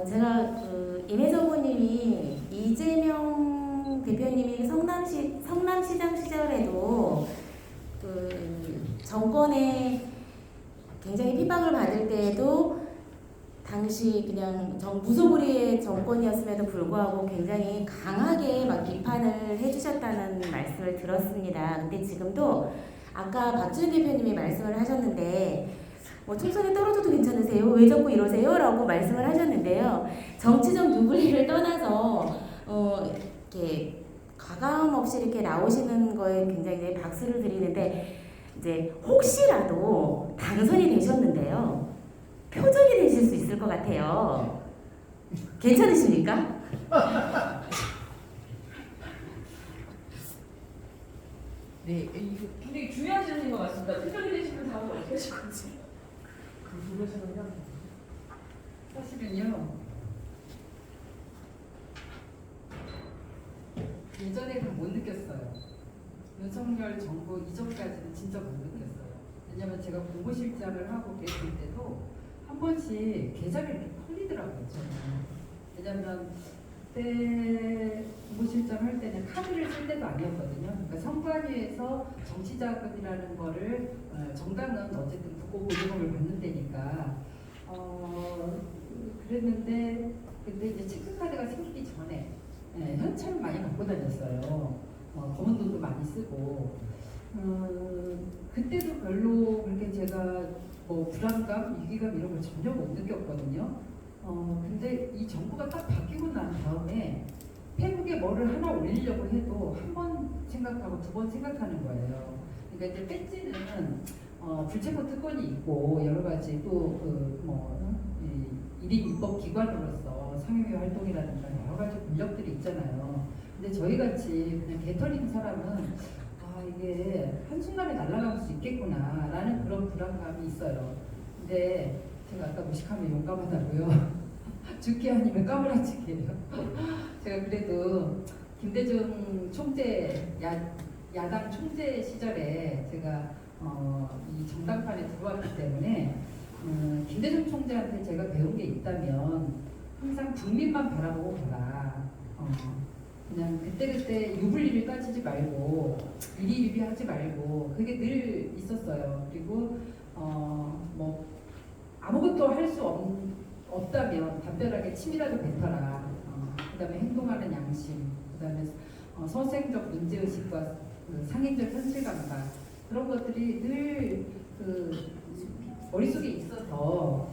제가 임혜정 후보님이 이재명 대표님이 성남시장 시절에도 정권에 굉장히 핍박을 받을 때에도 당시 그냥 무소불위의 정권이었음에도 불구하고 굉장히 강하게 막 비판을 해주셨다는 말씀을 들었습니다. 근데 지금도 아까 박주현 대표님이 말씀을 하셨는데 총선에 떨어져도 괜찮으세요? 왜 자꾸 이러세요? 라고 말씀을 하셨는데요. 정치적 누블리를 떠나서 이렇게 과감 없이 이렇게 나오시는 거에 굉장히 박수를 드리는데 이제 혹시라도 당선이 되셨는데요. 표적이 되실 수 있을 것 같아요. 괜찮으십니까? 네, 이거 굉장히 중요한 질문인 것 같습니다. 표정이 되시면 다음에 어떻게 하실 건지. 그 부분에서는요. 사실은요. 예전에는 못 느꼈어요. 윤석열 정부 이전까지는 진짜 못 느꼈어요. 왜냐면 제가 공보실장을 하고 그랬을 때도 한 번씩 계좌가 이렇게 털리더라고요. 저는. 왜냐면 그때 공보실장 할 때는 카드를 쓸 때도 아니었거든요. 그러니까 선관위에서 정치자금이라는 거를 정당은 어쨌든 국고 보조금을 받는 데니까 그랬는데 근데 이제 체크카드가 생기기 전에 현찰을 많이 갖고 다녔어요. 검은 돈도 많이 쓰고 그때도 별로 그렇게 제가 뭐 불안감, 위기감 이런 걸 전혀 못 느꼈거든요. 근데 이 정부가 딱 바뀌고 난 다음에 페북에 뭐를 하나 올리려고 해도 한 번 생각하고 두 번 생각하는 거예요. 그러니까 이제 배지는 불체포 특권이 있고 여러 가지 또뭐 1인 입법 기관으로서 상임위 활동이라든가 여러 가지 권력들이 있잖아요. 근데 저희 같이 그냥 개털린 사람은 이게 한순간에 날아갈 수 있겠구나라는 그런 불안감이 있어요. 근데 제가 아까 무식하면 용감하다고요. 죽기 아니면 까무라치기예요. 제가 그래도 김대중 총재 야당 총재 시절에 제가 이 정당판에 들어왔기 때문에 김대중 총재한테 제가 배운 게 있다면 항상 국민만 바라보고 가라. 그냥 그때그때 유불리를 따지지 말고 이리이리 하지 말고 그게 늘 있었어요. 그리고 뭐 아무것도 할 수 없다면 담벼락에 침이라도 뱉어라. 그다음에 행동하는 양심, 그다음에 서생적 문제의식과 상행적 현실감각 그런 것들이 늘 머릿속에 있어서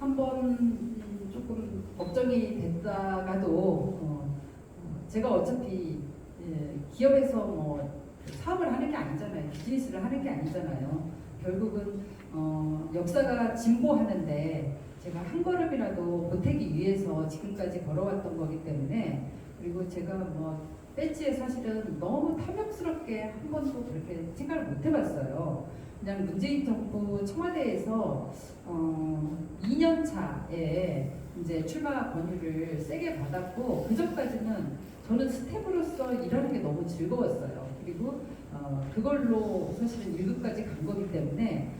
한번 조금 걱정이 됐다가도 제가 어차피 기업에서 뭐 사업을 하는 게 아니잖아요. 비즈니스를 하는 게 아니잖아요. 결국은 역사가 진보하는데 제가 한 걸음이라도 보태기 위해서 지금까지 걸어왔던 거기 때문에 그리고 제가 뭐 배지에 사실은 너무 탐욕스럽게 한 번도 그렇게 생각을 못 해봤어요. 그냥 문재인 정부 청와대에서 2년 차에 이제 출마 권유를 세게 받았고 그 전까지는 저는 스텝으로서 일하는 게 너무 즐거웠어요. 그리고 그걸로 사실은 1급까지 간 거기 때문에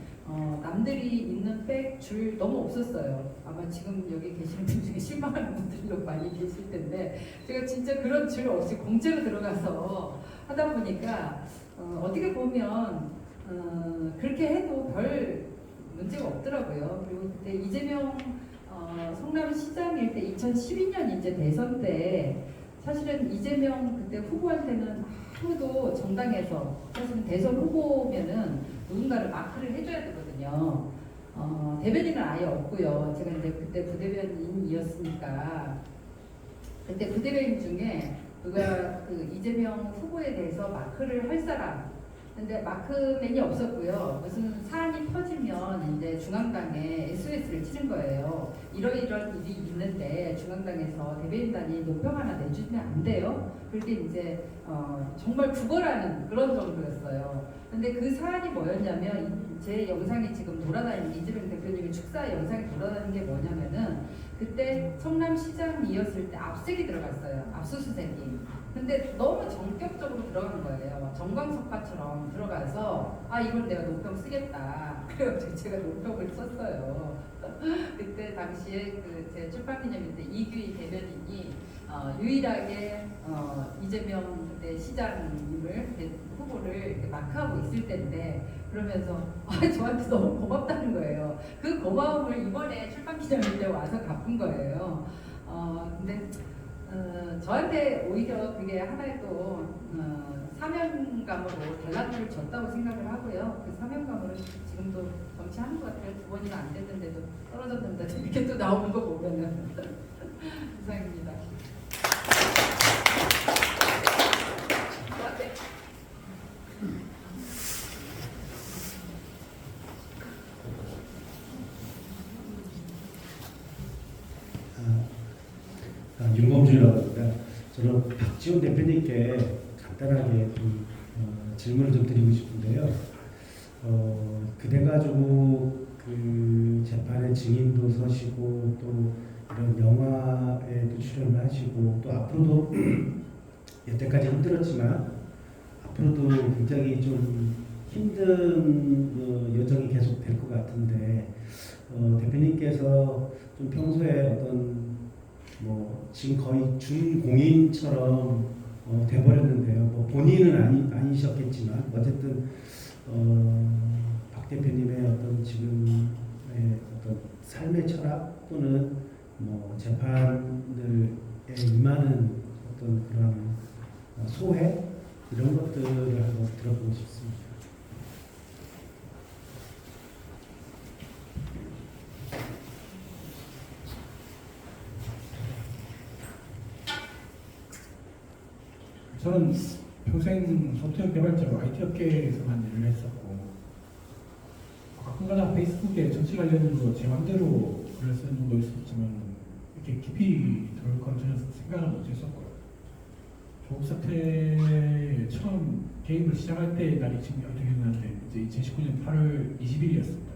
남들이 있는 백 줄 너무 없었어요. 아마 지금 여기 계시는 분 중에 실망하는 분들도 많이 계실 텐데 제가 진짜 그런 줄 없이 공짜로 들어가서 하다 보니까 어떻게 보면 그렇게 해도 별 문제가 없더라고요. 그리고 그때 이재명 성남시장일 때 2012년 이제 대선 때 사실은 이재명 그때 후보한테는 아무도 정당에서 사실은 대선 후보면은 누군가를 마크를 해줘야 되거든요. 대변인은 아예 없고요. 제가 이제 그때 부대변인이었으니까 그때 부대변인 중에 누가 그 이재명 후보에 대해서 마크를 할 사람 근데 마크맨이 없었고요. 무슨 사안이 터지면 이제 중앙당에 SOS를 치는 거예요. 이러이러한 일이 있는데 중앙당에서 대변인단이 노평 하나 내주면 안 돼요. 그게 이제 정말 구걸하는 그런 정도였어요. 근데 그 사안이 뭐였냐면 제 영상이 지금 돌아다니는 이재명 대표님의 축사 영상이 돌아다니는 게 뭐냐면은 그때 성남시장이었을 때 압색이 들어갔어요. 압수수색이. 근데 너무 전격적으로 들어간 거예요. 정광석화처럼 들어가서 이건 내가 노평 쓰겠다. 그래가지고 제가 노평을 썼어요. 그때 당시에 그 제 출판기념일 때 이규희 대변인이 유일하게 이재명 그때 시장님을 후보를 이렇게 마크하고 있을 때인데 그러면서 저한테 너무 고맙다는 거예요. 그 고마움을 이번에 출판기념일 때 와서 갚은 거예요. 근데 저한테 오히려 그게 하나의 또 사명감으로 달란트를 줬다고 생각을 하고요. 그 사명감으로 지금도 정치하는 것 같아요. 2번이나 안 됐는데도 떨어졌는데 이렇게 또 나오는 거 보면은 이상입니다. 윤범주라고 합니다. 저는 박지원 대표님께 간단하게 좀 질문을 좀 드리고 싶은데요. 그대 가지고 그 재판의 증인도 서시고 또 이런 영화에도 출연을 하시고 또 앞으로도 여태까지 힘들었지만 앞으로도 굉장히 좀 힘든 여정이 계속 될 것 같은데 대표님께서 좀 평소에 어떤 뭐 지금 거의 준공인처럼 돼버렸는데요. 뭐 본인은 아니셨겠지만 어쨌든 박 대표님의 어떤 지금의 어떤 삶의 철학 또는 뭐 재판들에 임하는 어떤 그런 소회 이런 것들을 한번 들어보고 싶습니다. 저는 평생 소프트웨어 개발자로 IT 업계에서만 일을 했었고 가끔가다 페이스북에 정치 관련으로 제 맘대로 글을 쓰는 적도 있었지만 이렇게 깊이 들어올 거는 전혀 생각을 못했었고요. 조국 사태에 처음 게임을 시작할 때 날이 지금 어떻게 기억나는데 이제 2019년 8월 20일이었습니다.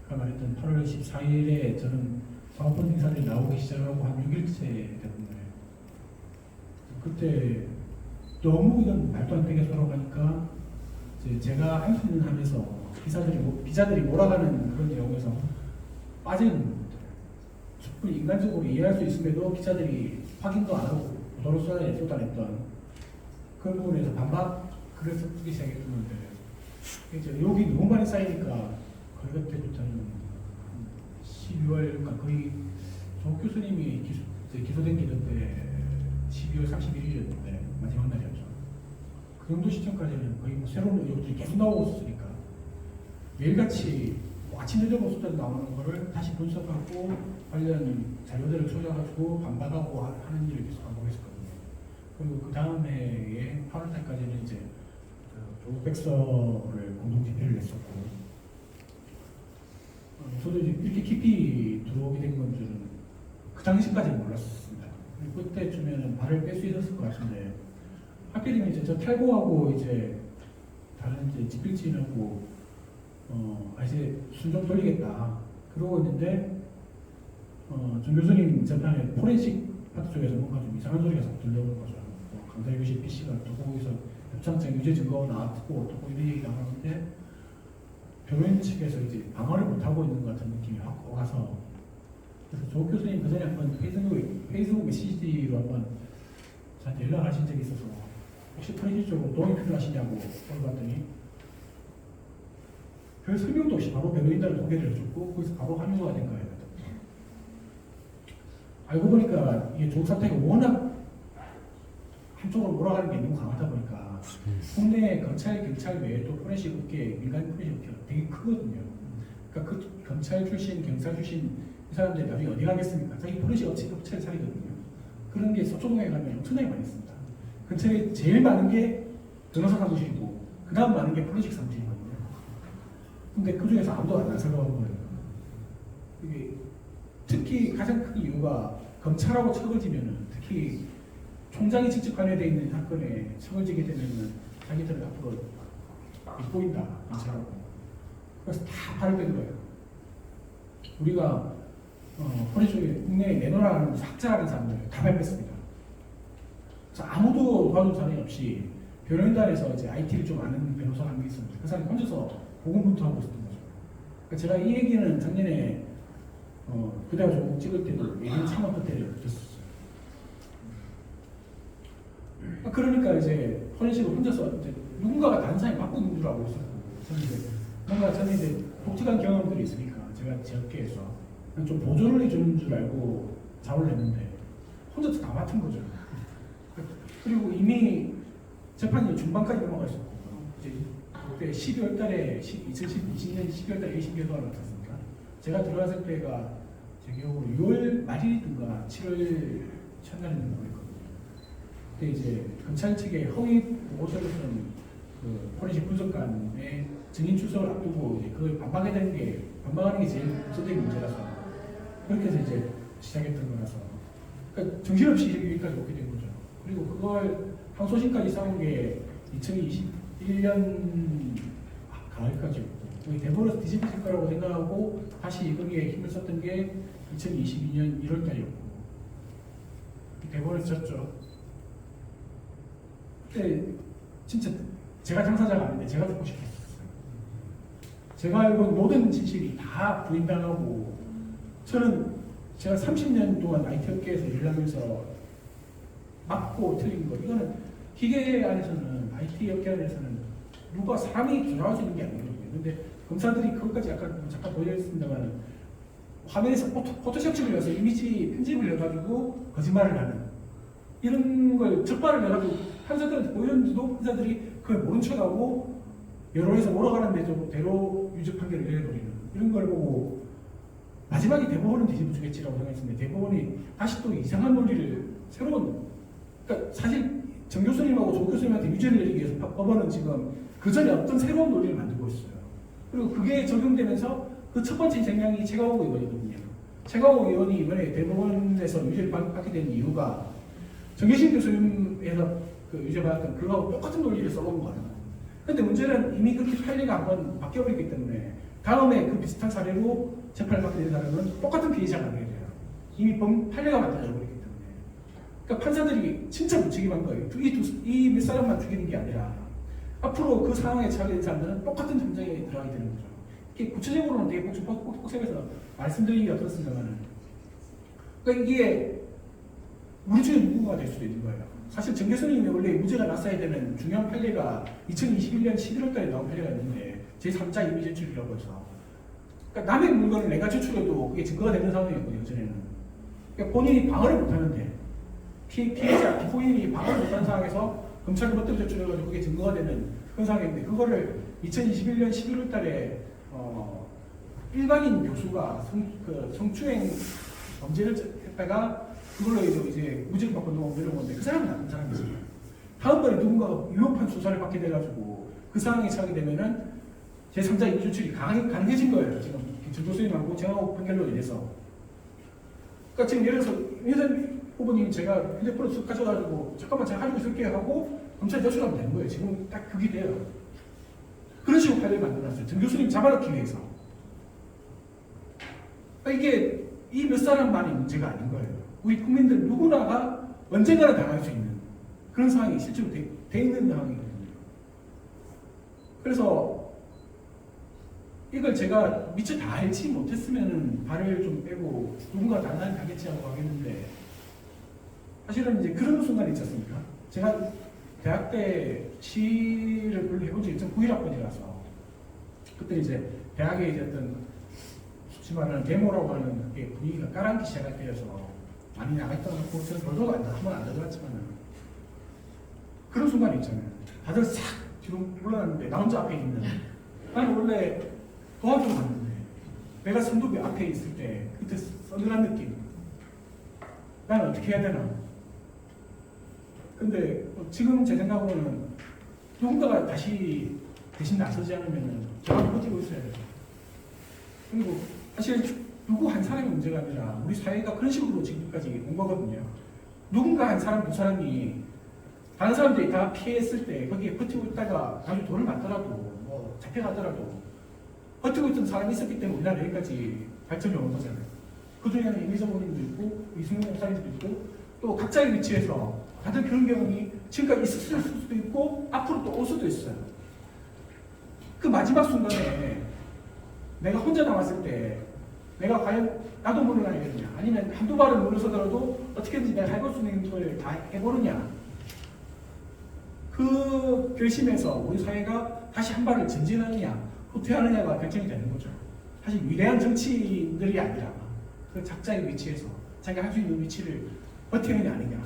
아까 말했던 8월 14일에 저는 사업본 인사들이 나오기 시작하고 한 6일째 됐거든요. 그때 너무 이건 말도 안 되게 돌아가니까 이제 제가 할 수 있는 한에서 기자들이 몰아가는 그런 내용에서 빠지는 겁니다. 충분히 인간적으로 이해할 수 있음에도 기자들이 확인도 안 하고 도로 쏟아냈던 그런 부분에서 반박을 쓰기 시작했는데 이제 여기 너무 많이 쌓이니까 그때부터는 12월 그러니까 거의 조 교수님이 기소된 게 그때 12월 31일이었는데 마지막 날이었죠. 그 정도 시점까지는 거의 뭐 새로운 의혹들이 계속 나오고 있었으니까 매일같이 뭐 아침 저녁 쏟아 나오는 거를 다시 분석하고 관련 자료들을 찾아가지고 반박하고 하는 일을 계속 반복했었거든요. 그리고 그 다음 해에 8월달까지는 이제 조국 백서를 공동 집필을 했었고 저도 이제 이렇게 깊이 들어오게 된 건 줄은 그 당시까지는 몰랐습니다. 그때쯤에는 발을 뺄 수 있었을 것 같은데 하필이면 이제 저 탈고하고 이제 다른 이제 집필진하고 이제 순 좀 돌리겠다 그러고 있는데 정 교수님 재판에 포렌식 파트 쪽에서 뭔가 좀 이상한 소리가 자꾸 들려오는 거죠. 강사유 씨 PC가 또 거기서 협상장 유죄 증거가 나왔고 또 이런 얘기가 나오는데 변호인 측에서 이제 방어를 못 하고 있는 것 같은 느낌이 확 와서 그래서 조 교수님 그 전에 한번 페이스북 메시지로 한번 저한테 연락하신 적이 있어서 혹시 포렌식 쪽으로 도움이 필요하시냐고 물어봤더니 별 설명도 없이 바로 변호인단을 소개를 해줬고 거기서 바로 합류가 된 거예요. 알고 보니까 이게 조국 사태가 워낙 한쪽으로 몰아가는 게 너무 강하다 보니까 국내 검찰, 경찰 외에도 포렌식 업계, 민간 포렌식 업계가 되게 크거든요. 그러니까 그 검찰 출신, 경찰 출신 이 사람들이 나중에 어디 가겠습니까? 자기 포렌식 업체를 차리거든요. 그런 게 서초동에 가면 엄청나게 많이 있습니다. 근처에 제일 많은 게 변호사 사무실이고 그 다음 많은 게 포렌식 사무실이거든요. 근데 그 중에서 아무도 안 나서는 거예요. 이게 특히 가장 큰 이유가 검찰하고 척을 지면은 특히 총장이 직접 관여되어 있는 사건에 척을 지게 되면은 자기들은 앞으로 못 보인다 검찰하고. 그래서 다 발을 뺀 거예요. 우리가 포렌식에 국내에 내놓으라는 학자라는 사람들 다 발표했습니다. 아무도 도와준 사람이 없이 변호인단에서 이제 IT를 좀 아는 변호사가 한 게 있었는데 그 사람이 혼자서 고군분투하고 있었던 거죠. 그러니까 제가 이 얘기는 작년에 그대가 조국 찍을 때도 예전 창업 그때 듣었어요. 그러니까 이제 포렌식을 혼자서 이제 누군가가 다른 사람이 맡고 있는 줄 알고 있었고 저는 이제 독특한 경험들이 있으니까 제가 제 업계에서 좀 보조를 해주는 줄 알고 자원을 냈는데 혼자서 다 맡은 거죠. 그리고 이미 재판이 중반까지 넘어가 있었고 이제 그때 12월 달에 2020년 12월 달에 1심 결과가 나왔습니까? 제가 들어갔을 때가 제 기억으로 6월 말이든가 7월 첫날이든 모르겠거든요. 그때 이제 검찰 측의 허위 보고서를 쓴 그 포렌식 분석관의 증인 출석을 앞두고 이제 그걸 반박하는 게 제일 우선적인 문제라서 그렇게 해서 이제 시작했던 거라서 그러니까 정신없이 여기까지 오게 된 거죠. 그리고 그걸 항소심까지 싸운 게 2021년 가을까지였고 거의 대법원에서 뒤집힐 거라고 생각하고 다시 거기에 힘을 썼던 게 2022년 1월달이었고 대법원에서 졌죠. 그때 진짜 제가 당사자가 아닌데 제가 듣고 싶었어요. 제가 알고 있는 모든 진실이 다 부인당하고 제가 30년 동안 IT 업계에서 일을 하면서 맞고 틀린 거 이거는 기계 안에서는 IT 업계 안에서는 누가 사람이 조작할 수 있는 게 아니거든요. 근데 검사들이 그것까지 약간 잠깐 보여줬습니다만 화면에서 포토샵 찍으려서 이미지 편집을 해가지고 거짓말을 하는 이런 걸 적발을 해가지고 판사들한테 보였는데도 판사들이 그걸 모른 척하고 여론에서 몰아가는데 대로 유죄 판결을 내려버리는 이런 걸 보고 마지막에 대법원은 뒤집어 주겠지라고 생각했는데 대법원이 다시 또 이상한 논리를 그러니까 사실 정 교수님하고 조 교수님한테 유죄를 내리기 위해서 법원은 지금 그 전에 어떤 새로운 논리를 만들고 있어요. 그리고 그게 적용되면서 그 첫 번째 생명이 최강욱 의원이거든요. 최강욱 의원이 이번에 대법원에서 유죄를 받게 된 이유가 정계신 교수님에서 그 유죄 받았던 그거하고 똑같은 논리를 써온 거예요. 근데 문제는 이미 그렇게 판례가 한번 바뀌어버리기 때문에 다음에 그 비슷한 사례로 재판을 받게 된 사람은 똑같은 피해자가 되게 돼요. 이미 판례가 만들어져 버리기 때문에. 그러니까 판사들이 진짜 무책임한 거예요. 이 몇 사람만 죽이는 게 아니라 앞으로 그 상황에 처하게 된 사람들은 똑같은 전쟁에 들어가게 되는 거죠. 이게 구체적으로는 되게 복잡해서 말씀드리기가 그렇습니다만 그러니까 이게 우리 중에 누군가가 될 수도 있는 거예요. 사실 정 교수님이 원래 무죄가 났어야 되는 중요한 판례가 2021년 11월 달에 나온 판례가 있는데 제3자 임의 제출이라고 해서 그러니까 남의 물건을 내가 제출해도 그게 증거가 되는 상황이었거든요. 전에는. 그러니까 본인이 방어를 못하는데 피해자, 피고인이 방어를 못하는 상황에서 검찰이 멋대로 제출해가지고 그게 증거가 되는 그런 상황인데 그거를 2021년 11월 달에 일반인 교수가 성추행 범죄를 했다가 그걸로 이제 무죄를 받고 넘어오는 건데 그 사람은 나쁜 사람이지. 다음번에 누군가가 위협한 수사를 받게 돼가지고 그 상황에 처하게 되면은 제3자 임의 제출이 가능해진 거예요. 지금 정 교수님하고 정하고 판결로 인해서. 그러니까 지금 예를 들어서 윤선 후보님이 제가 휴대폰을 쑥 가져가지고 잠깐만 제가 가지고 있을게요 하고 검찰에 제출하면 되는 거예요. 지금 딱 그게 돼요. 그런 식으로 판례를 만들어놨어요. 정 교수님 잡아넣기 위해서. 그러니까 이게 이 몇 사람만이 문제가 아닌 거예요. 우리 국민들 누구나가 언젠가는 당할 수 있는 그런 상황이 실제로 돼 있는 상황이거든요. 그래서 이걸 제가 미처 다 알지 못했으면 발을 좀 빼고 누군가 단단히 가겠지 하고 하겠는데 사실은 이제 그런 순간이 있지 않습니까? 제가 대학 때 시를 별로 해본 적이 1.91학번이라서 그때 이제 대학에 이제 어떤 쉽지 말하는 데모라고 하는 게 분위기가 깔아앉기 시작할 때여서 많이 나가있던 것 저는 별도가 한번 안 들어갔지만 그런 순간이 있잖아요. 다들 싹 뒤로 물러났는데 나 혼자 앞에 있는 나는 원래 도와주러 갔는데 내가 선두비 앞에 있을 때 그때 서늘한 느낌 나는 어떻게 해야 되나 근데 지금 제 생각으로는 누군가가 다시 대신 나서지 않으면 저만 버티고 있어야 돼요. 그리고 사실 누구 한 사람의 문제가 아니라 우리 사회가 그런 식으로 지금까지 온 거거든요. 누군가 한 사람, 두 사람이 다른 사람들이 다 피했을 때 거기에 버티고 있다가 나중에 돈을 받더라도 뭐 잡혀가더라도 버티고 있던 사람이 있었기 때문에 우리나라 여기까지 발전이 온 거잖아요. 그 중에는 이미정 의원님도 있고 이승용 목사님도 있고 또 각자의 위치에서 다들 그런 경험이 지금까지 있을 수도 있고 앞으로 또 올 수도 있어요. 그 마지막 순간에 내가 혼자 남았을 때 내가 과연 나도 물러나야겠냐 아니면 한두 발은 물러서더라도 어떻게든지 내가 해볼 수 있는 걸 다 해보느냐 그 결심에서 우리 사회가 다시 한 발을 전진하느냐 후퇴하느냐가 결정이 되는 거죠. 사실 위대한 정치인들이 아니라 그 작자의 위치에서 자기가 할 수 있는 위치를 버티느냐 아니냐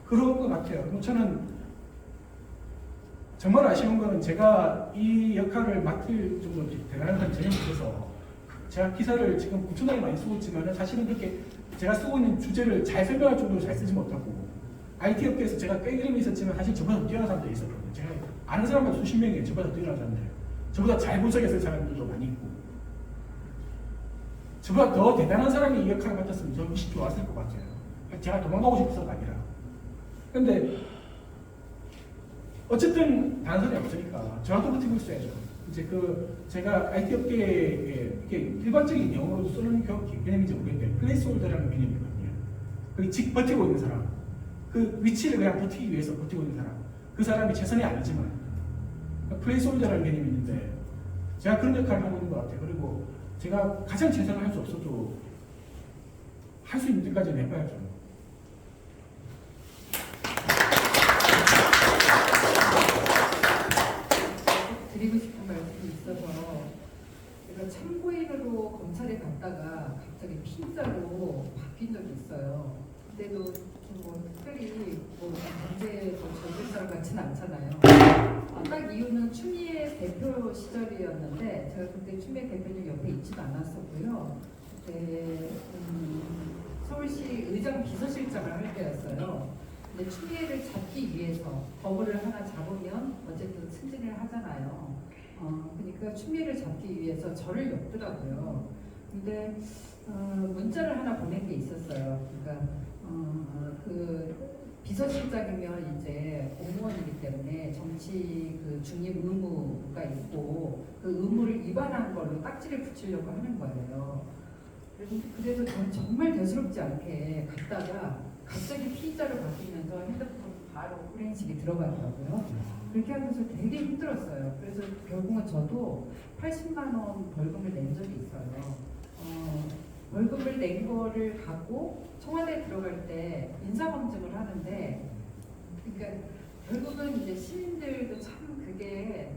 그런 것 같아요. 저는 정말 아쉬운 거는 제가 이 역할을 맡을 정도로 대단한 건 전혀 못해서 제가 기사를 지금 엄청나게 많이 쓰고 있지만 사실은 그렇게 제가 쓰고 있는 주제를 잘 설명할 정도로 잘 쓰지 못하고 IT 업계에서 제가 꽤 이름이 있었지만 사실 저보다 더 뛰어난 사람들이 있었거든요. 제가 아는 사람만 수십 명이에요. 저보다 더 뛰어난 사람들. 저보다 잘 분석했을 사람들도 많이 있고 저보다 더 대단한 사람이 이 역할을 맡았으면 저 20조 왔을 것 같아요. 제가 도망가고 싶어서가 아니라. 근데 어쨌든 다른 사람이 없으니까 저라도 버티고 있어야죠. 이제 제가 IT 업계에 이게 일반적인 영어로 쓰는 개념인지 모르겠는데 플레이스홀더라는 개념이거든요. 거기 직 버티고 있는 사람. 그 위치를 그냥 버티기 위해서 버티고 있는 사람. 그 사람이 최선이 아니지만 플레이솔저라는 개념이 있는데 제가 그런 역할을 하고 있는 것 같아요. 그리고 제가 가장 최선을 할 수 없어도 할 수 있는 데까지는 해봐야죠. 드리고 싶은 말씀이 있어서 제가 참고인으로 검찰에 갔다가 갑자기 피의자로 바뀐 적이 있어요. 그때도 뭐 특별히 뭐 범죄에 저질 사람 같지는 않잖아요. 딱 이유는 추미애 대표 시절이었는데 제가 그때 추미애 대표님 옆에 있지도 않았었고요. 그때 서울시 의정 비서실장을 할 때였어요. 근데 추미애를 잡기 위해서 버블을 하나 잡으면 어쨌든 승진을 하잖아요. 그러니까 추미애를 잡기 위해서 저를 엮더라고요. 근데 문자를 하나 보낸 게 있었어요. 그러니까 그 비서실장이면 이제 공무원이기 때문에 정치 그 중립 의무가 있고 그 의무를 위반한 걸로 딱지를 붙이려고 하는 거예요. 그래서 저는 정말 대수롭지 않게 갔다가 갑자기 피의자로 바뀌면서 핸드폰 바로 포렌식이 들어가더라고요. 그렇게 하면서 되게 힘들었어요. 그래서 결국은 저도 80만 원 벌금을 낸 적이 있어요. 벌금을 낸 거를 갖고 청와대에 들어갈 때 인사검증을 하는데, 그러니까 결국은 이제 시민들도 참 그게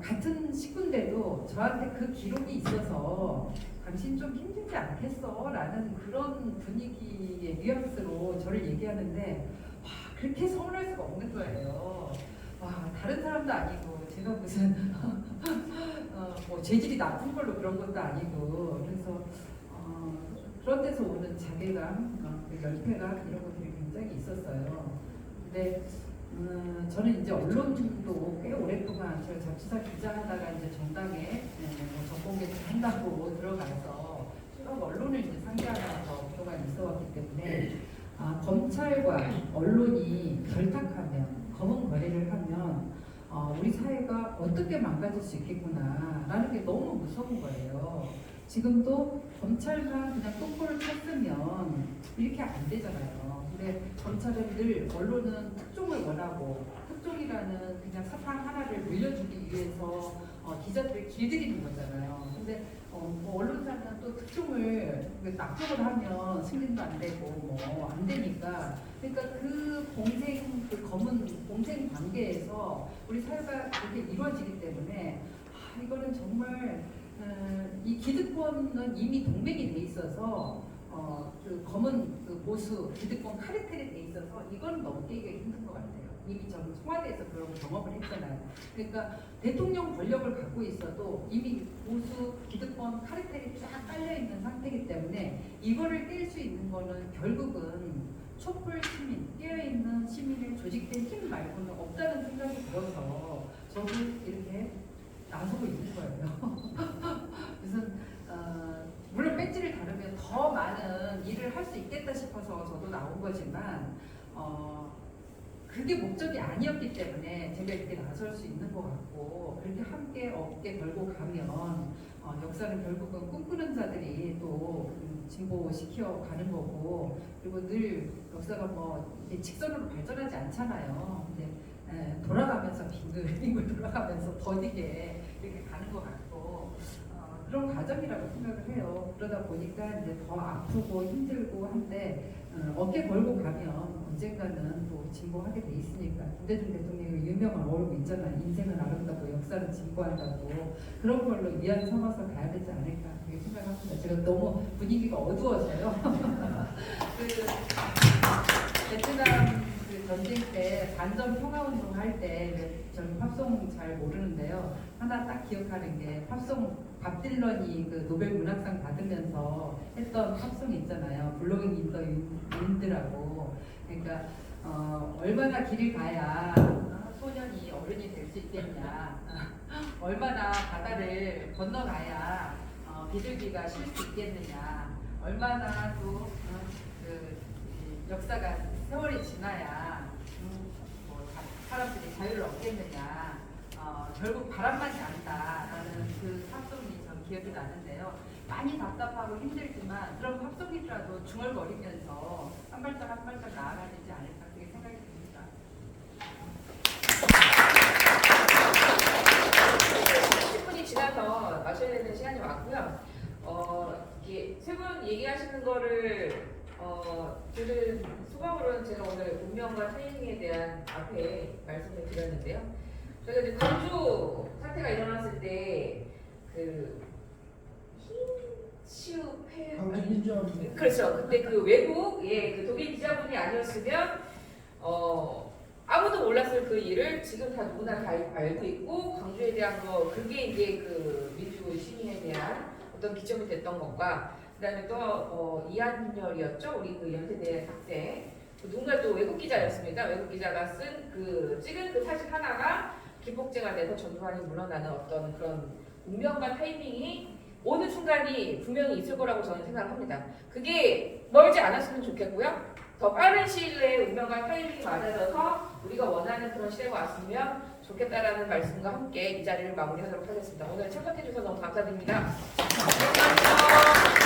같은 식구인데도 저한테 그 기록이 있어서 당신 좀 힘들지 않겠어? 라는 그런 분위기의 뉘앙스로 저를 얘기하는데 와, 그렇게 서운할 수가 없는 거예요. 와, 다른 사람도 아니고 제가 무슨 뭐 재질이 나쁜 걸로 그런 것도 아니고 그래서 그런 데서 오는 자괴감, 열패감 이런 것들이 굉장히 있었어요. 근데 저는 이제 언론도 꽤 오랫동안 제가 잡지사 기자하다가 이제 정당에 뭐 정공개를 한다고 들어가서 쭉 언론을 이제 상대하면서 그동안 있어왔기 때문에 검찰과 언론이 결탁하면 검은 거래를 하면 우리 사회가 어떻게 망가질 수 있겠구나라는 게 너무 무서운 거예요. 지금도 검찰만 그냥 똑바로 쳤으면 이렇게 안 되잖아요. 근데 검찰은 늘 언론은 특종을 원하고 특종이라는 그냥 사탕 하나를 물려주기 위해서 기자들을 길들이는 거잖아요. 근데 뭐 언론사는 또 특종을 납득을 하면 승진도 안 되고 뭐 안 되니까 그러니까 그 공생 그 검은 공생 관계에서 우리 사회가 그렇게 이루어지기 때문에 이거는 정말 이 기득권은 이미 동맹이 돼 있어서 그 검은 그 보수 기득권 카르텔이 돼 있어서 이건 넘기기가 힘든 것 같아요. 이미 저는 청와대에서 그런 경험을 했잖아요. 그러니까 대통령 권력을 갖고 있어도 이미 보수 기득권 카르텔이 쫙 깔려 있는 상태이기 때문에 이거를 깰 수 있는 거는 결국은 촛불 시민, 깨어있는 시민의 조직된 힘 말고는 없다는 생각이 들어서 저도 이렇게 나서고 있는 거예요. 무슨 물론 배지를 다루면 더 많은 일을 할 수 있겠다 싶어서 저도 나온 거지만 그게 목적이 아니었기 때문에 제가 이렇게 나설 수 있는 것 같고 그렇게 함께 어깨 걸고 가면 역사는 결국은 꿈꾸는 자들이 또 진보시켜 가는 거고 그리고 늘 역사가 뭐 직선으로 발전하지 않잖아요. 근데 돌아가면서 빙글빙글 돌아가면서 더디게 이렇게 가는 것 같고 그런 과정이라고 생각을 해요. 그러다 보니까 이제 더 아프고 힘들고 한데 어깨 걸고 가면 언젠가는 또 진보하게 돼 있으니까 김대중 대통령의 유명한 어록 있잖아요. 인생은 아름답고 역사는 진보한다고 그런 걸로 위안 삼아서 가야 되지 않을까 그렇게 생각합니다. 제가 너무 분위기가 어두워서요. 베트남 그 전쟁 때 반전 평화운동 할 때 저는 팝송 잘 모르는데요. 하나 딱 기억하는 게 팝송 밥 딜런이 그 노벨 문학상 받으면서 했던 팝송 있잖아요. 블로잉 인 더 윈드라고. 그러니까 얼마나 길을 가야 소년이 어른이 될 수 있겠냐. 얼마나 바다를 건너가야 비둘기가 쉴 수 있겠느냐. 얼마나 또 역사가 세월이 지나야 사람들이 자유를 얻겠느냐. 결국 바람만이 안다라는 그 팝송이 전 기억이 나는데요. 많이 답답하고 힘들지만 그런 팝송이라도 중얼거리면서 한 발짝 한 발짝 나아가야 되지 않을까 운명과 타이밍에 대한 앞에 말씀을 드렸는데요. 저희가 이제 광주 사태가 일어났을 때 그 흰치우페 그렇죠. 근데 그 외국 그 독일 기자분이 아니었으면 아무도 몰랐을 그 일을 지금 다 누구나 다 알고 있고 광주에 대한 거 그게 이제 그 민주 시민에 대한 어떤 기점이 됐던 것과 그다음에 또 이한열이었죠. 우리 그 연세대 학생 누군가 또 외국 기자였습니다. 외국 기자가 쓴 그 찍은 그 사진 하나가 기폭제가 돼서 전두환이 물러나는 어떤 그런 운명과 타이밍이 오는 순간이 분명히 있을 거라고 저는 생각을 합니다. 그게 멀지 않았으면 좋겠고요. 더 빠른 시일 내에 운명과 타이밍이 맞아져서 우리가 원하는 그런 시대가 왔으면 좋겠다라는 말씀과 함께 이 자리를 마무리하도록 하겠습니다. 오늘 참석해 주셔서 너무 감사드립니다. 감사합니다.